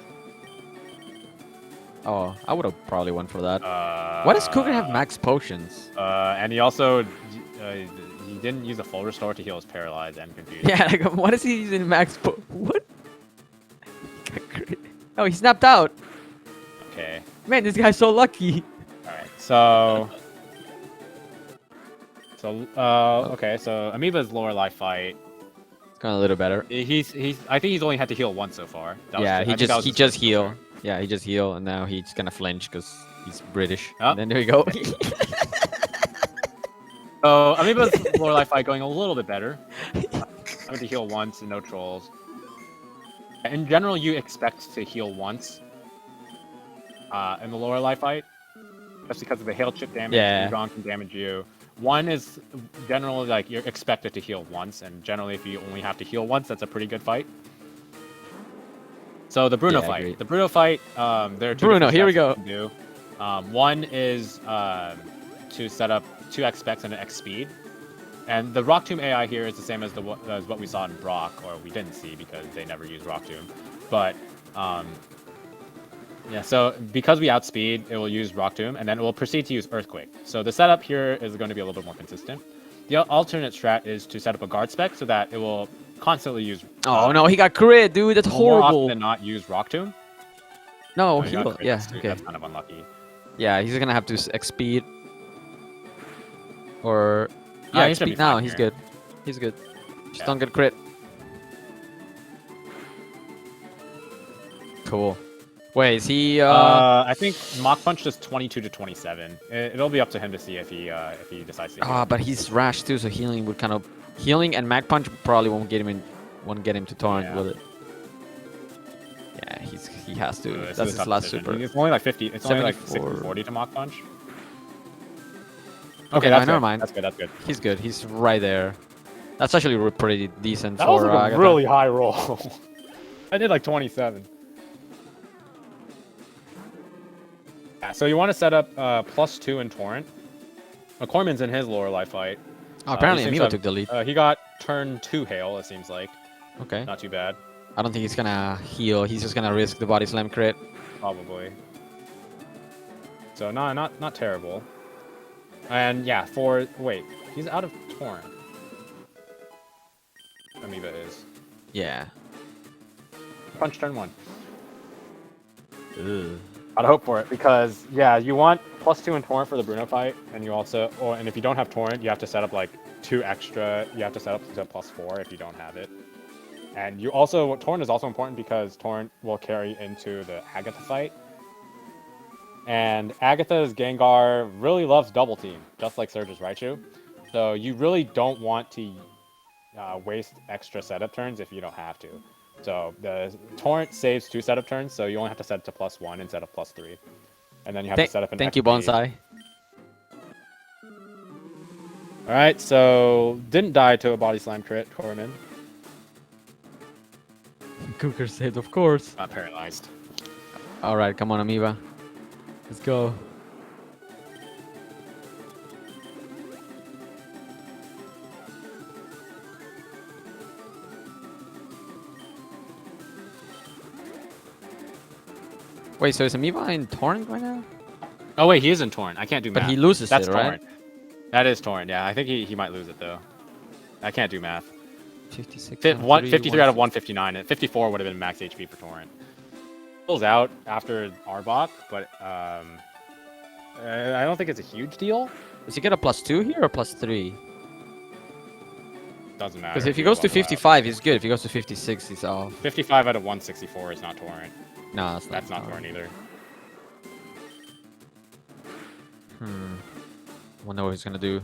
Oh, I would have probably went for that. Why does Kukker have max potions? And he also he didn't use a full restore to heal his paralyzed and confused. Yeah, like, what is he using max what? Oh, he snapped out. Okay. Man, this guy's so lucky. All right. So. Okay. So Amoeba's lower life fight. It's going a little better. He's. I think he's only had to heal once so far. Yeah, I think that was he his just first heal. filter. Yeah, he just heal, and now he's gonna flinch because he's British. Oh. And then there you go. So Amoeba's lower life fight going a little bit better. Having to heal once and no trolls. In general, you expect to heal once in the lower life fight, just because of the hail chip damage. Yeah. Speedrun can damage you. One is generally like you're expected to heal once, and generally if you only have to heal once, that's a pretty good fight. So the Bruno Yeah, fight. agreed. The Bruno fight. There are two Bruno, different here we steps go. you can do. One is to set up 2 X specs and an X speed. And the Rock Tomb AI here is the same as what we saw in Brock, or we didn't see because they never used Rock Tomb. But yeah, so because we outspeed, it will use Rock Tomb, and then it will proceed to use Earthquake. So the setup here is going to be a little bit more consistent. The alternate strat is to set up a guard spec so that it will constantly use. Oh no, he got crit, dude. That's More often horrible. than not, use Rock Tomb. No, Oh, he got heal. crit, Yeah, that's okay. That's kind of unlucky. Yeah, he's gonna have to X speed. Or yeah, he's X gonna be speed now. fine He's here. good. He's good. Just Yeah. don't get crit. Cool. Wait, is he? I think Mach Punch does 22 to 27. It'll be up to him to see if he decides to. Heal. But he's rash too, so healing would kind of healing and Mag Punch probably won't get him to torrent Yeah. with it. Yeah, he has to. This That's is a his tough last decision. super. It's only like 50. It's only like 74. 60-40 to Mach Punch. Okay, that's never good. mind. That's good. That's good. He's good. He's right there. That's actually pretty decent That for was like a Agatha. really high roll. I did like 27. Yeah, so you want to set up +2 in Torrent. Koremin's in his lower life fight. Oh, apparently he seems Amoeba to took the lead. have- he got turn 2 hail, it seems like. Okay. Not too bad. I don't think he's gonna heal. He's just gonna risk the body slam crit. Probably. So not terrible. And yeah, wait, he's out of Torrent. Amoeba is. Yeah. Punch turn 1. Ugh. I'd hope for it because yeah, you want +2 in Torrent for the Bruno fight, and you also and if you don't have Torrent, you have to set up like 2 extra. You have to set up to +4 if you don't have it. And you also Torrent is also important because Torrent will carry into the Agatha fight. And Agatha's Gengar really loves double team, just like Surge's Raichu. So you really don't want to waste extra setup turns if you don't have to. So the Torrent saves 2 setup turns, so you only have to set it to +1 instead of +3. And then you have to set up an Thank you, XP. Bonsai. Alright, so didn't die to a body slam crit, Koremin. Kukker saved, of course. Not paralyzed. All right, come on, Amoeba. Let's go. Wait, so is Amoeba in Torrent right now? Oh wait, he is in Torrent. I can't do math. But he loses That's it, right? Torrent. That is Torrent, yeah. I think he might lose it though. I can't do math. 56. 53 out of 159, and 54 would have been max HP for Torrent. Pulls out after Arbok, but I don't think it's a huge deal. Does he get a +2 here or +3? Doesn't matter. Because if he goes to 55, he's good. If he goes to 56, he's off. 55 out of 164 is not Torrent. No, That's not Torrent either. Wonder what he's gonna do.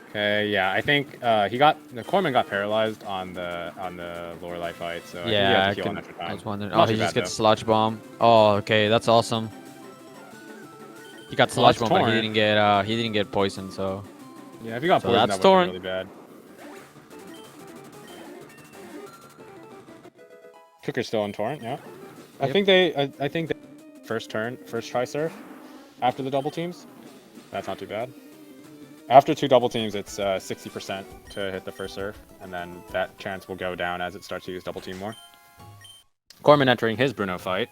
Okay, yeah, I think Koremin got paralyzed on the lower life fight, so I think he Yeah, had to heal an extra I time. was wondering. Not Oh, too he just bad, gets Sludge Bomb. Oh, okay, that's awesome. He got Well, Sludge that's Bomb, but Torrent. he didn't get poisoned. So Yeah, if you got So poisoned, that's that would Torrent. be really bad. Kukker's still in Torrent, yeah. I Yep. think they first try surf after the double teams. That's not too bad. After 2 double teams, it's 60% to hit the first surf, and then that chance will go down as it starts to use double team more. Koremin entering his Bruno fight.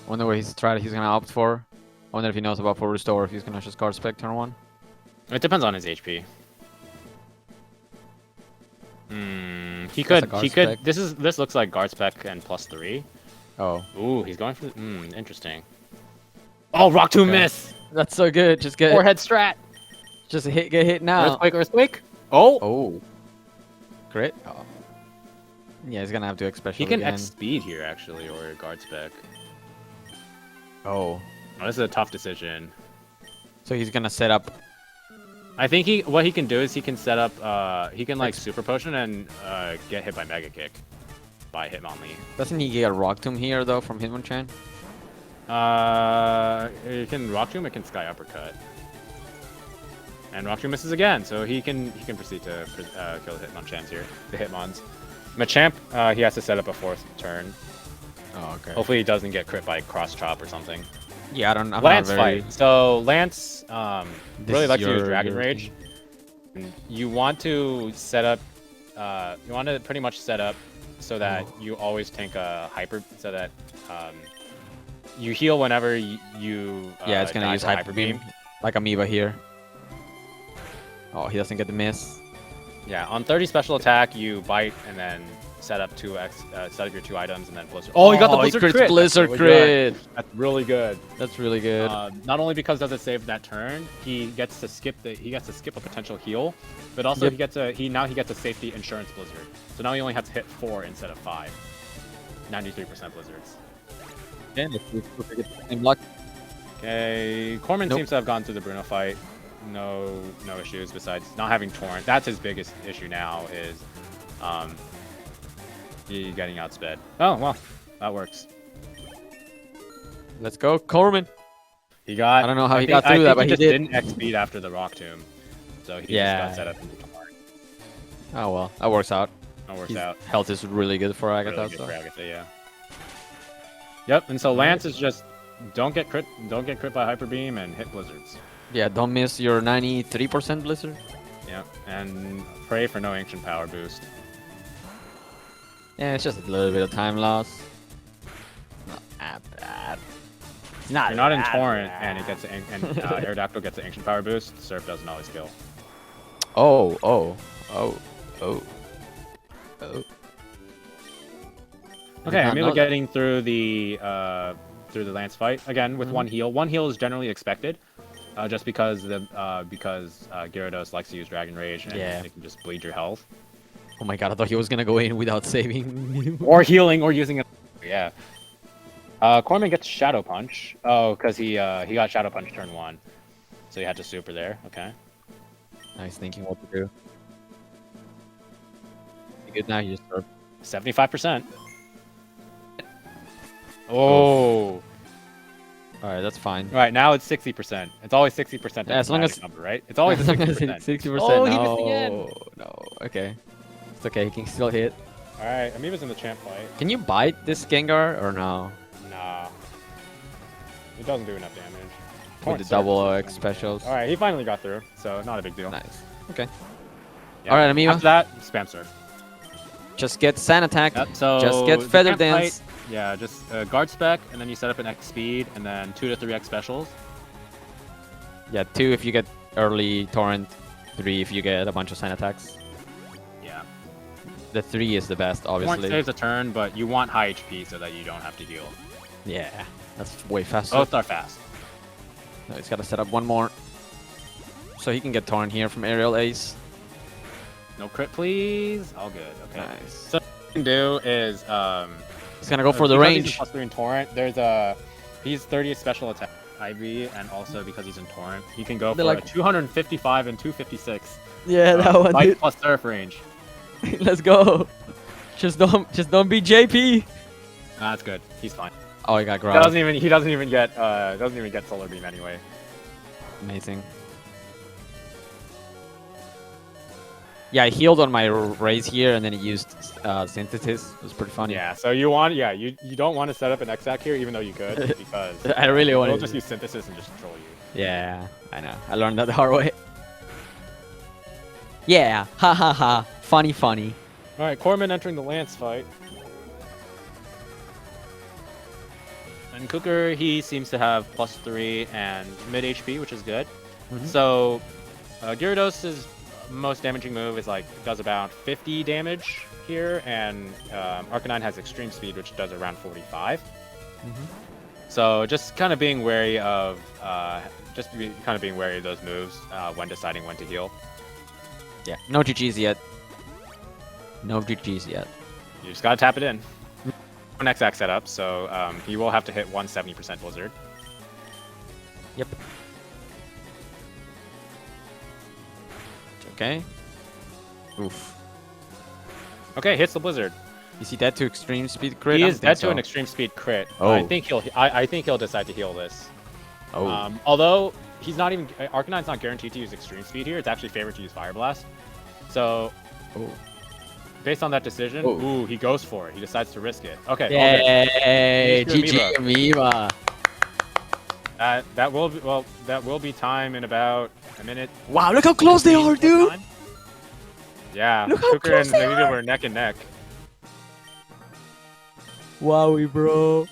I wonder what he's gonna opt for. I wonder if he knows about full restore, if he's gonna just guard spec turn 1. It depends on his HP. He That's a could. guard He could. spec. This looks like guard spec and +3. Oh. Ooh, he's going for. Interesting. Oh, Rock Tomb Okay. miss. That's so good. Just get Forehead strat. just get hit now. Earthquake. Oh. Oh. Crit? Oh. Yeah, he's gonna have to X-Special He can again. X speed here actually, or guard spec. Oh. Oh, this is a tough decision. So he's gonna set up... I think what he can do is he can set up he can like super potion and get hit by Mega Kick by Hitmonlee. Doesn't he get a Rock Tomb here, though, from Hitmonchan? It can Rock Tomb, it can Sky Uppercut. And Rock Tomb misses again, so he can proceed to kill the Hitmonchans here. The Hitmons. Machamp, he has to set up a 4th turn. Oh, okay. Hopefully he doesn't get crit by Cross Chop or something. Yeah, I'm Lance not very... fight. So Lance really is likes to use your- Dragon your Rage. You want to set up, you want to pretty much set up so that you always tank a hyper, so that you heal whenever you Yeah, it's gonna die use for Hyper Beam. Like Amoeba here. Oh, he doesn't get the miss. Yeah, on 30 special attack, you bite and then set up set up your 2 items and then Blizzard. Oh, he got the Blizzard crits crit. Blizzard That's really good. crit. That's really good. That's really good. Not only because does it save that turn, he gets to skip a potential heal, but also Yep. he gets a safety insurance Blizzard. So now he only has to hit 4 instead of 5. 93% Blizzards. Yeah, let's see if we get the same luck. Okay, Koremin Nope. seems to have gone through the Bruno fight. No issues besides not having Torrent. That's his biggest issue now is he getting outsped. Oh well, that works. Let's go, Koremin. He got. I don't know how he think- got through I that, think but he just did. didn't X speed after the Rock Tomb, so he Yeah. just got set up into Torrent. Oh well, that works out. That works His out. health is really good for Agatha. Really good So. for Agatha, yeah. Yep, and so Lance is just don't get crit by Hyper Beam and hit Blizzards. Yeah, don't miss your 93% Blizzard. Yeah, and pray for no Ancient Power boost. Yeah, it's just a little bit of time loss. Not that bad. It's not. You're not in that Torrent, bad. and it gets Aerodactyl gets the Ancient Power boost. Surf doesn't always kill. Oh. Okay, not Amoeba know that. getting through the Lance fight again with one heal. One heal is generally expected, just because Gyarados likes to use Dragon Rage and Yeah. it can just bleed your health. Oh my god, I thought he was gonna go in without saving. Or healing, or using it. Yeah. Koremin gets Shadow Punch. Oh, because he got Shadow Punch turn 1, so he had to super there. Okay. Nice thinking what to do. You good now? You just start. 75%. Oh. Alright, that's fine. Right now it's 60%. It's always 60%. Yeah, as long as- number, right? It's always a 60%. 60%. Oh, he no, missed again. no. Okay. It's okay, he can still hit. All right, Amoeba's in the champ fight. Can you bite this Gengar or no? Nah. It doesn't do enough damage. With Torrent the Surf double is X specials. All right, he finally got through, so not a big deal. Nice. Okay. Yeah. All right, Amoeba. After that, spam surf. Just get Sand Attack. Yep, so Just get the Feather champ Dance. fight, yeah, just guard spec, and then you set up an X speed, and then 2 to 3 X specials. Yeah, 2 if you get early Torrent. 3 if you get a bunch of Sand Attacks. Yeah. The 3 is the best, Torrent obviously. saves a turn, but you want high HP so that you don't have to heal. Yeah, that's way faster. Both are fast. No, he's got to set up one more. So he can get Torrent here from Aerial Ace. No crit, please. All good. Okay. Nice. So what you can do is He's going to go for the because he's range. a +3 in Torrent. He's 30 special attack IV, and also because he's in Torrent, he can go They're for like- a 255 and 256. Yeah, that one, Bite dude. plus surf range. Let's go. Just don't be JP. That's good. He's fine. Oh, he got He grabbed. doesn't even get solar beam anyway. Amazing. Yeah, I healed on my raise here, and then he used Synthesis. It was pretty funny. Yeah. So you don't want to set up an X-Ack here, even though you could, because I really he'll wanted just to. use synthesis and just troll you. Yeah, I know. I learned that the hard way. Yeah, ha ha ha. Funny. All right, Koremin entering the Lance fight. And And Kukker, he seems to have +3 and mid HP, which is good. Mhm. So Gyarados' most damaging move is like does about 50 damage here, and Arcanine has extreme speed, which does around 45. Mhm. So just kind of being wary of those moves when deciding when to heal. Yeah, no GGs yet. No GGs yet. You just gotta tap it in. One XX setup, so he will have to hit 170% Blizzard. Yep. Okay. Oof. Okay, hits the Blizzard. Is he dead to extreme speed crit? He I is don't dead think to so. an extreme speed crit. Oh. I think he'll decide to heal this. Oh. Although he's not even Arcanine's not guaranteed to use extreme speed here. It's actually favored to use Fire Blast. So Oh. based on that decision, Oh. ooh, he goes for it. He decides to risk it. Okay. all good. Yay! Finish your GG Amoeba. That will be time in about a minute. Wow! Look how close they are, dude. Time. Yeah, Look how Kukker close and they Amoeba are. were neck and neck. Wowie, bro.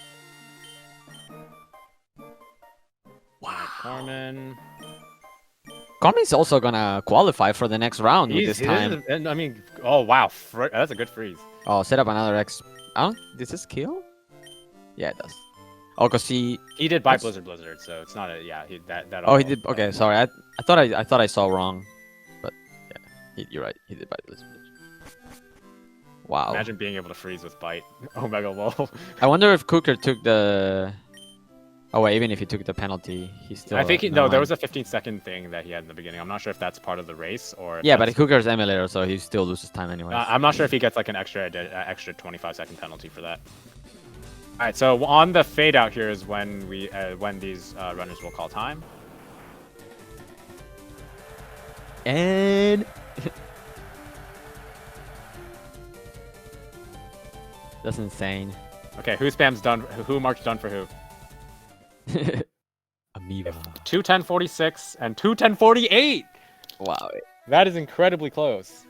Wow. Koremin. Koremin's also gonna qualify for the next round with this time. And I mean, oh wow, that's a good freeze. Oh, set up another X. Oh, does this kill? Yeah, it does. Oh, cause he. He did buy What's- Blizzard, so it's not a yeah. That. Oh, he did. Okay, sorry. I thought I saw wrong, but yeah, you're right. He did buy Blizzard. Wow. Imagine being able to freeze with bite. Omega Wall. I wonder if Kukker took the. Oh wait, even if he took the penalty, he still. I think never there mind. was a 15-second thing that he had in the beginning. I'm not sure if that's part of the race or. If Yeah, but that's- Kukker's emulator, so he still loses time anyway. I'm not sure if he gets like an extra 25-second penalty for that. All right, so on the fade out here is when these runners will call time. And that's insane. Okay, who spams done? Who marks done for who? Amoeba. 2:10:46 and 2:10:48. Wow. That is incredibly close.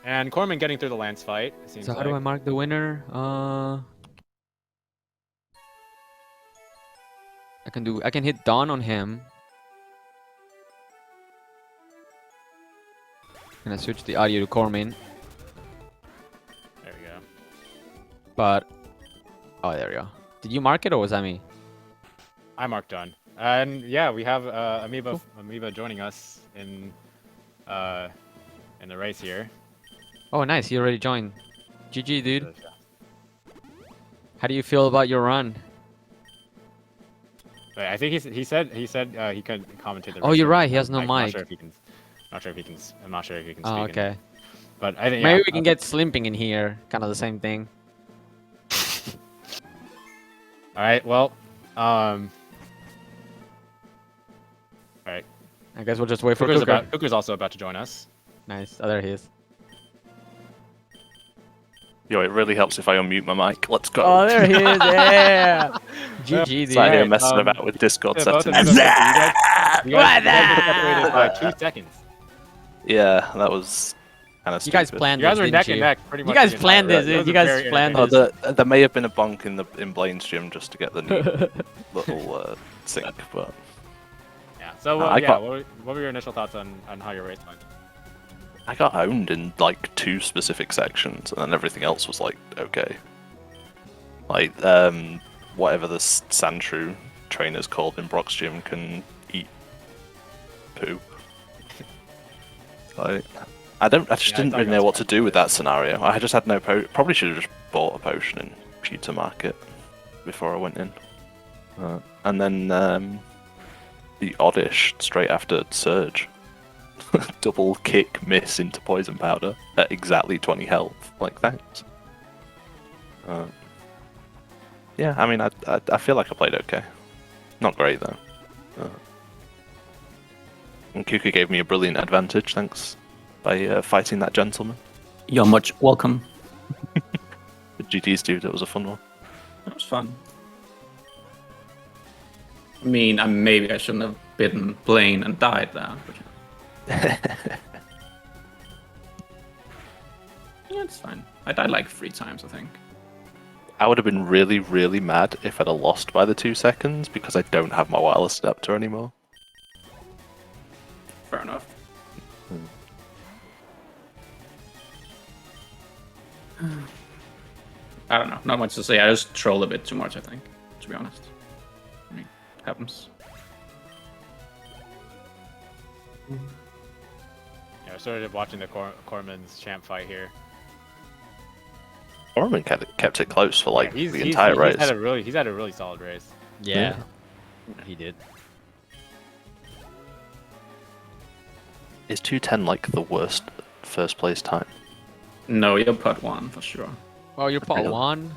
And Koremin getting through the Lance fight. It seems So how like. do I mark the winner? I can hit Dawn on him. Gonna switch the audio to Koremin, There we go. but oh, there we go. Did you mark it or was that me? I marked done. And yeah, we have Amoeba joining us in the race here. Oh, nice. He already joined. GG, dude. How do you feel about your run? But I think he said he could commentate the race. Oh, you're here. right. He has no I'm not mic. sure if he can. I'm not sure if he can Oh, speak. okay. But I think Maybe yeah, we can get Slimping in here. Kind of the same thing. All right. Well. All right. I guess we'll just wait for Kukker. Kukker's also about to join us. Nice. Oh, there he is. Yo, it really helps if I unmute my mic. Let's go. Oh, there he is. Yeah. GG, dude. Sat here Alright, messing about with Discord Yeah, both of settings. you guys are separated by 2 seconds. Yeah, that was kind of You stupid. guys planned You guys this, were didn't neck you? and neck pretty You much. guys the planned entire this, race. It was you guys very planned entertaining. Oh, there may have been a bonk in Blaine's gym just to get the new little sync, but Yeah. So I yeah, got- what were your initial thoughts on how your race went? I got owned in like 2 specific sections, and then everything else was like okay. Like whatever the Sandshrew trainer's called in Brock's gym can eat poo. Like I just Yeah, I didn't thought really you know guys what to went do with that scenario. I just had no probably should have just bought a potion in Pewter Market before I went in. And then the oddish straight after Surge. Double kick miss into poison powder at exactly 20 health. Like thanks. Yeah, I mean I feel like I played okay. Not great though. And Kukker gave me a brilliant advantage, thanks, by fighting that gentleman. You're much welcome. The GT's dude, it was a fun one. That was fun. I mean, maybe I shouldn't have bitten Blaine and died there. But... yeah, it's fine. I died like 3 times, I think. I would have been really, really mad if I'd have lost by the 2 seconds because I don't have my wireless adapter anymore. Fair enough. I don't know. Not much to say. I just trolled a bit too much, I think, to be honest. I mean, happens. Yeah, I started watching the Koremin's champ fight here. Koremin kept it close for like Yeah, the entire race. He's had a really solid race. Yeah, he did. Is 2:10 like the worst first place time? No, you're pot 1 for sure. Oh, you're part 1?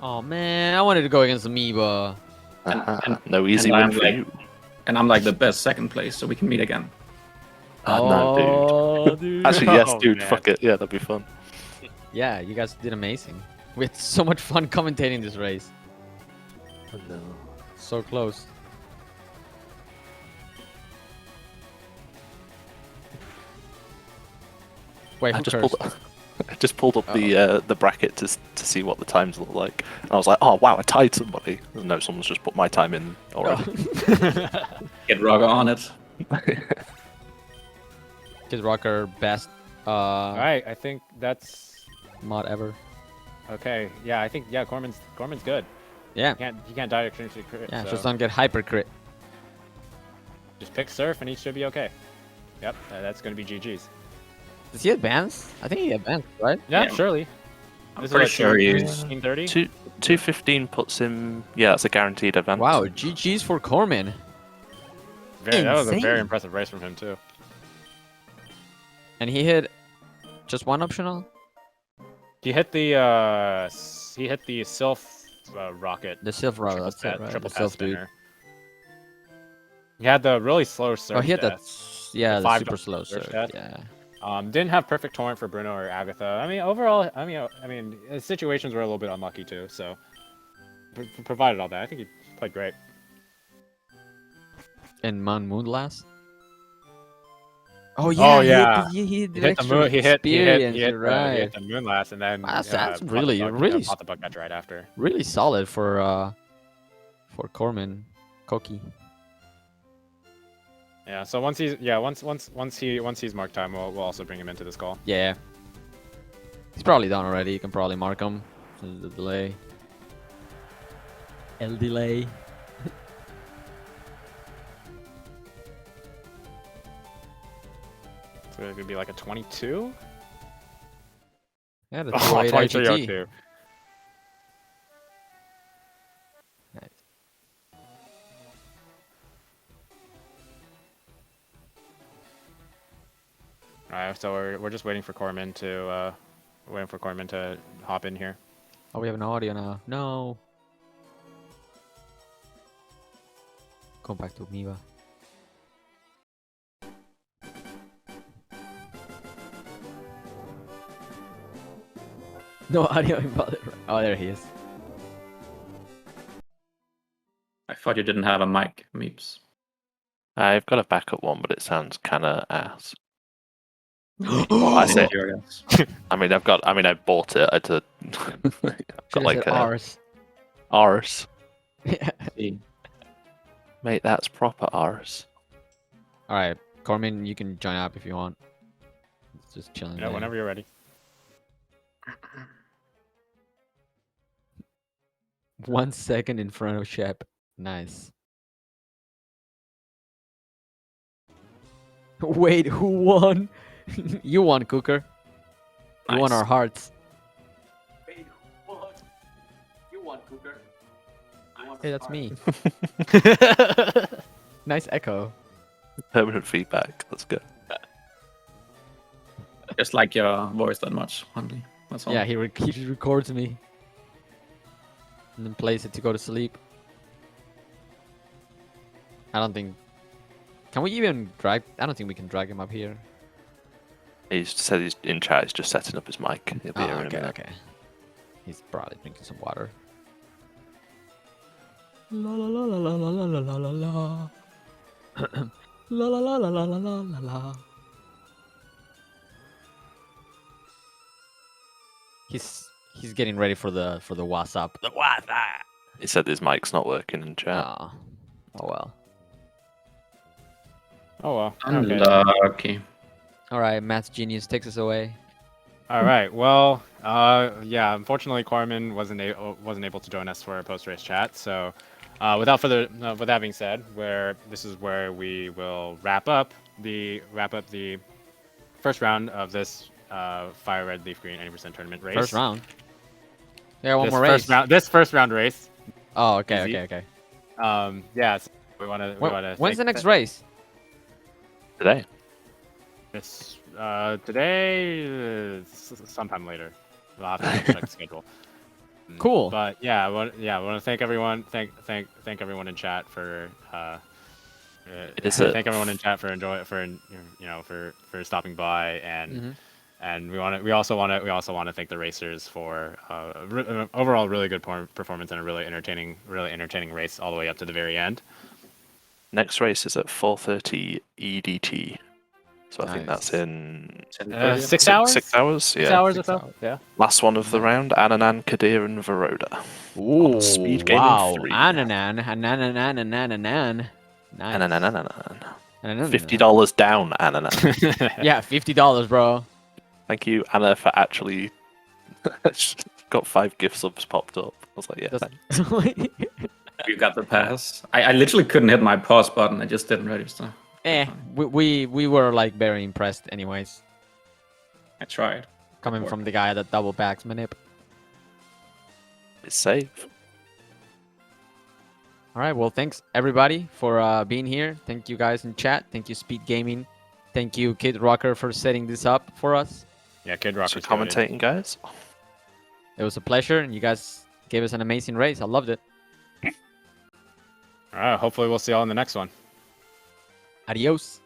Oh man, I wanted to go against Amoeba. No easy and win I'm for like- you. And I'm like the best second place, so we can meet again. No, dude. dude. Actually, yes, Oh, dude. man. Fuck it. Yeah, that'd be fun. Yeah, you guys did amazing. We had so much fun commentating this race. No. So close. Wait, I who just cursed? pulled up the bracket to see what the times look like. And I was like, oh wow, I tied somebody. No, someone's just put my time in already. Get Roger on it. Kid Rocker, best All right, I think that's mod ever. okay. Yeah, I think Koremin's good. Yeah, You can't die to extreme crit. yeah, so just don't get hyper crit. just pick Surf and he should be okay. Yep, that's gonna be GG's. Does he advance? I think he advanced, right? Yeah, Yeah. surely. I'm This pretty is sure he's. 1530. 215 puts him. Yeah, that's a guaranteed advantage. Wow, GG's for Koremin. That was a insane. very impressive race from him too. And he hit just one optional? He hit the Sylph rocket. The silver rocket, triple that's it, pass- right? triple The pass self dude. spinner. He had the really slow surge. Oh, he hit that. death. Yeah, the five super double slow surge surge. death. Yeah. Didn't have perfect torrent for Bruno or Agatha. I mean, overall, the situations were a little bit unlucky too. So, provided all that, I think he played great. And Moonlast? Oh Oh, yeah, yeah. he hit He the hit the extra moon. He hit experience, he you're right. hit the Moonlast, and then That's Pot the really- Bug- really Pot the Bug Catcher right after. Really solid for Koremin, Koki. Yeah. So once he's marked time, we'll also bring him into this call. Yeah. He's probably done already. You can probably mark him. There's the delay. El delay. So it could be like a 22. Yeah, the Oh, 208 IGT. 2302. Nice. Alright, so we're just waiting for Koremin to hop in here. Oh, we have an audio now. No. Go back to Amoeba. No audio invalid. Oh, there he is. I thought you didn't have a mic, Meeps. I've got a backup one, but it sounds kind of ass. I say- guess. I bought it. I've got Should've like said ours. arse. Yeah. See. Mate, that's proper arse. All right, Koremin, you can join up if you want. It's just chilling. Yeah, there. whenever you're ready. 1 second in front of Shep. Nice. Wait, who won? You won, Kukker. You won Nice. our hearts. Wait, who won? You won, Kukker. Hey, that's me. Nice echo. Permanent feedback. Let's go. Just like your voice that much, Huntley. That's all. Yeah, he records me. And then plays it to go to sleep. I don't think... Can we even drag... I don't think we can drag him up here. He's said he's in chat. He's just setting up his mic. He'll be here in a Okay, minute. okay. He's probably drinking some water. La la la la la la la la la la. La la la la la la la la la. He's getting ready for the WhatsApp. The WhatsApp. He said his mic's not working in chat. Oh, well. Oh well. Okay. Unlucky. All right, Math Genius takes us away. All right. Well, yeah. Unfortunately, Koremin wasn't able to join us for our post-race chat. So, with that being said, this is where we will wrap up the first round of this FireRed LeafGreen 80% tournament race. First round. Yeah, one This more race. This first round race. Oh, okay, Easy. okay. Yeah. So we want to. When's the next race? Today. It's today, sometime later. We'll have to check the schedule. Cool. But yeah, I want to thank everyone. Thank everyone in chat for. Thank everyone in chat for stopping by and we also want to thank the racers for overall really good performance and a really entertaining race all the way up to the very end. Next race is at 4:30 EDT. So I think Nice. that's in 6 hours. 6 hours. 6 Yeah. hours or so. Yeah. Last one of the round. Ananan, Kadir, and Varoda. Ooh, SpeedGaming wow. 3. Ananan. Nice. Ananan. $50 down, Ananan. Yeah, $50, bro. Thank you, Anna, for actually got 5 gift subs popped up. I was like, yeah. That's- You got the pass. I literally couldn't hit my pause button. I just didn't register. we were like very impressed anyways. I tried. Coming from the guy that double backs Manip. It's safe. All right, well, thanks everybody for being here. Thank you guys in chat. Thank you Speed Gaming. Thank you Kid Rocker for setting this up for us. Yeah, Kid Rock. So commentating, guys. It was a pleasure, and you guys gave us an amazing race. I loved it. All right. Hopefully, we'll see y'all in the next one. Adios.